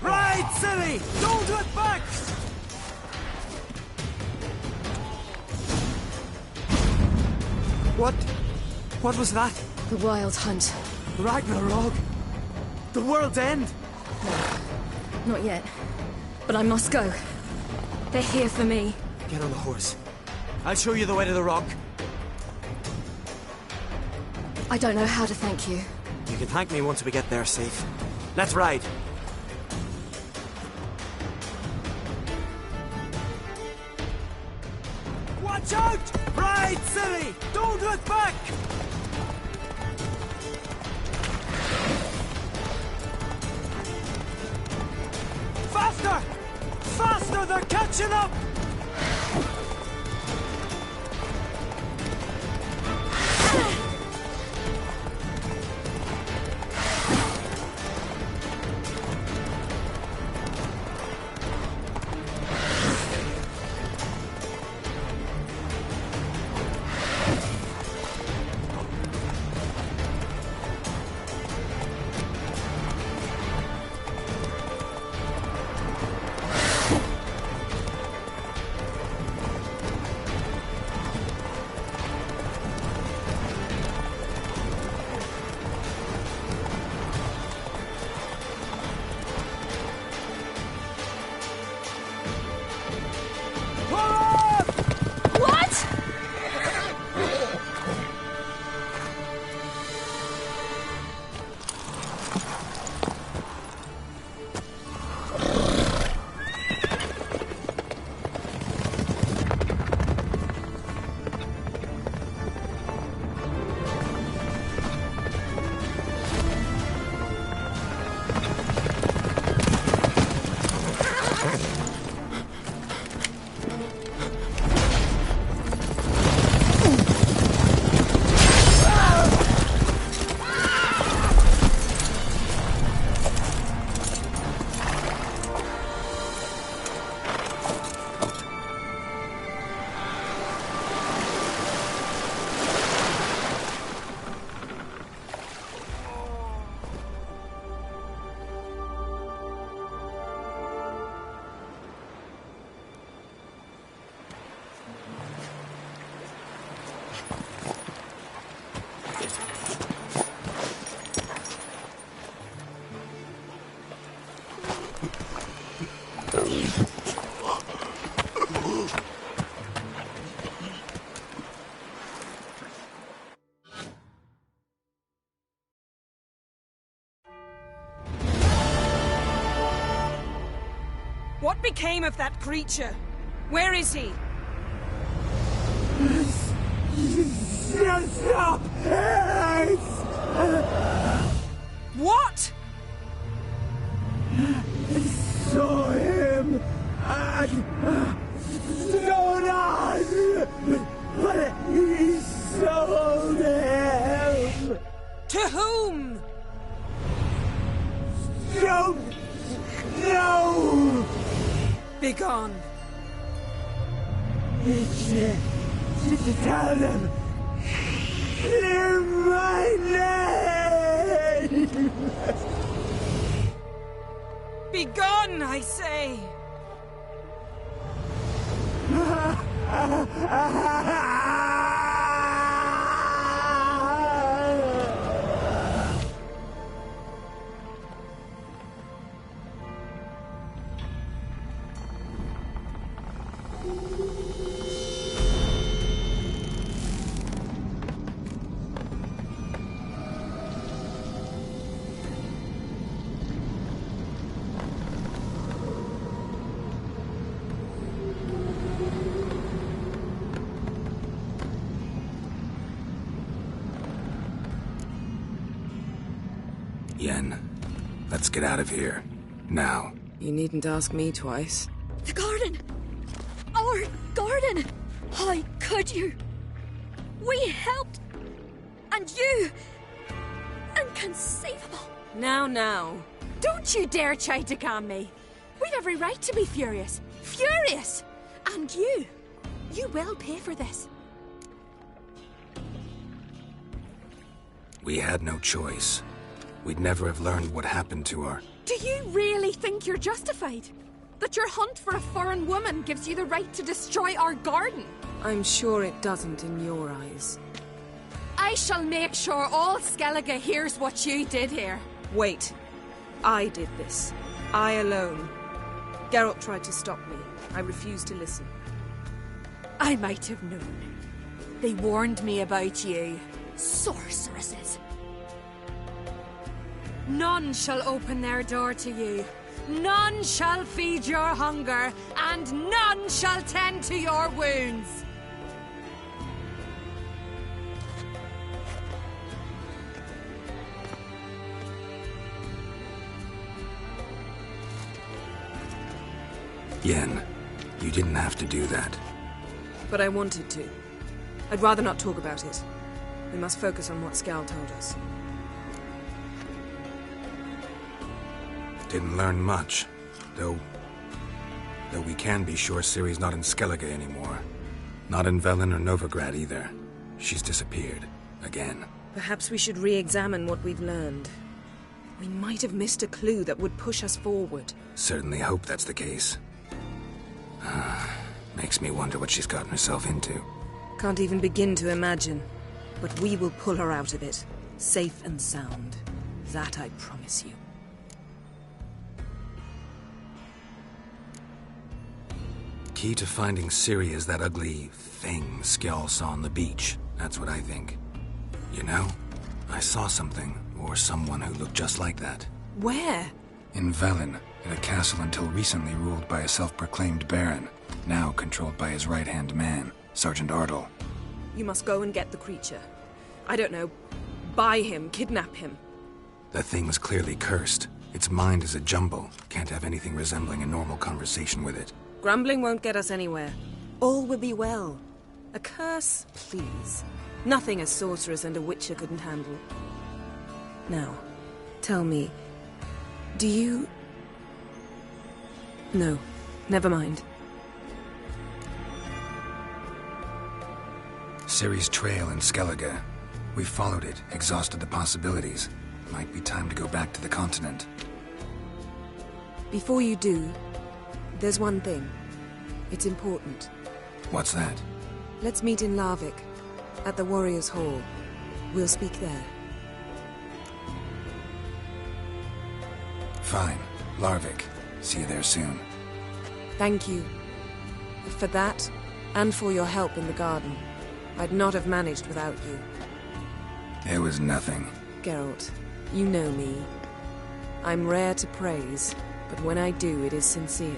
Right, silly! Don't look back! What was that? The Wild Hunt. Ragnarok? The world's end? No, not yet. But I must go. They're here for me. Get on the horse. I'll show you the way to the rock. I don't know how to thank you. You can thank me once we get there safe. Let's ride. Watch out! Ride, silly! Don't look back! Faster! Faster! They're catching up! What became of that creature? Where is he? Stop! What? Saw him at Stonas, but he sold him. To whom? Don't know. Begone. Tell them. Clear my name. Begone, I say. Yen, let's get out of here. Now. You needn't ask me twice. The garden! Our garden! How could you? We helped! And you! Inconceivable! Now. Don't you dare try to calm me. We've every right to be furious. Furious! And you will pay for this. We had no choice. We'd never have learned what happened to her. Do you really think you're justified? That your hunt for a foreign woman gives you the right to destroy our garden? I'm sure it doesn't in your eyes. I shall make sure all Skellige hears what you did here. Wait. I did this. I alone. Geralt tried to stop me. I refused to listen. I might have known. They warned me about you. Sorceresses. None shall open their door to you. None shall feed your hunger, and none shall tend to your wounds. Yen, you didn't have to do that. But I wanted to. I'd rather not talk about it. We must focus on what Skal told us. Didn't learn much, though we can be sure Ciri's not in Skellige anymore. Not in Velen or Novigrad either. She's disappeared. Again. Perhaps we should re-examine what we've learned. We might have missed a clue that would push us forward. Certainly hope that's the case. Makes me wonder what she's gotten herself into. Can't even begin to imagine. But we will pull her out of it. Safe and sound. That I promise you. Key to finding Ciri is that ugly thing Skjall saw on the beach. That's what I think. You know, I saw something, or someone who looked just like that. Where? In Velen, in a castle until recently ruled by a self-proclaimed baron, now controlled by his right-hand man, Sergeant Ardle. You must go and get the creature. I don't know, buy him, kidnap him. The thing's clearly cursed. Its mind is a jumble. Can't have anything resembling a normal conversation with it. Grumbling won't get us anywhere. All will be well. A curse, please. Nothing a sorceress and a witcher couldn't handle. Now, tell me, do you... No, never mind. Ciri's trail in Skellige. We followed it, exhausted the possibilities. Might be time to go back to the continent. Before you do, there's one thing. It's important. What's that? Let's meet in Larvik, at the Warriors' Hall. We'll speak there. Fine. Larvik. See you there soon. Thank you. For that, and for your help in the garden. I'd not have managed without you. It was nothing. Geralt, you know me. I'm rare to praise, but when I do, it is sincere.